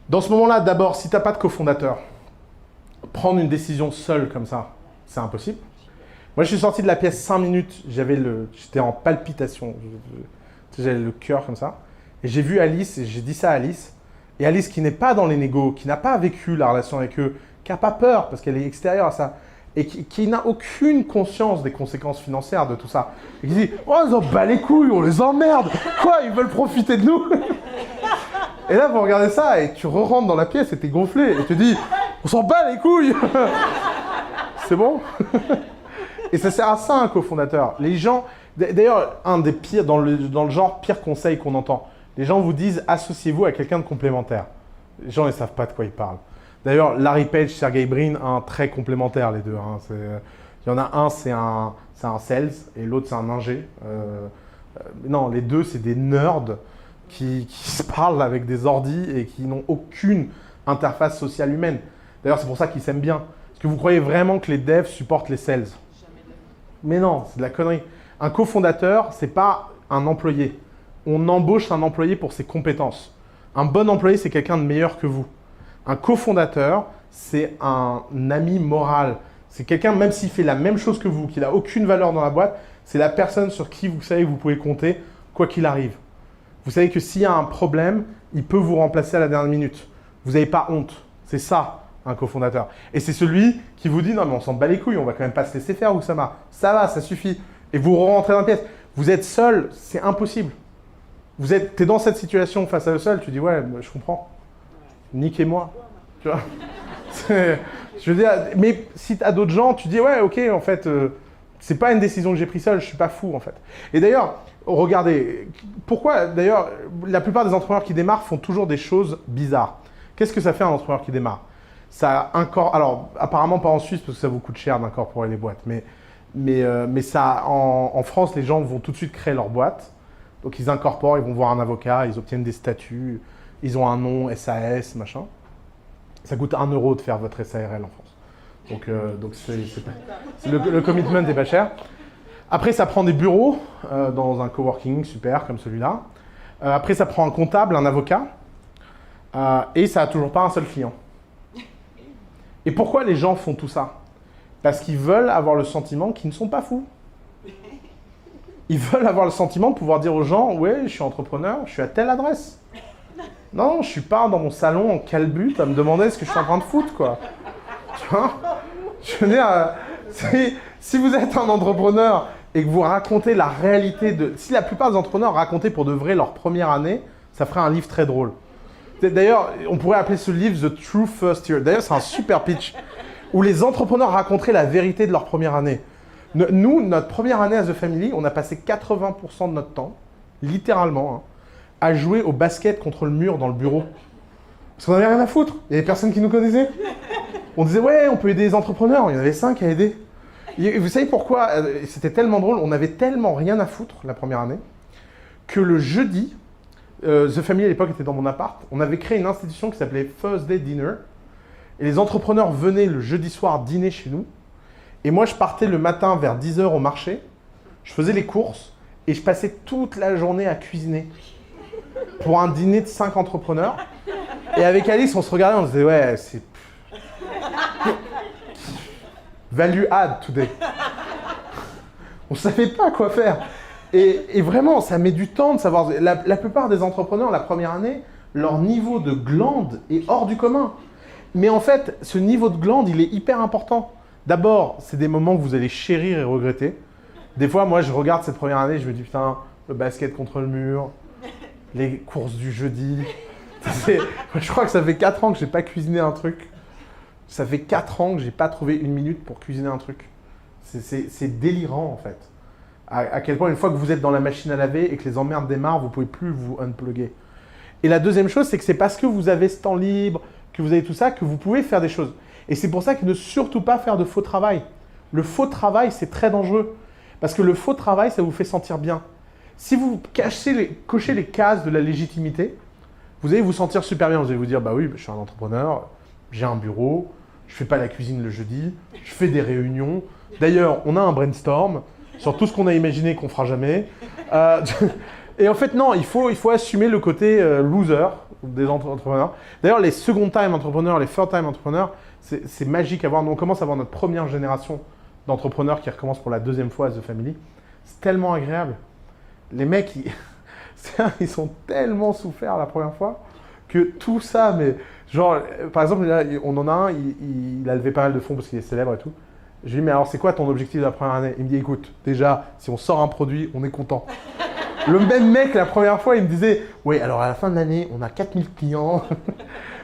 Dans ce moment-là, d'abord, si tu n'as pas de cofondateur, prendre une décision seule comme ça, c'est impossible. Moi, je suis sorti de la pièce 5 minutes, j'étais en palpitation, j'avais le cœur comme ça. Et j'ai vu Alice, et j'ai dit ça à Alice. Et Alice, qui n'est pas dans les négos, qui n'a pas vécu la relation avec eux, qui n'a pas peur, parce qu'elle est extérieure à ça, et qui n'a aucune conscience des conséquences financières de tout ça. Et qui dit « Oh, ils en bat les couilles, on les emmerde! Quoi, ils veulent profiter de nous ?» Et là, vous regardez ça, et tu re-rentres dans la pièce, et t'es gonflé, et tu dis « On s'en bat les couilles !» C'est bon? Et ça sert à ça, un cofondateur. Les gens... D'ailleurs, un des pires, dans le genre pire conseil qu'on entend, les gens vous disent « Associez-vous à quelqu'un de complémentaire ». Les gens ne savent pas de quoi ils parlent. D'ailleurs, Larry Page, Sergey Brin, très complémentaires les deux. Hein. Il y en a un, c'est un sales, et l'autre, c'est un ingé. Non, les deux, c'est des nerds qui se parlent avec des ordis et qui n'ont aucune interface sociale humaine. D'ailleurs, c'est pour ça qu'ils s'aiment bien. Est-ce que vous croyez vraiment que les devs supportent les sales? Mais non, c'est de la connerie. Un cofondateur, c'est pas un employé. On embauche un employé pour ses compétences. Un bon employé, c'est quelqu'un de meilleur que vous. Un cofondateur, c'est un ami moral. C'est quelqu'un, même s'il fait la même chose que vous, qu'il n'a aucune valeur dans la boîte, c'est la personne sur qui vous savez que vous pouvez compter, quoi qu'il arrive. Vous savez que s'il y a un problème, il peut vous remplacer à la dernière minute. Vous n'avez pas honte. C'est ça, un cofondateur. Et c'est celui qui vous dit « Non, mais on s'en bat les couilles, on va quand même pas se laisser faire, Oussama. Ça va, ça suffit. » Et vous rentrez dans la pièce. Vous êtes seul, c'est impossible. T'es dans cette situation face à eux seul, tu dis « Ouais, je comprends. Niquez-moi. » Tu vois. Je veux dire, mais si tu as d'autres gens, tu dis « Ouais, ok, en fait, c'est pas une décision que j'ai prise seule, je suis pas fou, en fait. » Et d'ailleurs, regardez, pourquoi, d'ailleurs, la plupart des entrepreneurs qui démarrent font toujours des choses bizarres. Qu'est-ce que ça fait un entrepreneur qui démarre? Alors, apparemment pas en Suisse, parce que ça vous coûte cher d'incorporer les boîtes, mais ça, en France, les gens vont tout de suite créer leur boîte. Donc, ils incorporent, ils vont voir un avocat, ils obtiennent des statuts, ils ont un nom, SAS, machin. Ça coûte 1 € de faire votre SARL en France. Donc le commitment n'est pas cher. Après, ça prend des bureaux dans un coworking super comme celui-là. Après, ça prend un comptable, un avocat. Et ça n'a toujours pas un seul client. Et pourquoi les gens font tout ça? Parce qu'ils veulent avoir le sentiment qu'ils ne sont pas fous. Ils veulent avoir le sentiment de pouvoir dire aux gens « Ouais, je suis entrepreneur, je suis à telle adresse. » Non, je ne suis pas dans mon salon en calbute à me demander ce que je suis en train de foutre, quoi. Tu vois? Je veux dire, si vous êtes un entrepreneur et que vous racontez la réalité de... Si la plupart des entrepreneurs racontaient pour de vrai leur première année, ça ferait un livre très drôle. D'ailleurs, on pourrait appeler ce livre « The True First Year ». D'ailleurs, c'est un super pitch où les entrepreneurs raconteraient la vérité de leur première année. Nous, notre première année à The Family, on a passé 80% de notre temps, littéralement, hein, à jouer au basket contre le mur dans le bureau. Parce qu'on n'avait rien à foutre. Il y avait personne qui nous connaissait. On disait « Ouais, on peut aider les entrepreneurs ». Il y en avait 5 à aider. Et vous savez pourquoi? C'était tellement drôle. On avait tellement rien à foutre la première année que le jeudi, The Family à l'époque était dans mon appart, on avait créé une institution qui s'appelait Thursday Dinner. Et les entrepreneurs venaient le jeudi soir dîner chez nous. Et moi, je partais le matin vers 10 h au marché. Je faisais les courses et je passais toute la journée à cuisiner pour un dîner de 5 entrepreneurs. Et avec Alice, on se regardait, on se disait « Ouais, c'est... value add today. » On ne savait pas quoi faire. Et vraiment, ça met du temps de savoir... La plupart des entrepreneurs, la première année, leur niveau de glande est hors du commun. Mais en fait, ce niveau de glande, il est hyper important. D'abord, c'est des moments que vous allez chérir et regretter. Des fois, moi, je regarde cette première année, je me dis, putain, le basket contre le mur, les courses du jeudi. Je crois que ça fait 4 ans que j'ai pas cuisiné un truc. Ça fait 4 ans que j'ai pas trouvé une minute pour cuisiner un truc. C'est délirant en fait. À quel point une fois que vous êtes dans la machine à laver et que les emmerdes démarrent, vous pouvez plus vous unplugger. Et la deuxième chose, c'est que c'est parce que vous avez ce temps libre, que vous avez tout ça, que vous pouvez faire des choses. Et c'est pour ça qu'il ne surtout pas faire de faux travail. Le faux travail, c'est très dangereux. Parce que le faux travail, ça vous fait sentir bien. Si vous cochez les cases de la légitimité, vous allez vous sentir super bien. Vous allez vous dire, bah oui, je suis un entrepreneur, j'ai un bureau, je fais pas la cuisine le jeudi, je fais des réunions. D'ailleurs, on a un brainstorm sur tout ce qu'on a imaginé qu'on fera jamais. Et en fait, non, il faut assumer le côté loser des entrepreneurs. D'ailleurs, les second-time entrepreneurs, les third-time entrepreneurs, c'est magique à voir. Nous, on commence à avoir notre première génération d'entrepreneurs qui recommencent pour la deuxième fois à The Family. C'est tellement agréable. Les mecs, ils sont tellement souffert la première fois que tout ça, mais genre, par exemple, là, on en a un, il a levé pas mal de fonds parce qu'il est célèbre et tout. Je lui dis, mais alors c'est quoi ton objectif de la première année? Il me dit, écoute, déjà, si on sort un produit, on est content. Le même mec, la première fois, il me disait, oui, alors à la fin de l'année, on a 4000 clients.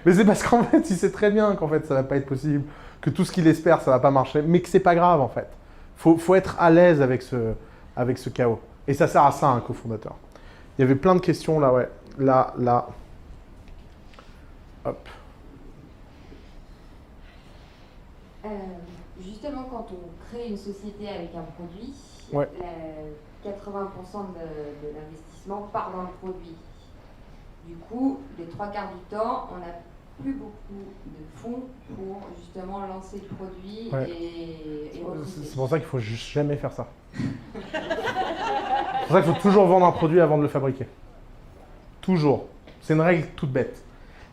Mais c'est parce qu'en fait, il sait très bien qu'en fait, ça va pas être possible, que tout ce qu'il espère, ça va pas marcher, mais que c'est pas grave en fait. Faut être à l'aise avec ce chaos. Et ça sert à ça, un cofondateur. Il y avait plein de questions là, ouais. Là. Hop. Justement, quand on crée une société avec un produit, Ouais. 80% de l'investissement part dans le produit. Du coup, les 3/4 du temps, on n'a plus beaucoup de fonds pour justement lancer le produit Ouais. et recruter. C'est pour ça qu'il faut juste jamais faire ça. C'est pour ça qu'il faut toujours vendre un produit avant de le fabriquer. Toujours. C'est une règle toute bête.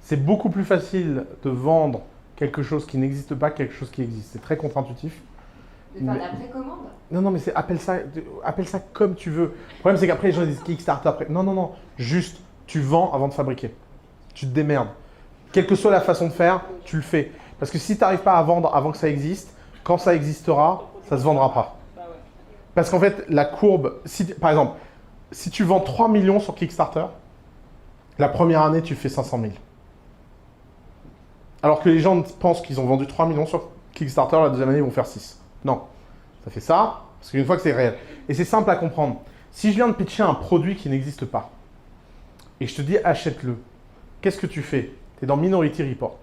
C'est beaucoup plus facile de vendre quelque chose qui n'existe pas que quelque chose qui existe. C'est très contre-intuitif. De faire de la précommande. Non, mais appelle ça comme tu veux. Le problème, c'est qu'après, les gens disent Kickstarter. Après. Non. Juste, tu vends avant de fabriquer. Tu te démerdes. Quelle que soit la façon de faire, tu le fais. Parce que si tu n'arrives pas à vendre avant que ça existe, quand ça existera, ça ne se vendra pas. Parce qu'en fait, la courbe, par exemple, si tu vends 3 millions sur Kickstarter, la première année, tu fais 500 000. Alors que les gens pensent qu'ils ont vendu 3 millions sur Kickstarter, la deuxième année, ils vont faire 6. Non. Ça fait ça, parce qu'une fois que c'est réel. Et c'est simple à comprendre. Si je viens de pitcher un produit qui n'existe pas, et je te dis achète-le, qu'est-ce que tu fais? Tu es dans Minority Report.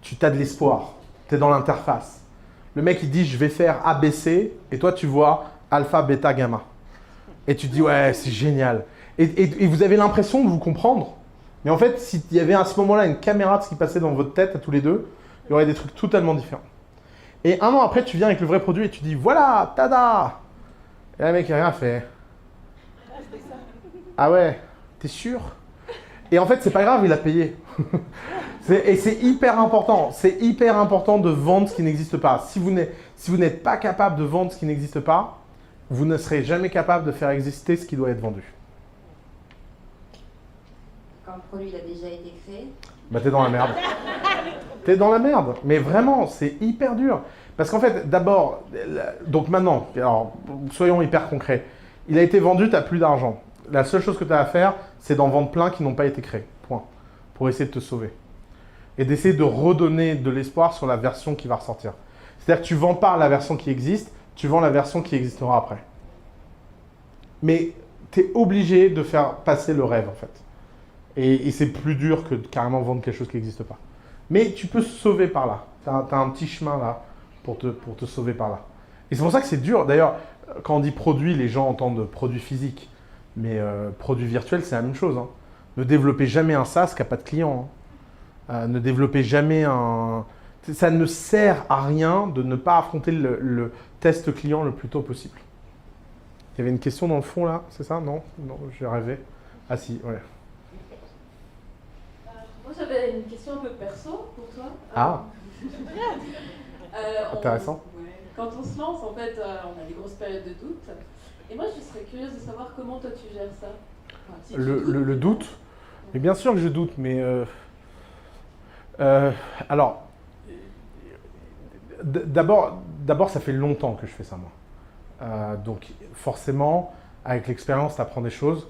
Tu as de l'espoir. Tu es dans l'interface. Le mec, il dit je vais faire ABC, et toi, tu vois alpha, bêta, gamma. Et tu dis ouais, c'est génial. Et vous avez l'impression de vous comprendre. Mais en fait, s'il y avait à ce moment-là une caméra de ce qui passait dans votre tête à tous les deux, il y aurait des trucs totalement différents. Et un an après, tu viens avec le vrai produit et tu dis voilà, tada! Et là, le mec, il n'a rien fait. Ah ouais, t'es sûr? Et en fait, c'est pas grave, il a payé. Et c'est hyper important. C'est hyper important de vendre ce qui n'existe pas. Si vous n'êtes pas capable de vendre ce qui n'existe pas, vous ne serez jamais capable de faire exister ce qui doit être vendu. Quand le produit a déjà été créé. Bah t'es dans la merde. T'es dans la merde. Mais vraiment, c'est hyper dur. Parce qu'en fait, d'abord, donc maintenant, alors soyons hyper concrets. Il a été vendu, t'as plus d'argent. La seule chose que tu as à faire, c'est d'en vendre plein qui n'ont pas été créés. Point. Pour essayer de te sauver. Et d'essayer de redonner de l'espoir sur la version qui va ressortir. C'est-à-dire que tu ne vends pas la version qui existe, tu vends la version qui existera après. Mais tu es obligé de faire passer le rêve, en fait. Et c'est plus dur que de carrément vendre quelque chose qui n'existe pas. Mais tu peux se sauver par là. Tu as un petit chemin là pour te sauver par là. Et c'est pour ça que c'est dur. D'ailleurs, quand on dit produit, les gens entendent produit physique. Mais produit virtuel, c'est la même chose. Hein. Ne développez jamais un SaaS qui n'a pas de client. Hein. Ne développez jamais un... Ça ne sert à rien de ne pas affronter le test client le plus tôt possible. Il y avait une question dans le fond là, c'est ça? Non, j'ai rêvé. Ah si, ouais. Moi j'avais une question un peu perso pour toi. Ah intéressant. Quand on se lance, en fait, on a des grosses périodes de doute. Et moi je serais curieuse de savoir comment toi tu gères ça. Enfin, si Le doute? Mais bien sûr que je doute, mais... alors, d'abord, ça fait longtemps que je fais ça, moi. Donc, forcément, avec l'expérience, tu apprends des choses.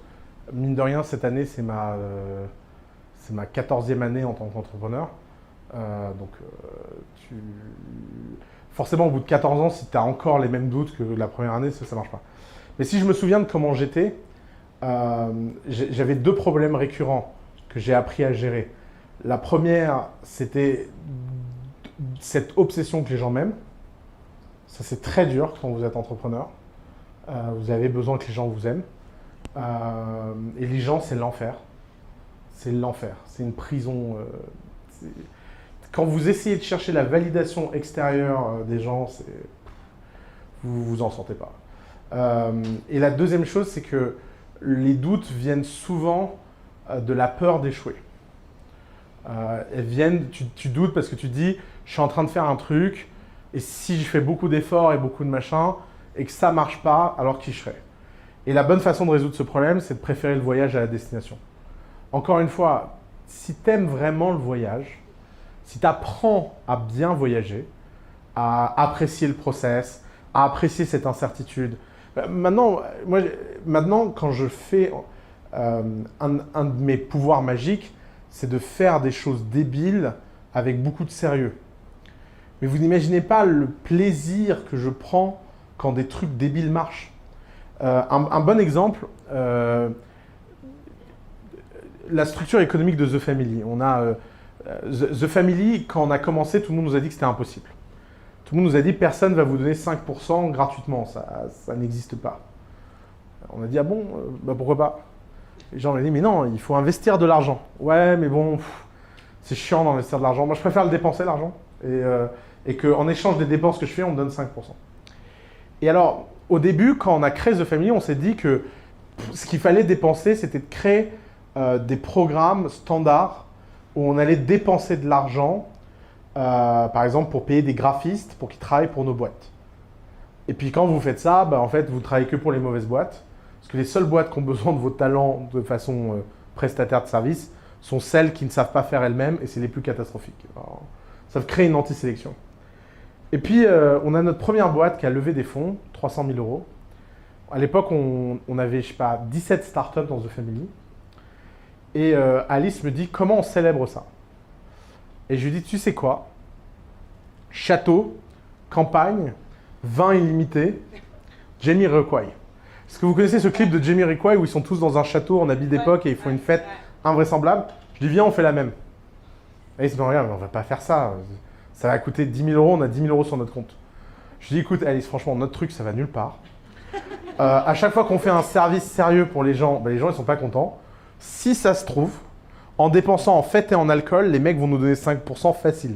Mine de rien, cette année, c'est c'est ma 14e année en tant qu'entrepreneur. Forcément, au bout de 14 ans, si tu as encore les mêmes doutes que la première année, ça ne marche pas. Mais si je me souviens de comment j'étais, j'avais 2 problèmes récurrents que j'ai appris à gérer. La première, c'était cette obsession que les gens m'aiment. Ça, c'est très dur quand vous êtes entrepreneur. Vous avez besoin que les gens vous aiment. Et les gens, c'est l'enfer. C'est l'enfer. C'est une prison. Quand vous essayez de chercher la validation extérieure des gens, vous vous en sortez pas. Et la deuxième chose, c'est que les doutes viennent souvent de la peur d'échouer. Elles viennent, tu doutes parce que tu dis, je suis en train de faire un truc, et si je fais beaucoup d'efforts et beaucoup de machin, et que ça ne marche pas, alors qui je serai? Et la bonne façon de résoudre ce problème, c'est de préférer le voyage à la destination. Encore une fois, si tu aimes vraiment le voyage, si tu apprends à bien voyager, à apprécier le process, à apprécier cette incertitude. Maintenant, quand je fais un de mes pouvoirs magiques, c'est de faire des choses débiles avec beaucoup de sérieux. Mais vous n'imaginez pas le plaisir que je prends quand des trucs débiles marchent. Un bon exemple, la structure économique de The Family. On a The Family, quand on a commencé, tout le monde nous a dit que c'était impossible. Tout le monde nous a dit personne ne va vous donner 5% gratuitement, ça n'existe pas. On a dit ah bon, pourquoi pas? Les gens m'ont dit mais non, il faut investir de l'argent. Ouais, mais bon, c'est chiant d'investir de l'argent. Moi, je préfère le dépenser l'argent et qu'en échange des dépenses que je fais, on me donne 5%. Et alors, au début, quand on a créé The Family, on s'est dit que ce qu'il fallait dépenser, c'était de créer des programmes standards où on allait dépenser de l'argent, par exemple, pour payer des graphistes pour qu'ils travaillent pour nos boîtes. Et puis quand vous faites ça, en fait, vous ne travaillez que pour les mauvaises boîtes. Parce que les seules boîtes qui ont besoin de vos talents de façon prestataire de service sont celles qui ne savent pas faire elles-mêmes et c'est les plus catastrophiques. Alors, ça crée une anti-sélection. Et puis, on a notre première boîte qui a levé des fonds, 300 000 euros. À l'époque, on avait, 17 startups dans The Family. Et Alice me dit, comment on célèbre ça? Et je lui dis, tu sais quoi? Château, campagne, vin illimité, Jamiroquai. Est-ce que vous connaissez ce clip de Jamiroquai où ils sont tous dans un château en habit d'époque et ils font une fête invraisemblable? Je dis, viens, on fait la même. Et Alice me dit, regarde, on va pas faire ça. Ça va coûter 10 000 euros, on a 10 000 euros sur notre compte. Je dis, écoute, Alice, franchement, notre truc, ça va nulle part. À chaque fois qu'on fait un service sérieux pour les gens, les gens, ils sont pas contents. Si ça se trouve, en dépensant en fête et en alcool, les mecs vont nous donner 5% facile.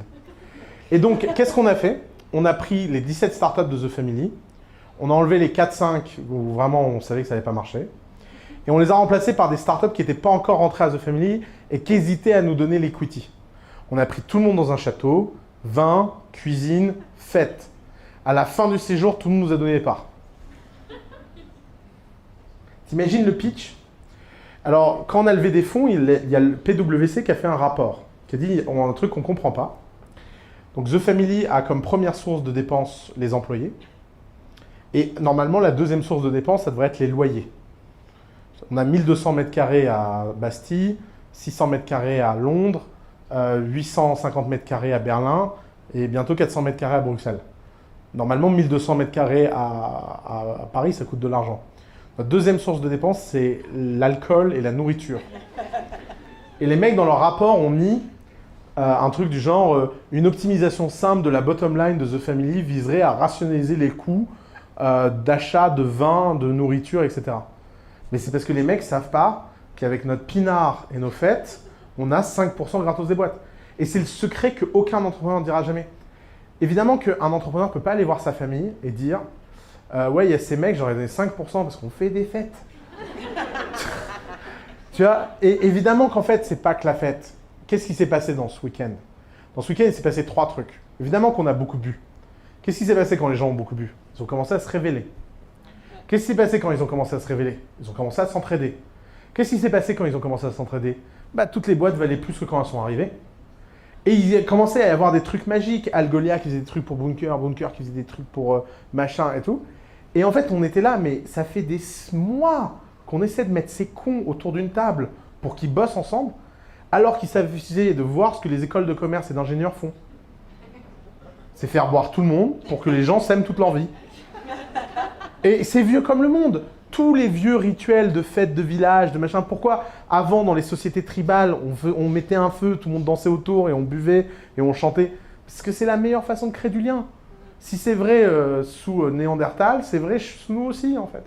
Et donc, qu'est-ce qu'on a fait? On a pris les 17 startups de The Family, on a enlevé les 4-5 où vraiment on savait que ça n'allait pas marcher, et on les a remplacés par des startups qui n'étaient pas encore rentrées à The Family et qui hésitaient à nous donner l'equity. On a pris tout le monde dans un château, vin, cuisine, fête. À la fin du séjour, tout le monde nous a donné les parts. T'imagines le pitch? Alors, quand on a levé des fonds, il y a le PwC qui a fait un rapport, qui a dit on a un truc qu'on ne comprend pas. Donc, The Family a comme première source de dépenses les employés. Et normalement, la deuxième source de dépenses, ça devrait être les loyers. On a 1200 mètres carrés à Bastille, 600 mètres carrés à Londres, 850 mètres carrés à Berlin et bientôt 400 mètres carrés à Bruxelles. Normalement, 1200 mètres carrés à Paris, ça coûte de l'argent. Notre deuxième source de dépenses, c'est l'alcool et la nourriture. Et les mecs, dans leur rapport, ont mis un truc du genre une optimisation simple de la bottom line de The Family viserait à rationaliser les coûts d'achat de vin, de nourriture, etc. Mais c'est parce que les mecs ne savent pas qu'avec notre pinard et nos fêtes, on a 5% gratos des boîtes. Et c'est le secret qu'aucun entrepreneur ne dira jamais. Évidemment qu'un entrepreneur ne peut pas aller voir sa famille et dire ouais, il y a ces mecs, j'aurais donné 5% parce qu'on fait des fêtes. Tu vois, et évidemment qu'en fait, c'est pas que la fête. Qu'est-ce qui s'est passé dans ce week-end? Dans ce week-end, il s'est passé 3 trucs. Évidemment qu'on a beaucoup bu. Qu'est-ce qui s'est passé quand les gens ont beaucoup bu? Ils ont commencé à se révéler. Qu'est-ce qui s'est passé quand ils ont commencé à se révéler? Ils ont commencé à s'entraider. Qu'est-ce qui s'est passé quand ils ont commencé à s'entraider? Toutes les boîtes valaient plus que quand elles sont arrivées. Et il commençait à y avoir des trucs magiques. Algolia qui faisait des trucs pour Bunker qui faisait des trucs pour machin et tout. Et en fait, on était là, mais ça fait des mois qu'on essaie de mettre ces cons autour d'une table pour qu'ils bossent ensemble. alors qu'il s'agissait de voir ce que les écoles de commerce et d'ingénieurs font. C'est faire boire tout le monde pour que les gens s'aiment toute leur vie. Et c'est vieux comme le monde. Tous les vieux rituels de fêtes de village, de machin. Pourquoi avant, dans les sociétés tribales, on mettait un feu, tout le monde dansait autour et on buvait et on chantait? Parce que c'est la meilleure façon de créer du lien. Si c'est vrai sous Néandertal, c'est vrai sous nous aussi, en fait.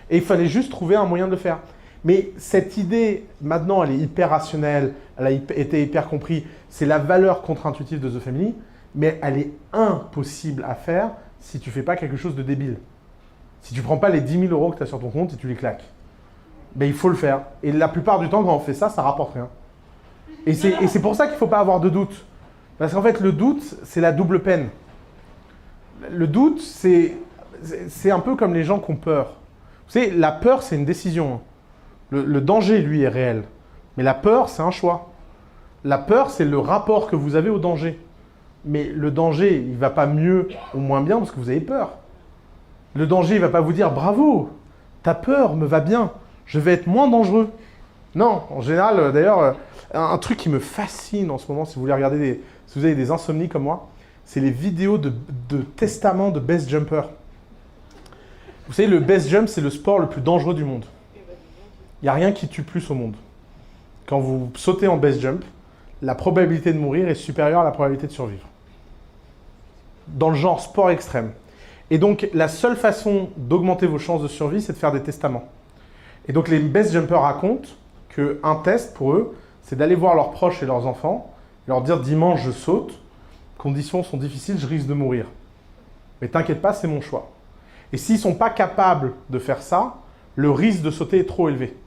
Et il fallait juste trouver un moyen de le faire. Mais cette idée, maintenant, elle est hyper rationnelle, elle a été hyper comprise. C'est la valeur contre-intuitive de The Family, mais elle est impossible à faire si tu ne fais pas quelque chose de débile. Si tu ne prends pas les 10 000 € que tu as sur ton compte et tu les claques. Ben, il faut le faire. Et la plupart du temps, quand on fait ça, ça ne rapporte rien. Et c'est pour ça qu'il ne faut pas avoir de doute. Parce qu'en fait, le doute, c'est la double peine. Le doute, c'est un peu comme les gens qui ont peur. Vous savez, la peur, c'est une décision. Le danger, lui, est réel. Mais la peur, c'est un choix. La peur, c'est le rapport que vous avez au danger. Mais le danger, il ne va pas mieux ou moins bien parce que vous avez peur. Le danger, il ne va pas vous dire « Bravo, ta peur me va bien, je vais être moins dangereux ». Non, en général, d'ailleurs, un truc qui me fascine en ce moment, si vous voulez regarder, si vous avez des insomnies comme moi, c'est les vidéos de testament de base jumper. Vous savez, le base jump, c'est le sport le plus dangereux du monde. Il n'y a rien qui tue plus au monde. Quand vous sautez en base jump, la probabilité de mourir est supérieure à la probabilité de survivre. Dans le genre sport extrême. Et donc, la seule façon d'augmenter vos chances de survie, c'est de faire des testaments. Et donc, les base jumpers racontent qu'un test pour eux, c'est d'aller voir leurs proches et leurs enfants, leur dire « Dimanche, je saute, conditions sont difficiles, je risque de mourir. Mais t'inquiète pas, c'est mon choix. » Et s'ils ne sont pas capables de faire ça, le risque de sauter est trop élevé.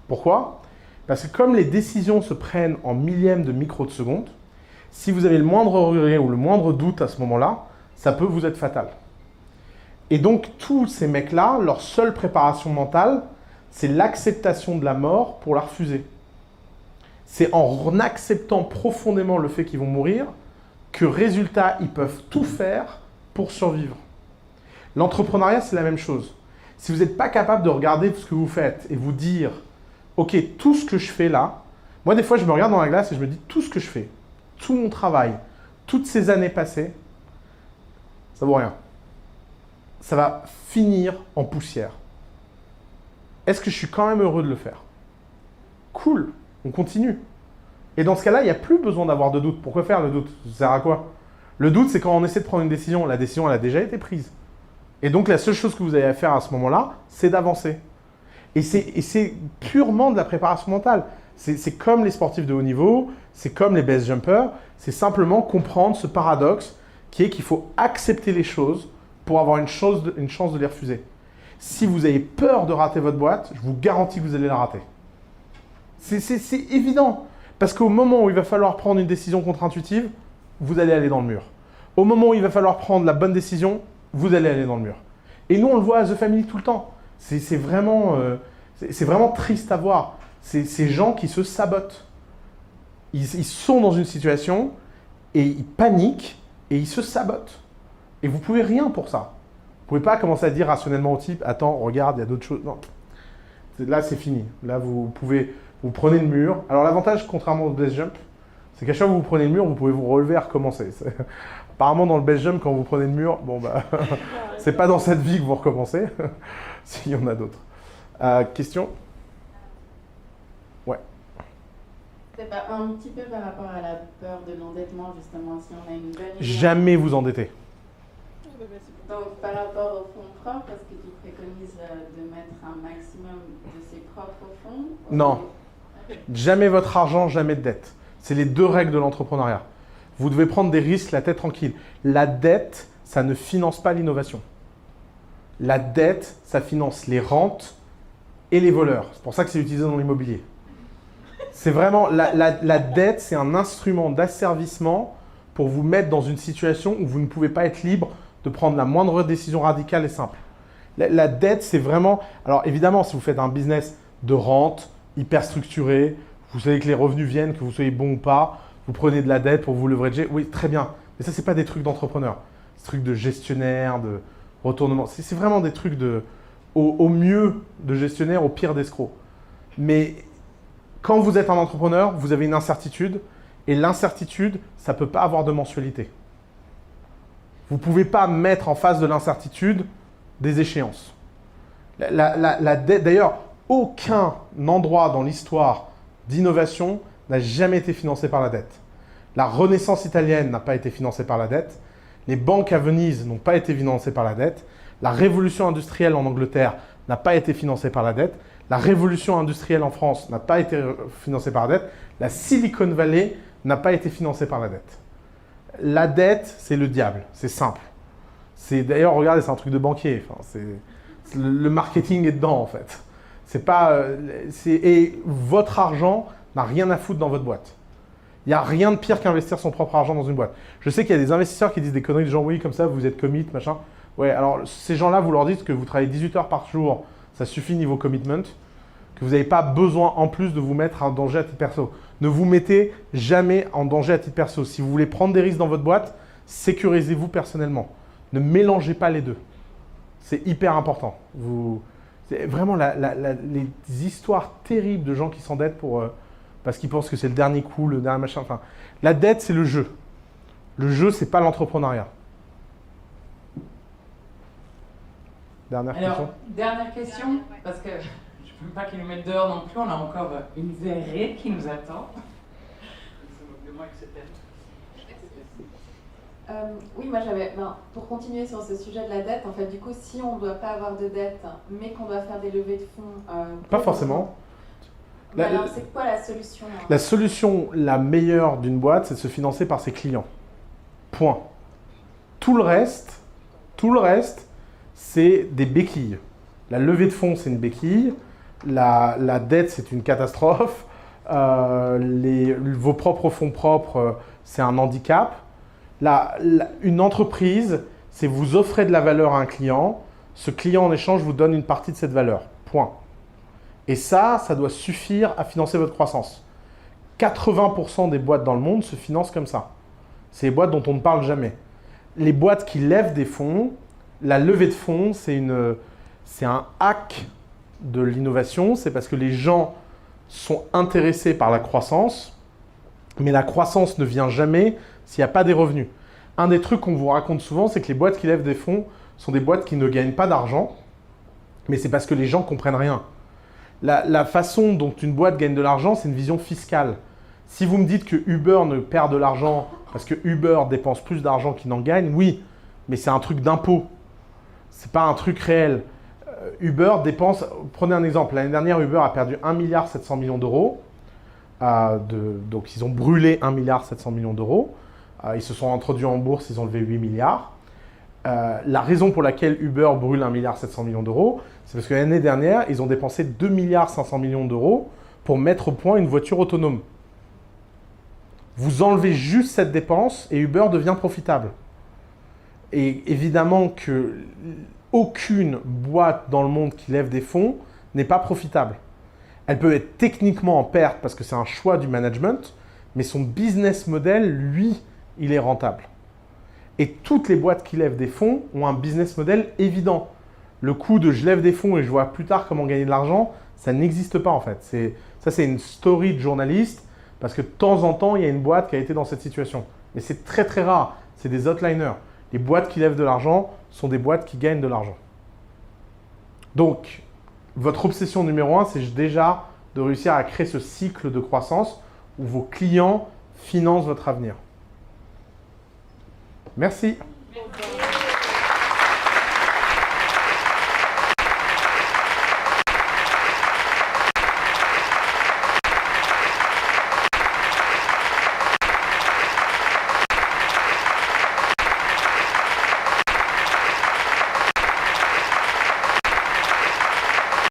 Pourquoi? Parce que comme les décisions se prennent en millièmes de micro de seconde, si vous avez le moindre regret ou le moindre doute à ce moment-là, ça peut vous être fatal. Et donc, tous ces mecs-là, leur seule préparation mentale, c'est l'acceptation de la mort pour la refuser. C'est en acceptant profondément le fait qu'ils vont mourir que, résultat, ils peuvent tout faire pour survivre. L'entrepreneuriat, c'est la même chose. Si vous n'êtes pas capable de regarder ce que vous faites et vous dire « Ok, tout ce que je fais là… » Moi, des fois, je me regarde dans la glace et je me dis « Tout ce que je fais, tout mon travail, toutes ces années passées, ça vaut rien. Ça va finir en poussière. Est-ce que je suis quand même heureux de le faire? Cool, on continue. Et dans ce cas-là, il n'y a plus besoin d'avoir de doute. Pourquoi faire le doute? Ça sert à quoi? Le doute, c'est quand on essaie de prendre une décision. La décision, elle a déjà été prise. Et donc, la seule chose que vous avez à faire à ce moment-là, c'est d'avancer. Et c'est purement de la préparation mentale. C'est comme les sportifs de haut niveau, c'est comme les base jumpers, c'est simplement comprendre ce paradoxe qui est qu'il faut accepter les choses pour avoir une chance de les refuser. Si vous avez peur de rater votre boîte, je vous garantis que vous allez la rater. C'est évident. Parce qu'au moment où il va falloir prendre une décision contre-intuitive, vous allez aller dans le mur. Au moment où il va falloir prendre la bonne décision, vous allez aller dans le mur. Et nous, on le voit à The Family tout le temps. C'est vraiment triste à voir. C'est ces gens qui se sabotent. Ils sont dans une situation et ils paniquent et ils se sabotent. Et vous ne pouvez rien pour ça. Vous ne pouvez pas commencer à dire rationnellement au type « Attends, regarde, il y a d'autres choses. » Non. Là, c'est fini. Là, vous prenez le mur. Alors, l'avantage, contrairement au base jump, c'est qu'à chaque fois que vous prenez le mur, vous pouvez vous relever et recommencer. Apparemment, dans le base jump, quand vous prenez le mur, bon, bah, c'est pas dans cette vie que vous recommencez. S'il y en a d'autres. Question? Ouais. C'est pas un petit peu par rapport à la peur de l'endettement, justement, si on a une bonne idée. Jamais vous endetter. Donc, par rapport aux fonds propres, est-ce que tu préconises de mettre un maximum de ses propres fonds? Non. Jamais votre argent, jamais de dette. C'est les deux règles de l'entrepreneuriat. Vous devez prendre des risques, la tête tranquille. La dette, ça ne finance pas l'innovation. La dette, ça finance les rentes et les voleurs. C'est pour ça que c'est utilisé dans l'immobilier. C'est vraiment, la dette, c'est un instrument d'asservissement pour vous mettre dans une situation où vous ne pouvez pas être libre de prendre la moindre décision radicale et simple. La dette, c'est vraiment… Alors évidemment, si vous faites un business de rente, hyper structuré, vous savez que les revenus viennent, que vous soyez bon ou pas, vous prenez de la dette pour vous leverager, oui, très bien. Mais ça, ce n'est pas des trucs d'entrepreneur. C'est des trucs de gestionnaire, de retournement. C'est vraiment des trucs au mieux de gestionnaire, au pire d'escroc. Mais Quand vous êtes un entrepreneur, vous avez une incertitude, et l'incertitude, ça ne peut pas avoir de mensualité. Vous ne pouvez pas mettre en face de l'incertitude des échéances. D'ailleurs, aucun endroit dans l'histoire d'innovation n'a jamais été financé par la dette. La Renaissance italienne n'a pas été financée par la dette. Les banques à Venise n'ont pas été financées par la dette. La révolution industrielle en Angleterre n'a pas été financée par la dette. La révolution industrielle en France n'a pas été financée par la dette. La Silicon Valley n'a pas été financée par la dette. La dette, c'est le diable. C'est simple. D'ailleurs, regardez, c'est un truc de banquier. Enfin, le marketing est dedans, en fait. Et votre argent n'a rien à foutre dans votre boîte. Il n'y a rien de pire qu'investir son propre argent dans une boîte. Je sais qu'il y a des investisseurs qui disent des conneries, genre oui, comme ça, vous êtes commit, machin. Ouais, alors ces gens-là, vous leur dites que vous travaillez 18 heures par jour, ça suffit niveau commitment, que vous n'avez pas besoin en plus de vous mettre en danger à titre perso. Ne vous mettez jamais en danger à titre perso. Si vous voulez prendre des risques dans votre boîte, sécurisez-vous personnellement. Ne mélangez pas les deux. C'est hyper important. C'est vraiment les histoires terribles de gens qui s'endettent parce qu'ils pensent que c'est le dernier coup, le dernier machin. Enfin, la dette, c'est le jeu. Le jeu, c'est pas l'entrepreneuriat. Dernière question, parce que je ne veux pas qu'ils nous mettent dehors non plus, on a encore une verrée qui nous attend. Oui, moi pour continuer sur ce sujet de la dette, en fait, du coup, si on ne doit pas avoir de dette, mais qu'on doit faire des levées de fonds... pas forcément. Alors, c'est quoi la solution? La solution la meilleure d'une boîte, c'est de se financer par ses clients. Point. Tout le reste, c'est des béquilles. La levée de fonds, c'est une béquille. La dette, c'est une catastrophe. Vos propres fonds propres, c'est un handicap. Une entreprise, c'est vous offrez de la valeur à un client. Ce client, en échange, vous donne une partie de cette valeur. Point. Et ça doit suffire à financer votre croissance. 80% des boîtes dans le monde se financent comme ça. C'est les boîtes dont on ne parle jamais. Les boîtes qui lèvent des fonds, la levée de fonds, c'est un hack de l'innovation. C'est parce que les gens sont intéressés par la croissance, mais la croissance ne vient jamais s'il n'y a pas des revenus. Un des trucs qu'on vous raconte souvent, c'est que les boîtes qui lèvent des fonds sont des boîtes qui ne gagnent pas d'argent, mais c'est parce que les gens ne comprennent rien. La façon dont une boîte gagne de l'argent, c'est une vision fiscale. Si vous me dites que Uber ne perd de l'argent parce que Uber dépense plus d'argent qu'il n'en gagne, oui, mais c'est un truc d'impôt. Ce n'est pas un truc réel. Uber dépense, prenez un exemple, l'année dernière, Uber a perdu 1,7 milliard d'euros. Donc ils ont brûlé 1,7 milliard d'euros. Ils se sont introduits en bourse, ils ont levé 8 milliards. La raison pour laquelle Uber brûle 1,7 milliard d'euros, c'est parce que l'année dernière, ils ont dépensé 2,5 milliard d'euros pour mettre au point une voiture autonome. Vous enlevez juste cette dépense et Uber devient profitable. Et évidemment que aucune boîte dans le monde qui lève des fonds n'est pas profitable. Elle peut être techniquement en perte parce que c'est un choix du management, mais son business model, lui, il est rentable. Et toutes les boîtes qui lèvent des fonds ont un business model évident. Le coup de je lève des fonds et je vois plus tard comment gagner de l'argent, ça n'existe pas en fait. Ça, c'est une story de journaliste parce que de temps en temps, il y a une boîte qui a été dans cette situation. Mais c'est très très rare. C'est des outliners. Les boîtes qui lèvent de l'argent sont des boîtes qui gagnent de l'argent. Donc, votre obsession numéro 1, c'est déjà de réussir à créer ce cycle de croissance où vos clients financent votre avenir. Merci.